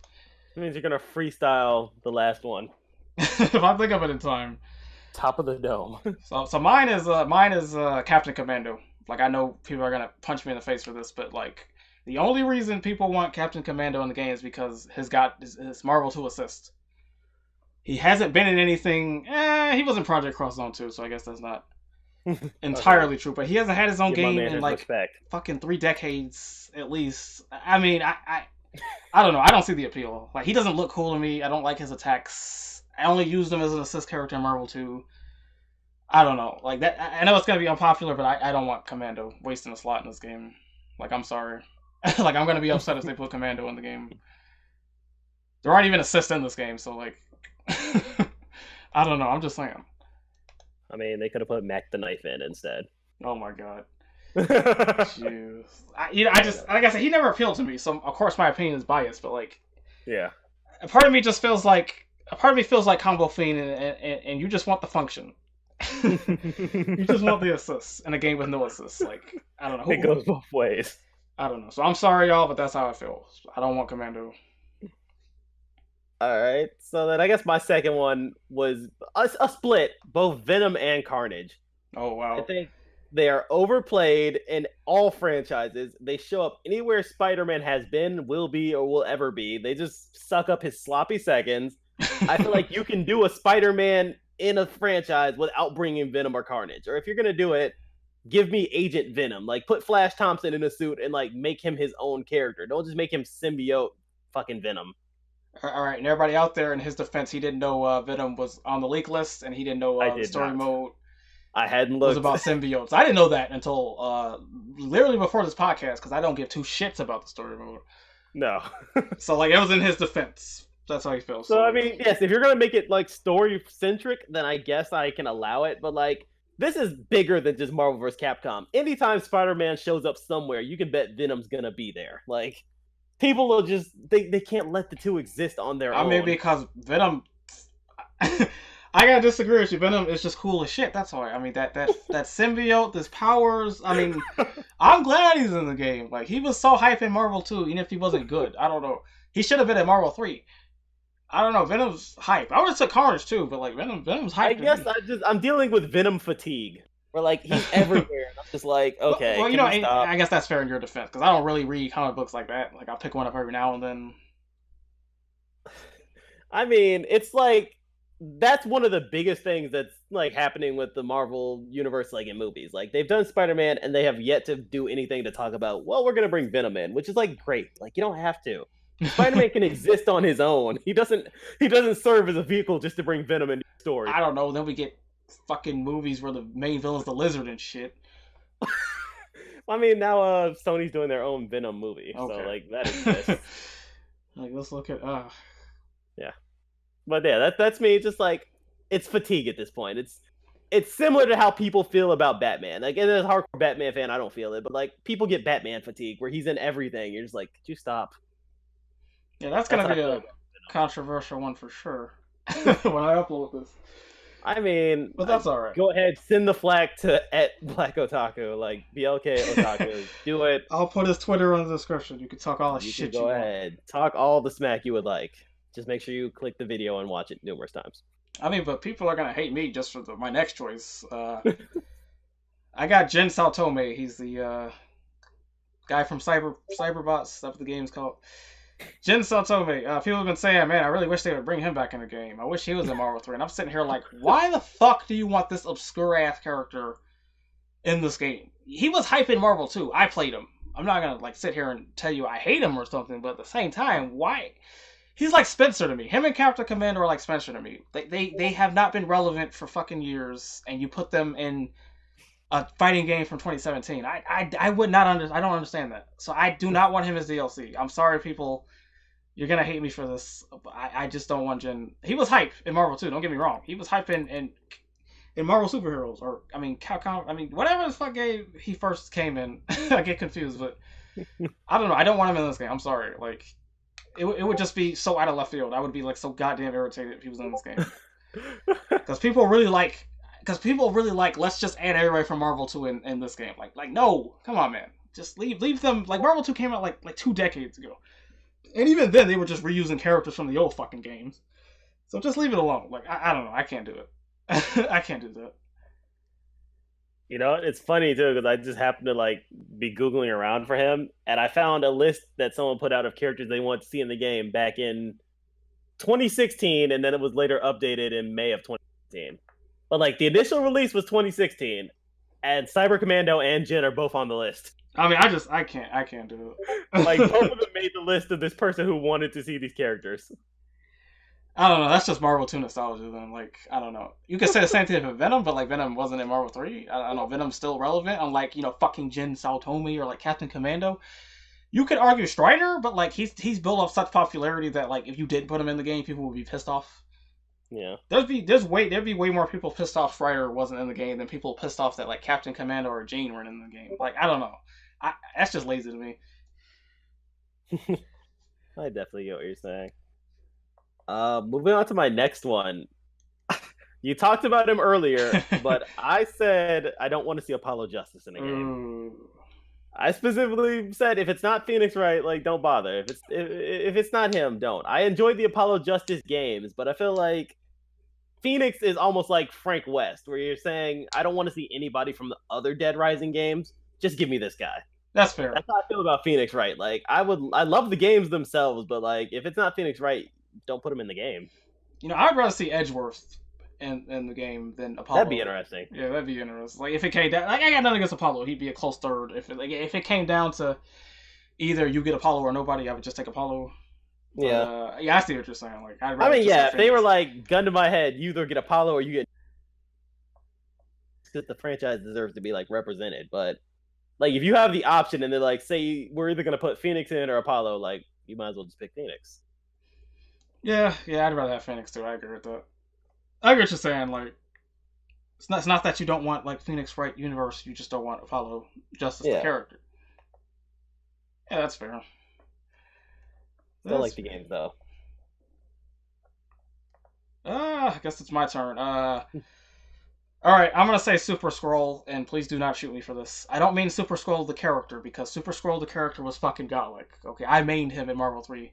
It means you're going to freestyle the last one. If I think of it in time. Top of the dome. So mine is Captain Commando. Like, I know people are going to punch me in the face for this, but, like, The only reason people want Captain Commando in the game is because he's got his Marvel 2 assist. He hasn't been in anything. He was in Project Cross Zone 2, so I guess that's not entirely Okay. true. But he hasn't had his own Give my game man in his like respect. fucking 3 decades at least. I mean, I don't know. I don't see the appeal. Like, he doesn't look cool to me. I don't like his attacks. I only used him as an assist character in Marvel 2. I don't know. Like that. I know it's gonna be unpopular, but I don't want Commando wasting a slot in this game. Like, I'm sorry. Like, I'm gonna be upset if they put Commando in the game. There aren't even assists in this game, so like, I don't know. I'm just saying. I mean, they could have put Mac the Knife in instead. Oh my god. Jeez. I just, like I said, he never appealed to me, so of course my opinion is biased. But like, Yeah. a part of me just feels like Combo Fiend, and you just want the function. You just want the assists in a game with no assists. Like, I don't know. It goes both ways. I don't know. So I'm sorry, y'all, but that's how I feel. I don't want Commando. All right. So then I guess my second one was a split, both Venom and Carnage. Oh wow. I think they are overplayed in all franchises. They show up anywhere Spider-Man has been, will be, or will ever be. They just suck up his sloppy seconds. I feel like you can do a Spider-Man in a franchise without bringing Venom or Carnage. Or if you're going to do it, give me Agent Venom. Like, put Flash Thompson in a suit and, like, make him his own character. Don't just make him symbiote fucking Venom. All right, and everybody out there, in his defense, he didn't know Venom was on the leak list, and he didn't know I the did story not. mode I hadn't was looked. about symbiotes. I didn't know that until literally before this podcast, because I don't give two shits about the story mode. No. So like, it was in his defense. That's how he feels. So I mean, yes, if you're gonna make it like story centric, then I guess I can allow it. But like, this is bigger than just Marvel vs. Capcom. Anytime Spider-Man shows up somewhere, you can bet Venom's gonna be there. Like, people will just they can't let the two exist on their own. I mean, because Venom. I gotta disagree with you. Venom is just cool as shit. That's why. I mean, that symbiote, his powers. I mean, I'm glad he's in the game. Like, he was so hype in Marvel 2, even if he wasn't good. I don't know. He should have been in Marvel 3. I don't know. Venom's hype. I would have took Carnage too, but like, Venom's hype. I guess I'm dealing with Venom fatigue. Where like he's everywhere, and I'm just like, okay. Well, you know, I guess that's fair in your defense, because I don't really read comic books like that. Like, I'll pick one up every now and then. I mean, it's like that's one of the biggest things that's like happening with the Marvel universe, like in movies. Like, they've done Spider-Man, and they have yet to do anything to talk about. Well, we're gonna bring Venom in, which is like great. Like, you don't have to. Spider-Man can exist on his own. He doesn't serve as a vehicle just to bring Venom into the story. I don't know. Then we get fucking movies where the main villain's the Lizard and shit. I mean, now Sony's doing their own Venom movie, Okay. so like that exists. Like, let's look at Yeah, but yeah, that's me. Just like, it's fatigue at this point. It's similar to how people feel about Batman. Like, as a hardcore Batman fan, I don't feel it, but like, people get Batman fatigue where he's in everything. You're just like, could you stop? Yeah, that's gonna be a controversial one for sure when I upload this. I mean, But that's all right. Go ahead, send the flag to @Black Otaku, like BLK Otaku. Do it. I'll put his Twitter in the description. You can talk all the You shit can you go want. ahead, talk all the smack you would like. Just make sure you click the video and watch it numerous times. I mean, but people are gonna hate me just for my next choice. I got Jin Saotome. He's the guy from Cyberbots. That's what the game's called. Jin Saotome. People have been saying, man, I really wish they would bring him back in the game. I wish he was in Marvel 3. And I'm sitting here like, why the fuck do you want this obscure-ass character in this game? He was hype in Marvel 2. I played him. I'm not gonna like sit here and tell you I hate him or something, but at the same time, why? He's like Spencer to me. Him and Captain Commando are like Spencer to me. They have not been relevant for fucking years, and you put them in a fighting game from 2017. I would not I don't understand that. So I do not want him as DLC. I'm sorry, people. You're gonna hate me for this. I just don't want Jin. He was hype in Marvel 2. Don't get me wrong. He was hype in Marvel Superheroes, or I mean Capcom. I mean, whatever the fuck game he first came in. I get confused, but I don't know. I don't want him in this game. I'm sorry. Like, it would just be so out of left field. I would be like so goddamn irritated if he was in this game. Because people really like. Let's just add everybody from Marvel 2 in this game. Like no, come on, man. Just leave them. Like, Marvel 2 came out like 2 decades ago, and even then they were just reusing characters from the old fucking games. So just leave it alone. Like, I don't know. I can't do it. I can't do that. You know, it's funny too because I just happened to like be googling around for him, and I found a list that someone put out of characters they want to see in the game back in 2016, and then it was later updated in May of 2016. But like the initial release was 2016, and Cyber Commando and Jin are both on the list. I mean, I can't do Like both it. of them made the list of this person who wanted to see these characters. I don't know. That's just Marvel 2 nostalgia. Then, like, I don't know. You could say the same thing for Venom, but like Venom wasn't in Marvel 3. I don't know. Venom's still relevant, unlike fucking Jin Saotomi or like Captain Commando. You could argue Strider, but like he's built up such popularity that like if you didn't put him in the game, people would be pissed off. Yeah. There'd be way more people pissed off Strider wasn't in the game than people pissed off that like Captain Commando or Jean weren't in the game. Like I don't know. That's just lazy to me. I definitely get what you're saying. Moving on to my next one. You talked about him earlier, but I said I don't want to see Apollo Justice in the game. Ooh. I specifically said if it's not Phoenix Wright, like don't bother. If it's not him, don't. I enjoyed the Apollo Justice games, but I feel like Phoenix is almost like Frank West, where you're saying I don't want to see anybody from the other Dead Rising games. Just give me this guy. That's fair. That's how I feel about Phoenix Wright. Like I love the games themselves, but like if it's not Phoenix Wright, don't put him in the game. I'd rather see Edgeworth in the game than Apollo. That'd be interesting. Yeah, that'd be interesting. Like if it came down, like I got nothing against Apollo, he'd be a close third. If it came down to either you get Apollo or nobody, I would just take Apollo. Yeah. Yeah, I see what you're saying. Like I mean, yeah, if they were like gun to my head, you either get Apollo or you get. Because the franchise deserves to be like represented, but like if you have the option and they're like, say we're either gonna put Phoenix in or Apollo, like you might as well just pick Phoenix. Yeah, I'd rather have Phoenix too. I agree with that. I agree what you're saying. Like it's not that you don't want like Phoenix Wright universe, you just don't want Apollo Justice the character. Yeah, that's fair. Still like the games though. I guess it's my turn. Alright, I'm gonna say Super Scroll, and please do not shoot me for this. I don't mean Super Scroll the character, because Super Scroll the character was fucking godlike. Okay, I mained him in Marvel 3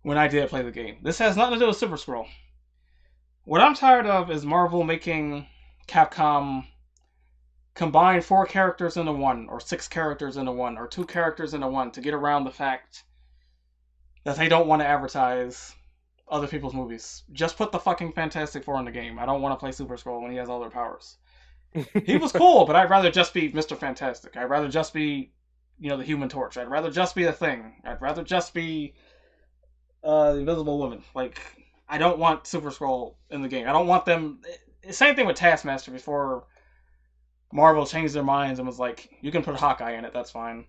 when I did play the game. This has nothing to do with Super Scroll. What I'm tired of is Marvel making Capcom combine 4 characters into one, or 6 characters into one, or 2 characters into one to get around the fact that they don't want to advertise other people's movies. Just put the fucking Fantastic Four in the game. I don't want to play Super Scroll when he has all their powers. He was cool, but I'd rather just be Mr. Fantastic. I'd rather just be, the Human Torch. I'd rather just be the Thing. I'd rather just be the Invisible Woman. Like, I don't want Super Scroll in the game. I don't want them. Same thing with Taskmaster before Marvel changed their minds and was like, you can put Hawkeye in it, that's fine.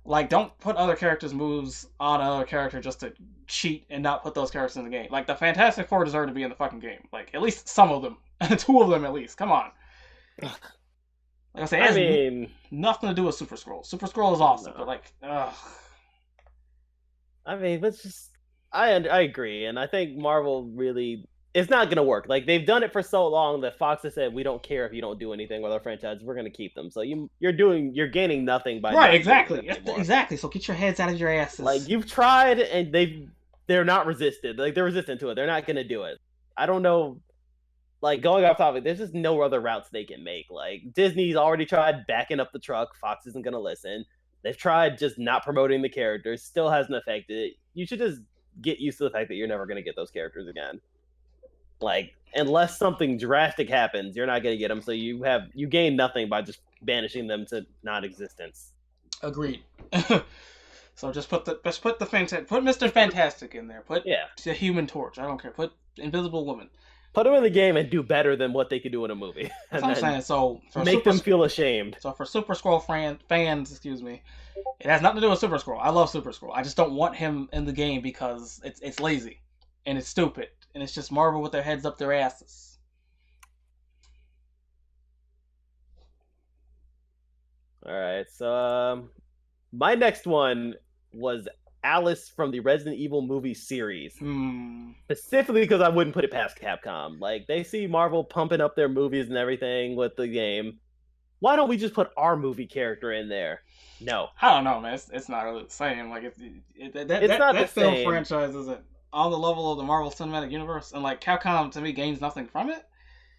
Like, don't put other characters' moves on another character just to cheat and not put those characters in the game. Like, the Fantastic Four deserve to be in the fucking game. Like, at least some of them. 2 of them at least. Come on. Like I say, it has nothing to do with Super Scroll. Super Scroll is awesome, but like, ugh. I mean, let's just. I agree, and I think Marvel really. It's not gonna work. Like they've done it for so long that Fox has said we don't care if you don't do anything with our franchise. We're gonna keep them. So you're gaining nothing by right. Exactly. So get your heads out of your asses. Like you've tried and they're not resisted. Like they're resistant to it. They're not gonna do it. I don't know. Like going off topic, there's just no other routes they can make. Like Disney's already tried backing up the truck. Fox isn't gonna listen. They've tried just not promoting the characters. Still hasn't affected it. You should just get used to the fact that you're never gonna get those characters again. Like, unless something drastic happens, you're not going to get them. So you gain nothing by just banishing them to non-existence. Agreed. So just put Mr. Fantastic in there. Put the Human Torch. I don't care. Put Invisible Woman. Put them in the game and do better than what they could do in a movie. That's what I'm saying. So make them feel ashamed. So for Super Scroll fans, excuse me, it has nothing to do with Super Scroll. I love Super Scroll. I just don't want him in the game because it's lazy and it's stupid. And it's just Marvel with their heads up their asses. All right, so my next one was Alice from the Resident Evil movie series. Specifically because I wouldn't put it past Capcom. Like, they see Marvel pumping up their movies and everything with the game. Why don't we just put our movie character in there? No. I don't know, man. It's not really the same. Like, that film franchise isn't on the level of the Marvel Cinematic Universe, and like Capcom to me gains nothing from it.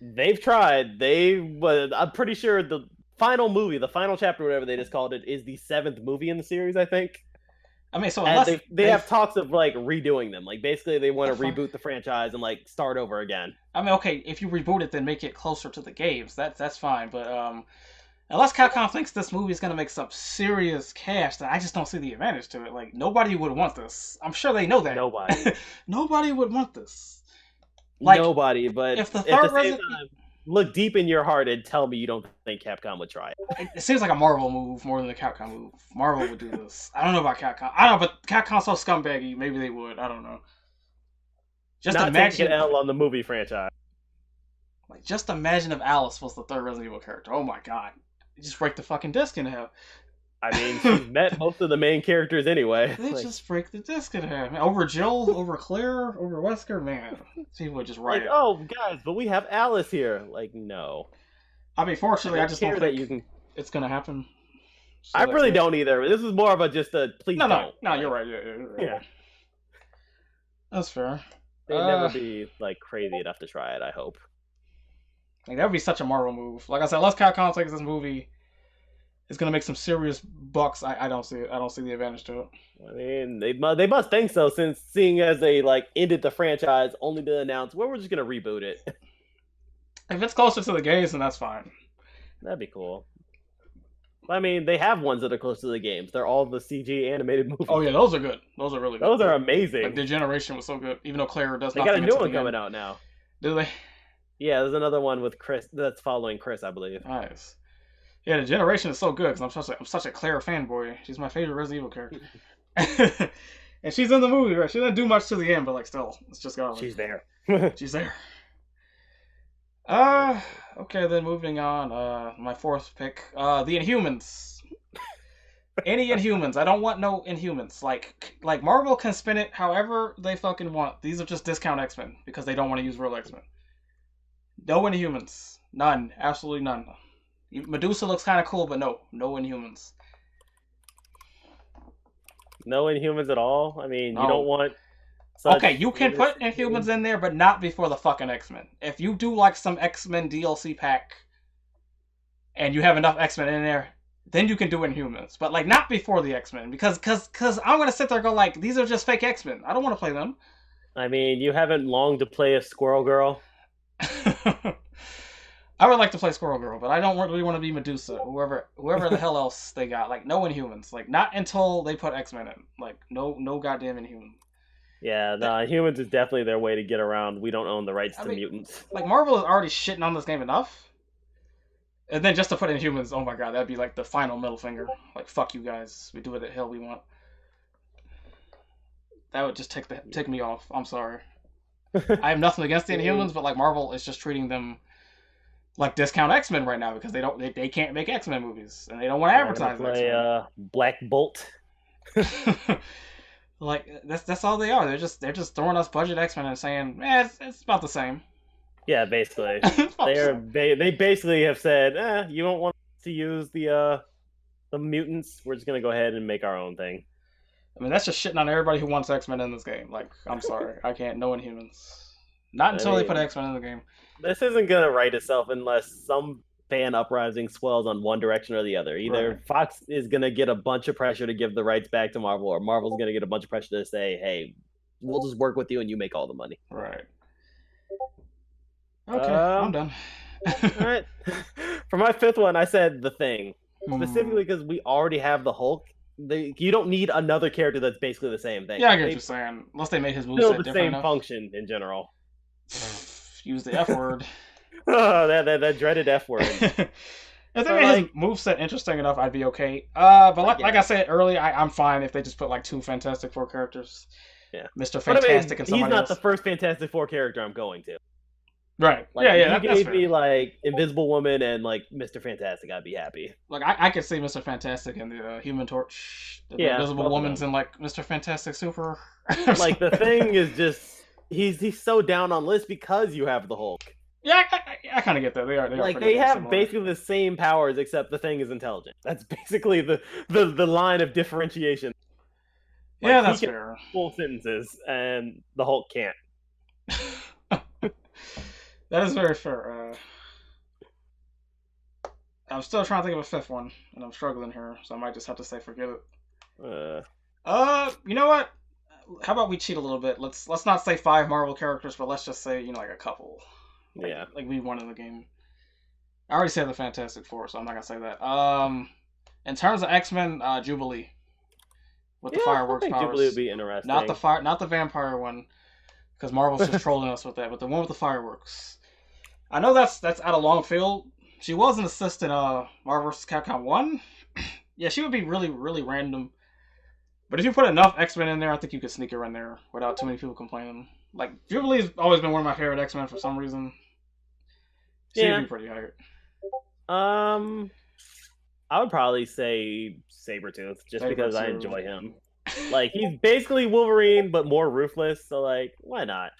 They've tried. I'm pretty sure the final movie, the final chapter, whatever they just called it, is the 7th movie in the series, I think. I mean, so And unless they have talks of like redoing them. Like basically, they want to fine. reboot the franchise and like start over again. I mean, okay, if you reboot it, then make it closer to the games. That's fine. But unless Capcom thinks this movie is gonna make some serious cash, then I just don't see the advantage to it. Like nobody would want this. I'm sure they know that. Nobody. Nobody would want this. Like Nobody. But if the at the third same Resident time, look deep in your heart and tell me you don't think Capcom would try it. it seems like a Marvel move more than a Capcom move. Marvel would do this. I don't know about Capcom. I don't know, but Capcom's so scumbaggy. Maybe they would. I don't know. Just Not imagine taking an L on the movie franchise. Like, just imagine if Alice was the third Resident Evil character. Oh my god. You just break the fucking disc in half. I mean, she's met most of the main characters anyway. They just break the disc in half. Over Jill, over Claire, over Wesker, man. People would just write like, it. oh, guys, but we have Alice here. Like, no. I mean, fortunately, I just don't think it's going to happen. So I really don't either. This is more of a just a please don't. No, you're right. You're right. Yeah. That's fair. They'd never be, like, crazy enough to try it, I hope. Like, that would be such a Marvel move. Like I said, unless Capcom takes this movie, it's gonna make some serious bucks. I don't see it. I don't see the advantage to it. I mean, they must think so, since seeing as they like ended the franchise, only to announce, well, we're just gonna reboot it. If it's closer to the games, then that's fine. That'd be cool. I mean, they have ones that are close to the games. They're all the CG animated movies. Oh yeah, those are good. Those are really good. Those are amazing. Like, the Generation was so good, even though Claire does not. They got a new one coming out now. Do they? Yeah, there's another one with Chris that's following Chris, I believe. Nice. Yeah, the Generation is so good because I'm such a Claire fanboy. She's my favorite Resident Evil character. And she's in the movie, right? She doesn't do much to the end, but like still, it's just got. She's there. She's there. Okay, then moving on. My fourth pick, the Inhumans. Any Inhumans. I don't want no Inhumans. Like Marvel can spin it however they fucking want. These are just discount X-Men because they don't want to use real X-Men. No Inhumans. None. Absolutely none. Medusa looks kind of cool, but no Inhumans. No Inhumans at all? I mean, you don't want... Okay, you can put Inhumans in there, but not before the fucking X-Men. If you do like some X-Men DLC pack, and you have enough X-Men in there, then you can do Inhumans. But like, not before the X-Men, because I'm gonna sit there and go like, these are just fake X-Men. I don't want to play them. I mean, you haven't longed to play a Squirrel Girl. I would like to play Squirrel Girl, but I don't really want to be Medusa. Whoever the hell else they got. Like, no Inhumans. Like, not until they put X-Men in. Like, no goddamn Inhuman. Yeah, no, Humans is definitely their way to get around. We don't own the rights to mutants. Like, Marvel is already shitting on this game enough. And then just to put in Humans, oh my god, that'd be like the final middle finger. Like, fuck you guys. We do what the hell we want. That would just take me off. I'm sorry. I have nothing against the Inhumans, but like Marvel is just treating them like discount X-Men right now because they can't make X-Men movies and they don't want to advertise X-Men. Black Bolt. Like that's all they are. They're just throwing us budget X-Men and saying, it's about the same. Yeah, basically. They basically have said, you don't want to use the mutants. We're just gonna go ahead and make our own thing. I mean, that's just shitting on everybody who wants X-Men in this game. Like, I'm sorry, I can't. No Inhumans. Not until they put X-Men in the game. This isn't gonna right itself unless some fan uprising swells on one direction or the other. Either Fox is gonna get a bunch of pressure to give the rights back to Marvel, or Marvel's gonna get a bunch of pressure to say, "Hey, we'll just work with you and you make all the money." Right. Okay, I'm done. All right. For my fifth one, I said The Thing, specifically because we already have the Hulk. You don't need another character that's basically the same thing. Yeah, I get what you're saying. Unless they made his moveset different the same enough. Function in general. Use the F word. Oh, that dreaded F word. If they made his moveset interesting enough, I'd be okay. But like I said earlier, I'm fine if they just put like 2 Fantastic Four characters. Yeah, Mr. Fantastic and somebody else. He's not the first Fantastic Four character I'm going to. Right. Like, you gave me like Invisible Woman and like Mr. Fantastic, I'd be happy. Like I could see Mr. Fantastic and the Human Torch. The Invisible Woman's in like Mr. Fantastic Super. Like the Thing is just he's so down on list because you have the Hulk. Yeah, I kind of get that. They have similar. Basically the same powers except the Thing is intelligent. That's basically the line of differentiation. Like, yeah, that's fair. Full sentences and the Hulk can't. That is very fair. I'm still trying to think of a fifth one, and I'm struggling here, so I might just have to say forget it. You know what? How about we cheat a little bit? Let's not say 5 Marvel characters, but let's just say like a couple. Like we won in the game. I already said the Fantastic Four, so I'm not gonna say that. In terms of X-Men, Jubilee with the fireworks I think powers. Jubilee would be interesting. Not the vampire one, because Marvel's just trolling us with that. But the one with the fireworks. I know that's out of long field. She was an assistant Marvel vs. Capcom 1. Yeah, she would be really, really random. But if you put enough X-Men in there, I think you could sneak her in there without too many people complaining. Like, Jubilee's always been one of my favorite X-Men for some reason. She'd be pretty hard. I would probably say Sabretooth, just because I enjoy him. Like, he's basically Wolverine, but more ruthless, so, like, why not?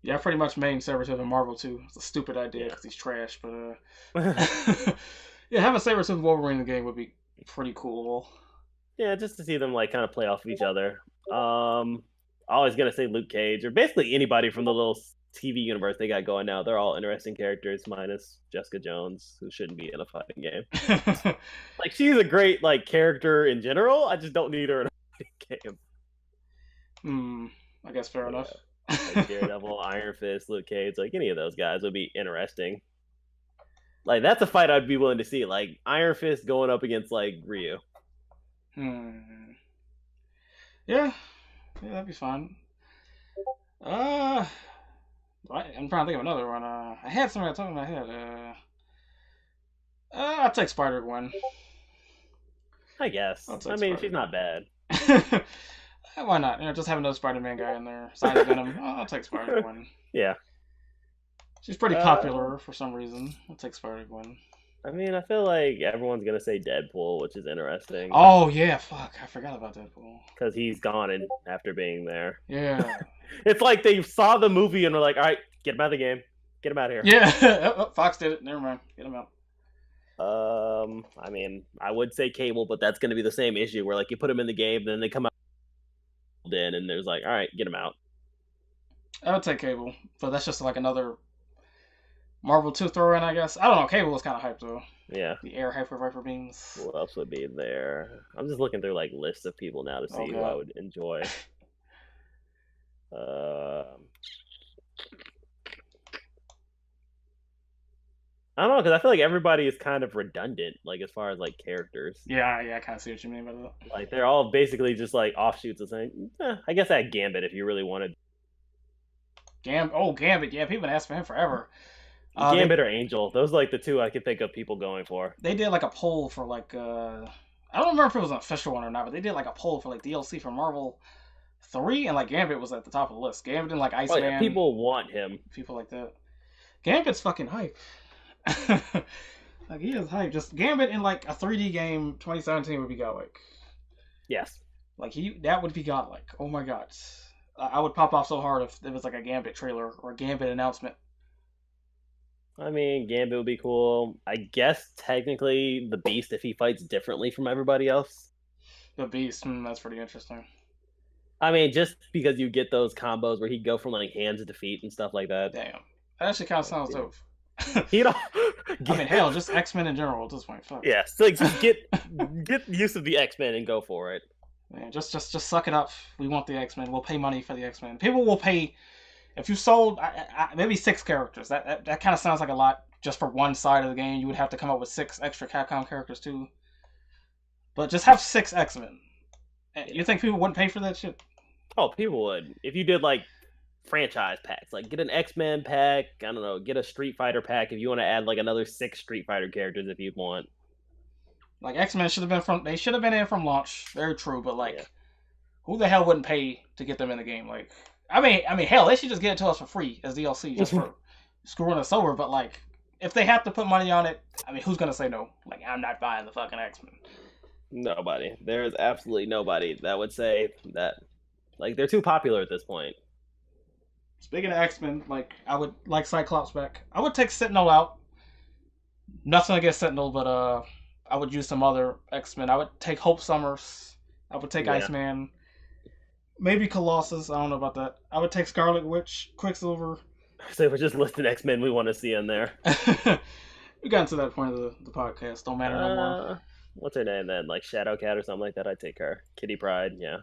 Yeah, I pretty much made Sabretooth in Marvel, too. It's a stupid idea, because he's trash, but, yeah, having Sabretooth and Wolverine in the game would be pretty cool. Yeah, just to see them, like, kind of play off of each other. I was going to say Luke Cage, or basically anybody from the little TV universe they got going now. They're all interesting characters, minus Jessica Jones, who shouldn't be in a fighting game. Like, she's a great, like, character in general. I just don't need her in a fighting game. I guess fair enough. Like Daredevil, Iron Fist, Luke Cage, like any of those guys would be interesting. Like, that's a fight I'd be willing to see. Like, Iron Fist going up against, like, Ryu. Yeah, that'd be fun. I'm trying to think of another one. I had something on top of my head. I'll take Spider-Gwen. I guess. I mean, she's not bad. Why not? Just have another Spider-Man guy in there. Besides Venom, I'll take Spider-Gwen. Yeah. She's pretty popular for some reason. I'll take Spider-Gwen. I mean, I feel like everyone's going to say Deadpool, which is interesting. Oh, yeah, fuck. I forgot about Deadpool. Because he's gone after being there. Yeah. It's like they saw the movie and were like, all right, get him out of the game. Get him out of here. Yeah. Fox did it. Never mind. Get him out. I mean, I would say Cable, but that's going to be the same issue where, like, you put him in the game, then they come out in, and there's like, all right, get him out. I would take Cable, but that's just like another Marvel 2 throw-in, I guess. I don't know. Cable was kind of hyped, though. Yeah. The air hyper viper beams. What else would be there? I'm just looking through, like, lists of people now to see who I would enjoy. I don't know, because I feel like everybody is kind of redundant, like, as far as, like, characters. Yeah, I kind of see what you mean by that. Like, they're all basically just, like, offshoots of saying, I guess that Gambit, if you really wanted. Gambit, yeah, people have been asking for him forever. Gambit or Angel, those are, like, the two I could think of people going for. They did, like, a poll for, like, I don't remember if it was an official one or not, but they did, like, a poll for, like, DLC for Marvel 3, and, like, Gambit was at the top of the list. Gambit and, like, Iceman. Yeah, people want him. People like that. Gambit's fucking hype. Like, he is hype. Just Gambit in, like, a 3D game 2017 would be godlike. Yes. Like, that would be godlike. Oh my god. I would pop off so hard if it was, like, a Gambit trailer or a Gambit announcement. I mean, Gambit would be cool. I guess, technically, the Beast, if he fights differently from everybody else. The Beast, that's pretty interesting. I mean, just because you get those combos where he'd go from, like, hands to feet and stuff like that. Damn. That actually kind of sounds dope. I mean, hell, just X-Men in general at this point. Fuck. Yeah, so like, just get use of the X-Men and go for it. Yeah, just suck it up. We want the X-Men. We'll pay money for the X-Men. People will pay if you sold maybe 6 characters. That kind of sounds like a lot just for one side of the game. You would have to come up with 6 extra Capcom characters too. But just have 6 X-Men. You think people wouldn't pay for that shit? Oh, people would. If you did like franchise packs, like get an X-Men pack, I don't know, get a Street Fighter pack if you want to add like another 6 Street Fighter characters if you want. Like, X-Men should have been in from launch. Very true, but like, who the hell wouldn't pay to get them in the game? Like, I mean, hell, they should just get it to us for free as DLC just for screwing us over. But like, if they have to put money on it, I mean, who's gonna say no? Like, I'm not buying the fucking X-Men. Nobody. There's absolutely nobody that would say that. Like, they're too popular at this point. Speaking of X-Men, like, I would like Cyclops back. I would take Sentinel out. Nothing against Sentinel, but I would use some other X-Men. I would take Hope Summers. I would take Iceman. Maybe Colossus. I don't know about that. I would take Scarlet Witch, Quicksilver, So we're just listing X-Men we want to see in there. We got to that point of the podcast. Don't matter no more. What's her name then? Like Shadowcat or something like that. I'd take her. Kitty Pryde, yeah.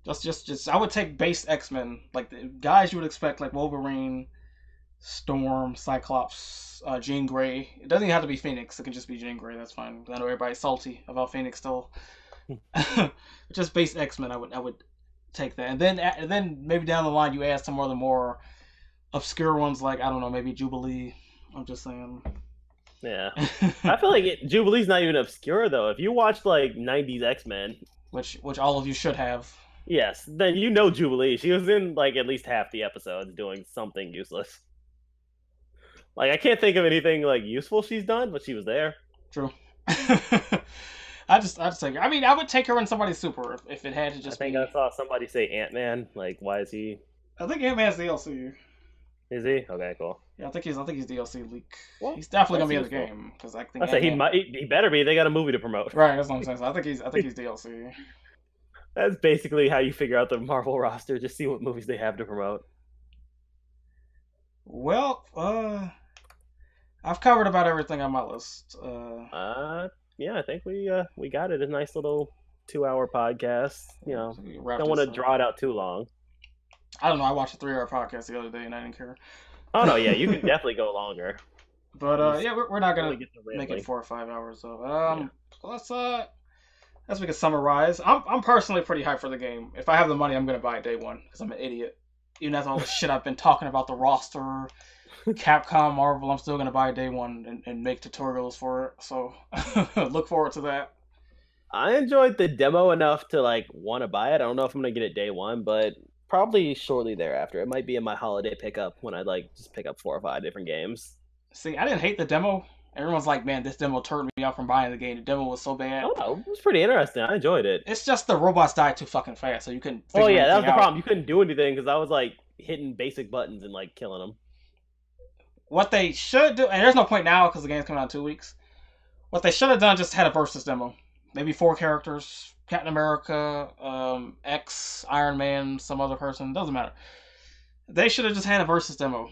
Just. I would take base X-Men, like the guys you would expect, like Wolverine, Storm, Cyclops, Jean Grey. It doesn't even have to be Phoenix. It can just be Jean Grey. That's fine. I know everybody's salty about Phoenix still. Just base X-Men. I would take that, and then maybe down the line you add some of the more obscure ones, like I don't know, maybe Jubilee. I'm just saying. Yeah. I feel like Jubilee's not even obscure though. If you watched like '90s X-Men, which all of you should have. Yes, then you know Jubilee. She was in like at least half the episodes doing something useless. Like I can't think of anything like useful she's done, but she was there. True. I just take her. I mean, I would take her in somebody's super if it had to just. I think I saw somebody say Ant-Man. Like, why is he? I think Ant-Man's DLC. Is he? Okay, cool. Yeah, I think he's DLC leak. Well, he's definitely gonna be in the game because I think. I say he better be. They got a movie to promote. Right, that's what I'm saying. So I think he's DLC. That's basically how you figure out the Marvel roster. Just see what movies they have to promote. Well, I've covered about everything on my list. Yeah, I think we got it. A nice little 2-hour podcast. You know, don't want to draw it out too long. I don't know. I watched a 3-hour podcast the other day and I didn't care. Oh no, yeah, you can definitely go longer. But yeah, we're not gonna make it 4 or 5 hours. So let's make a summarize. I'm personally pretty hyped for the game. If I have the money, I'm gonna buy it day one because I'm an idiot. Even after all the shit I've been talking about the roster, Capcom, Marvel, I'm still gonna buy it day one and make tutorials for it. So look forward to that. I enjoyed the demo enough to like want to buy it. I don't know if I'm gonna get it day one, but probably shortly thereafter. It might be in my holiday pickup when I like just pick up 4 or 5 different games. See, I didn't hate the demo. Everyone's like, man, this demo turned me off from buying the game. The demo was so bad. Oh no, it was pretty interesting. I enjoyed it. It's just the robots died too fucking fast, so you couldn't. Oh yeah, that was the problem. You couldn't do anything because I was like hitting basic buttons and like killing them. What they should do, and there's no point now because the game's coming out in 2 weeks. What they should have done just had a versus demo. Maybe 4 characters: Captain America, X, Iron Man, some other person. Doesn't matter. They should have just had a versus demo.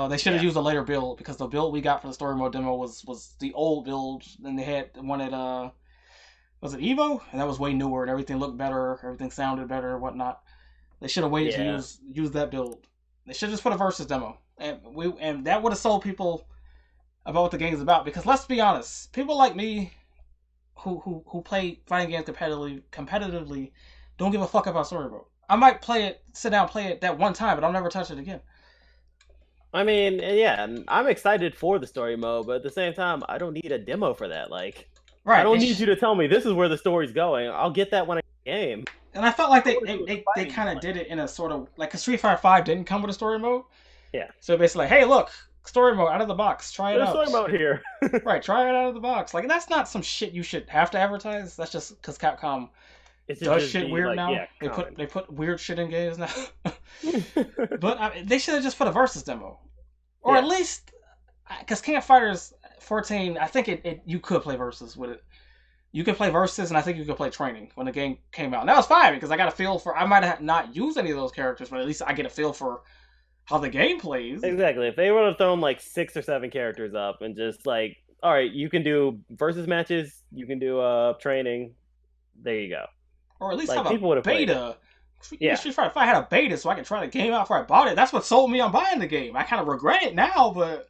They should have used a later build because the build we got for the story mode demo was the old build, and they had one at was it Evo, and that was way newer and everything looked better, everything sounded better, whatnot. They should have waited to use that build. They should just put a versus demo, and that would have sold people about what the game is about. Because let's be honest, people like me who play fighting games competitively don't give a fuck about story mode. I might sit down, play it that one time, but I'll never touch it again. I mean, yeah, I'm excited for the story mode, but at the same time, I don't need a demo for that. Like, right, I don't need you to tell me this is where the story's going. I'll get that when I game. And I felt like they kind of did it in a sort of like, because Street Fighter 5 didn't come with a story mode. Yeah. So basically, like, hey, look, story mode out of the box. Try it out. There's story mode here. Right, try it out of the box. Like, that's not some shit you should have to advertise. That's just because Capcom does shit weird like, now. Yeah, they put weird shit in games now. But they should have just put a versus demo, or at least because King of Fighters 14, I think you could play versus with it. You could play versus, and I think you could play training when the game came out. And that was fine because I got a feel for. I might have not used any of those characters, but at least I get a feel for how the game plays. Exactly. If they would have thrown like 6 or 7 characters up and just like, all right, you can do versus matches, you can do training. There you go. Or at least like, have a beta. Street Fighter 5 had a beta, so I could try the game out before I bought it. That's what sold me on buying the game. I kind of regret it now, but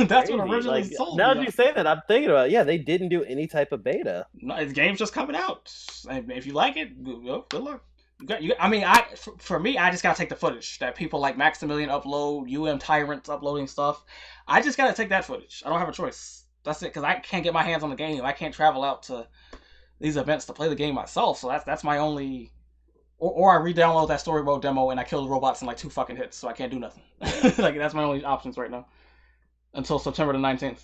that's what originally sold me. Now that you say that, I'm thinking about it. Yeah, they didn't do any type of beta. No, the game's just coming out. If you like it, good luck. For me, I just gotta take the footage that people like Maximilian upload, Tyrants uploading stuff. I just gotta take that footage. I don't have a choice. That's it, because I can't get my hands on the game. I can't travel out to these events to play the game myself. So that's my only. Or I re-download that story mode demo and I kill the robots in like 2 fucking hits, so I can't do nothing. Like, that's my only options right now until September the 19th.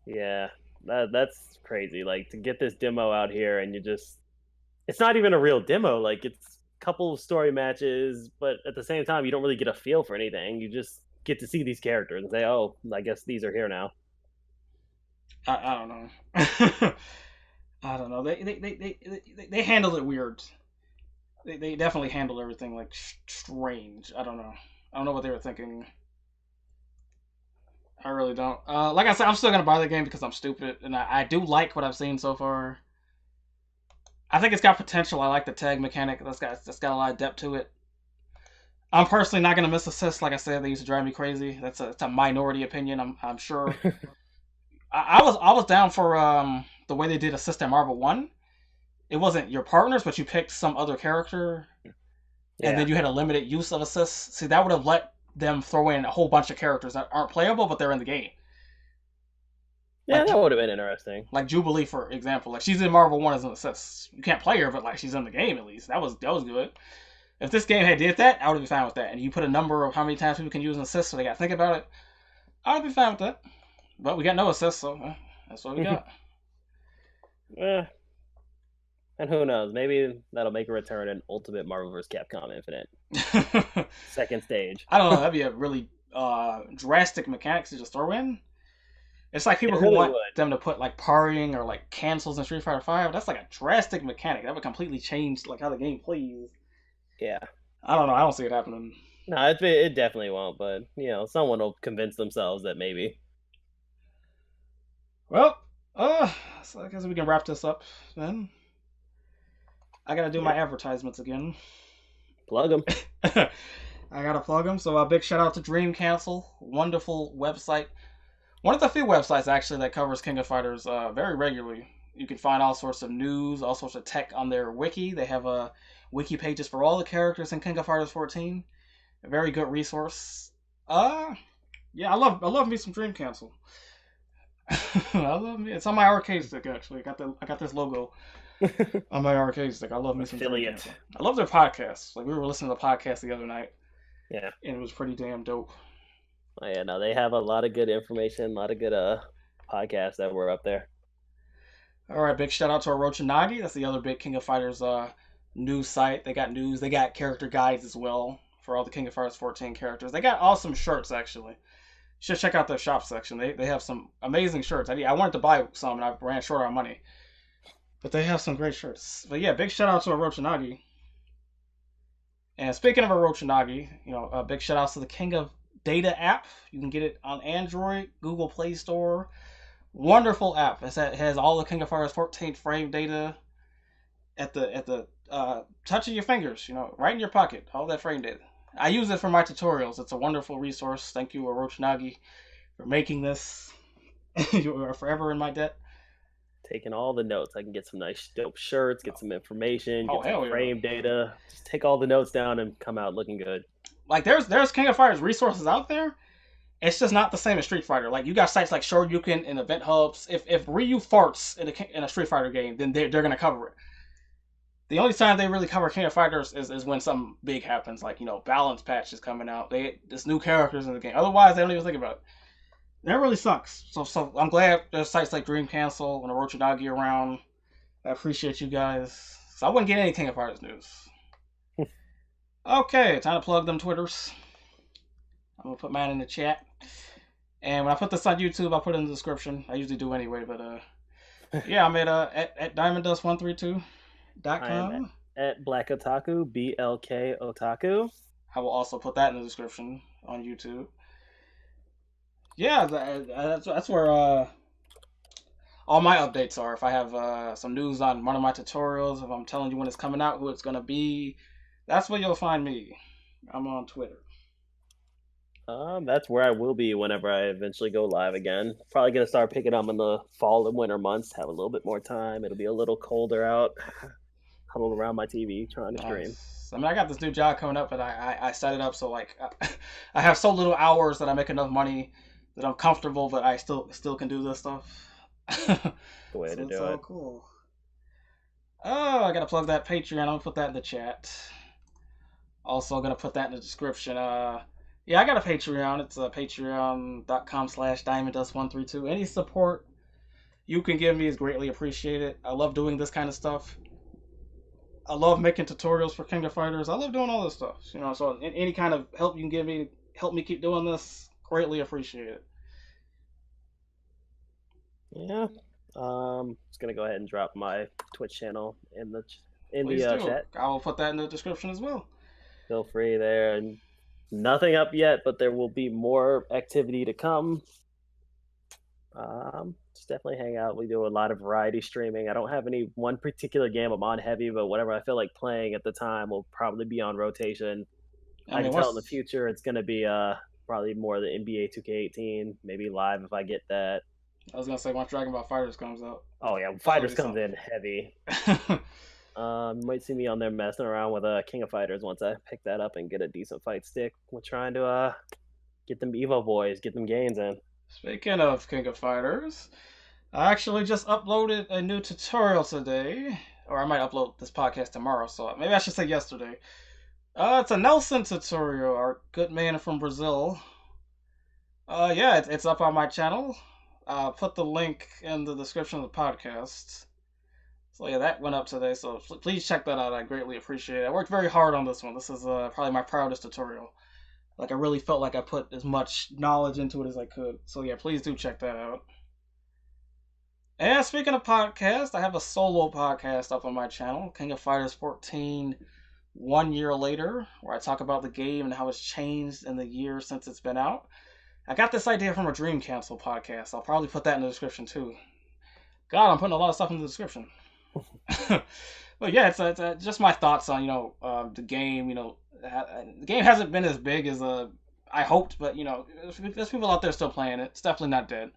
Yeah, that's crazy. Like, to get this demo out here and it's not even a real demo. Like, it's a couple of story matches, but at the same time, you don't really get a feel for anything. You just get to see these characters and say, oh, I guess these are here now. I don't know. I don't know. They handled it weird. They definitely handled everything like strange. I don't know. I don't know what they were thinking. I really don't. Like I said, I'm still gonna buy the game because I'm stupid, and I do like what I've seen so far. I think it's got potential. I like the tag mechanic. That's got a lot of depth to it. I'm personally not gonna miss assists. Like I said, they used to drive me crazy. It's a minority opinion. I'm sure. I was down for the way they did assist at Marvel One. It wasn't your partners, but you picked some other character, and Yeah. then you had a limited use of assists. See, that would have let them throw in a whole bunch of characters that aren't playable, but they're in the game. Yeah, Like that would have been interesting. like Jubilee, for example. Like she's in Marvel One as an assist. You can't play her, but like she's in the game at least. That was good. If this game had did that, I would have been fine with that. And you put a number of how many times people can use an assist, so they got to think about it. I would be fine with that. But we got no assists, so that's what we got. Eh, and who knows? Maybe that'll make a return in Ultimate Marvel vs. Capcom Infinite second stage. I don't know. That'd be a really drastic mechanics to just throw in. It's like people It who really want would. them to put like parrying or like cancels in Street Fighter Five. That's like a drastic mechanic. That would completely change like how the game plays. Yeah. I don't know. I don't see it happening. No, it definitely won't. But someone will convince themselves that maybe. Well, so I guess we can wrap this up then. I gotta do my Yep. advertisements again. Plug them. I gotta plug them. So a big shout out to Dream Cancel, wonderful website. One of the few websites actually that covers King of Fighters very regularly. You can find all sorts of news, all sorts of tech on their wiki. They have wiki pages for all the characters in King of Fighters 14. A very good resource. Yeah, I love me some Dream Cancel. I love me. It's on my arcade stick actually. I got this logo on my arcade stick. I love me some Dream Affiliate. Cancel. I love their podcasts. Like we were listening to a podcast the other night, Yeah. and it was pretty damn dope. Oh, yeah. No, they have a lot of good information, a lot of good podcasts that were up there. All right, big shout out to Rocha Nagi. That's the other big King of Fighters news site. They got news. They got character guides as well for all the King of Fighters 14 characters. They got awesome shirts actually. You should check out their shop section. They have some amazing shirts. I wanted to buy some and I ran short on money, but they have some great shirts. But yeah, big shout out to Rocha Nagi. And speaking of Rocha Nagi, big shout outs to the King of Data app. You can get it on Android, Google Play Store. Wonderful app. It has all the King of Fighters 14 frame data at the touch of your fingers. Right in your pocket. All that frame data. I use it for my tutorials. It's a wonderful resource. Thank you, Orochinagi, for making this. You are forever in my debt. Taking all the notes. I can get some nice dope shirts, get some information, Oh, get hell some yeah. frame data. Just take all the notes down and come out looking good. Like there's King of Fighters resources out there. It's just not the same as Street Fighter. Like you got sites like Shoryuken and Event Hubs. If Ryu farts in a Street Fighter game, then they're gonna cover it. The only time they really cover King of Fighters is when something big happens, like balance patch is coming out. There's new characters in the game. Otherwise, they don't even think about it. That really sucks. So I'm glad there's sites like Dream Cancel and Orochinagi around. I appreciate you guys. So I wouldn't get any King of Fighters news. Okay, time to plug them Twitters. I'm gonna put mine in the chat. And when I put this on YouTube, I'll put it in the description. I usually do anyway, but yeah, I'm at DiamondDust132.com. I am at Black Otaku, BLK Otaku. I will also put that in the description on YouTube. Yeah, that's where all my updates are. If I have some news on one of my tutorials, if I'm telling you when it's coming out, who it's gonna be, that's where you'll find me. I'm on Twitter. That's where I will be whenever I eventually go live again. Probably gonna start picking up in the fall and winter months. Have a little bit more time. It'll be a little colder out. Huddled around my TV trying to stream. I mean, I got this new job coming up, but I set it up so like I have so little hours that I make enough money that I'm comfortable, but I still can do this stuff. The way So to it's do all it. cool. Oh, I gotta plug that Patreon. I'm gonna put that in the chat. Also, gonna put that in the description. Yeah, I got a Patreon. It's patreon.com/DiamondDust132. Any support you can give me is greatly appreciated. I love doing this kind of stuff. I love making tutorials for King of Fighters. I love doing all this stuff. So any kind of help you can give me, help me keep doing this, greatly appreciated. Yeah. Just gonna go ahead and drop my Twitch channel in the in Please the do. chat. I will put that in the description as well. Feel free there. And nothing up yet, but there will be more activity to come. Just definitely hang out. We do a lot of variety streaming. I don't have any one particular game I'm on heavy, but whatever I feel like playing at the time will probably be on rotation. I can tell in the future it's going to be probably more the NBA 2K18, maybe live if I get that. I was gonna say once Dragon Ball Fighters comes out. Oh yeah, Fighters comes in heavy. You might see me on there messing around with King of Fighters once I pick that up and get a decent fight stick. We're trying to get them Evo boys, get them gains in. Speaking of King of Fighters, I actually just uploaded a new tutorial today, or I might upload this podcast tomorrow, so maybe I should say yesterday. It's a Nelson tutorial, our good man from Brazil. Yeah, it's up on my channel. Put the link in the description of the podcast. So yeah, that went up today, so please check that out. I greatly appreciate it. I worked very hard on this one. This is probably my proudest tutorial. Like, I really felt like I put as much knowledge into it as I could. So yeah, please do check that out. And speaking of podcast, I have a solo podcast up on my channel, King of Fighters 14, 1 year later, where I talk about the game and how it's changed in the year since it's been out. I got this idea from a Dream Cancel podcast. I'll probably put that in the description too. God, I'm putting a lot of stuff in the description. But yeah, it's just my thoughts on the game. The game hasn't been as big as I hoped, but there's people out there still playing it. It's definitely not dead.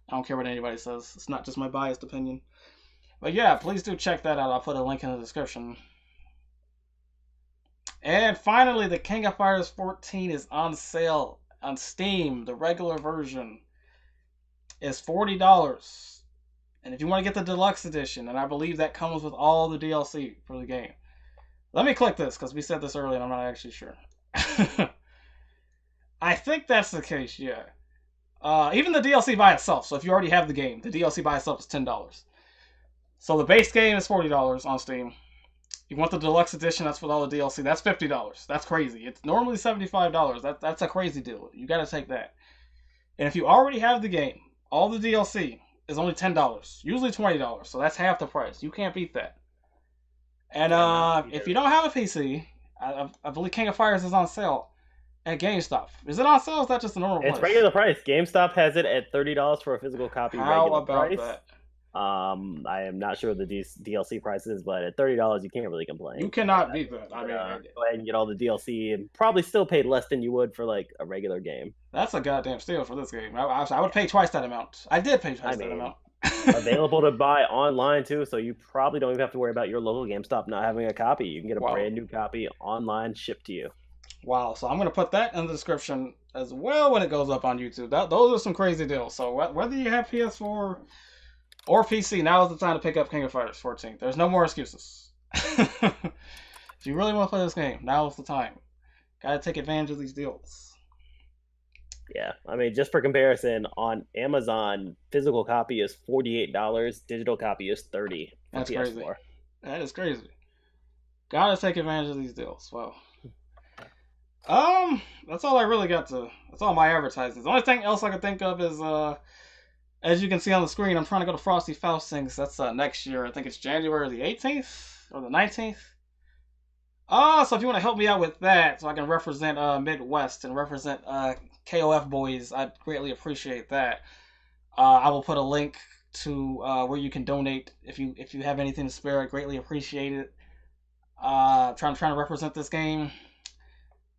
I don't care what anybody says. It's not just my biased opinion. But yeah, please do check that out. I'll put a link in the description. And finally, the King of Fighters 14 is on sale on Steam. The regular version is $40. And if you want to get the deluxe edition, and I believe that comes with all the DLC for the game. Let me click this, because we said this earlier and I'm not actually sure. I think that's the case, yeah. Even the DLC by itself, so if you already have the game, the DLC by itself is $10. So the base game is $40 on Steam. You want the deluxe edition, that's with all the DLC, that's $50. That's crazy. It's normally $75. That's a crazy deal. You gotta take that. And if you already have the game, all the DLC is only $10. Usually $20, so that's half the price. You can't beat that. And if you don't have a PC, I believe King of Fighters is on sale at GameStop. Is it on sale or is that just a normal price? It's regular price. GameStop has it at $30 for a physical copy. How about price. That? I am not sure what the DLC price is, but at $30 you can't really complain. You cannot beat that. I mean, go ahead and get all the DLC and probably still pay less than you would for like a regular game. That's a goddamn steal for this game. I would pay twice that amount. I did pay twice that amount. Available to buy online too, so you probably don't even have to worry about your local GameStop not having a copy. You can get a brand new copy online shipped to you. Wow, so I'm going to put that in the description as well when it goes up on YouTube. Those are some crazy deals. So whether you have PS4 or PC, now is the time to pick up King of Fighters 14. There's no more excuses. If you really want to play this game, now is the time. Gotta take advantage of these deals. Yeah, I mean, just for comparison, on Amazon, physical copy is $48, digital copy is $30. That's crazy. That is crazy. Gotta take advantage of these deals. Wow. That's all I really got to. That's all my advertisements. The only thing else I can think of is, as you can see on the screen, I'm trying to go to Frosty Faustings. That's next year. I think it's January the 18th or the 19th. So if you want to help me out with that, so I can represent Midwest and represent KOF boys, I'd greatly appreciate that. I will put a link to where you can donate if you have anything to spare. I greatly appreciate it. Trying to represent this game.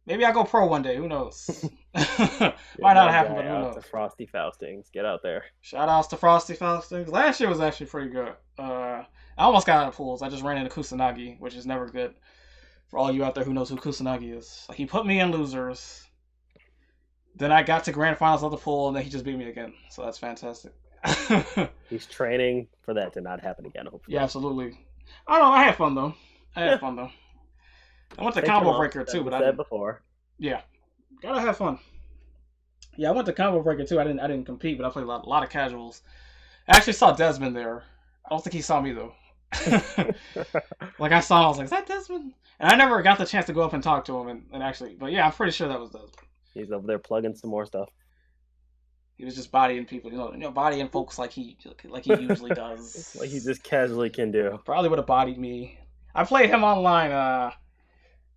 Maybe I'll go pro one day. Who knows? Might not happen, but who knows? To Frosty Faustings. Get out there. Shout outs to Frosty Faustings. Last year was actually pretty good. I almost got out of pools. I just ran into Kusanagi, which is never good. For all you out there who knows who Kusanagi is. Like, he put me in losers. Then I got to grand finals of the pool, and then he just beat me again. So that's fantastic. He's training for that to not happen again, hopefully. Yeah, absolutely. I don't know. I had fun, though. I went to Combo Breaker, too, but I didn't. Before. Yeah. Gotta have fun. Yeah, I went to Combo Breaker, too. I didn't compete, but I played a lot of casuals. I actually saw Desmond there. I don't think he saw me, though. Like, I saw him, I was like, is that Desmond? And I never got the chance to go up and talk to him, and actually, but yeah, I'm pretty sure that was Desmond. He's over there plugging some more stuff. He was just bodying people, bodying folks like he usually does. Like he just casually can do. Probably would have bodied me. I played him online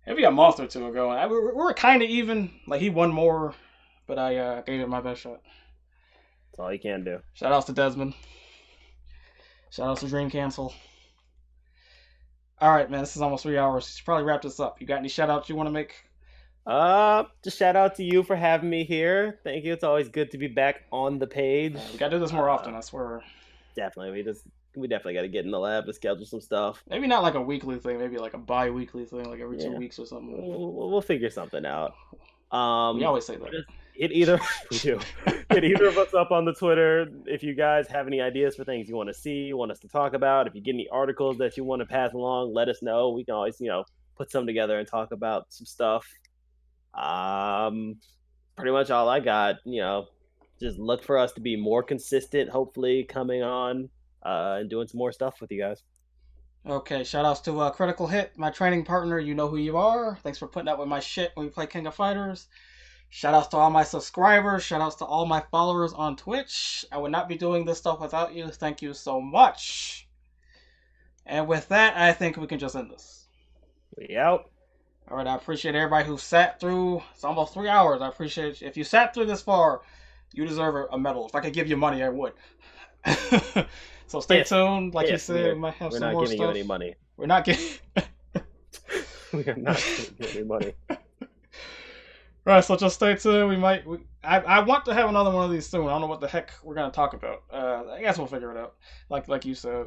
maybe a month or two ago. We were kind of even. Like, he won more, but I gave it my best shot. That's all you can do. Shout outs to Desmond. Shout outs to Dream Cancel. All right, man. This is almost 3 hours. You should probably wrap this up. You got any shout outs you want to make? Just shout out to you for having me here. Thank you. It's always good to be back on the page. We gotta do this more often, I swear. Definitely. We definitely got to get in the lab to schedule some stuff. Maybe not like a weekly thing. Maybe like a bi-weekly thing, like every 2 weeks or something. We'll figure something out. We always say that. Hit either of us up on the Twitter if you guys have any ideas for things you want to see, you want us to talk about. If you get any articles that you want to pass along, let us know. We can always, put some together and talk about some stuff. Pretty much all I got. Just look for us to be more consistent, hopefully coming on and doing some more stuff with you guys. Okay, shout outs to Critical Hit, my training partner. You know who you are. Thanks for putting up with my shit when we play King of Fighters. Shout outs to all my subscribers. Shout outs to all my followers on Twitch. I would not be doing this stuff without you. Thank you so much. And with that, I think we can just end this. We out. All right, I appreciate everybody who sat through. It's almost 3 hours. I appreciate you. If you sat through this far, you deserve a medal. If I could give you money, I would. So stay tuned. Like you said, we might have some more stuff. We're not giving you any money. We're not giving. We are not giving you any money. Right, so just stay tuned. I want to have another one of these soon. I don't know what the heck we're gonna talk about. I guess we'll figure it out. Like you said.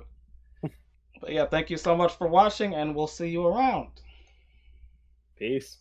But yeah, thank you so much for watching, and we'll see you around. Peace.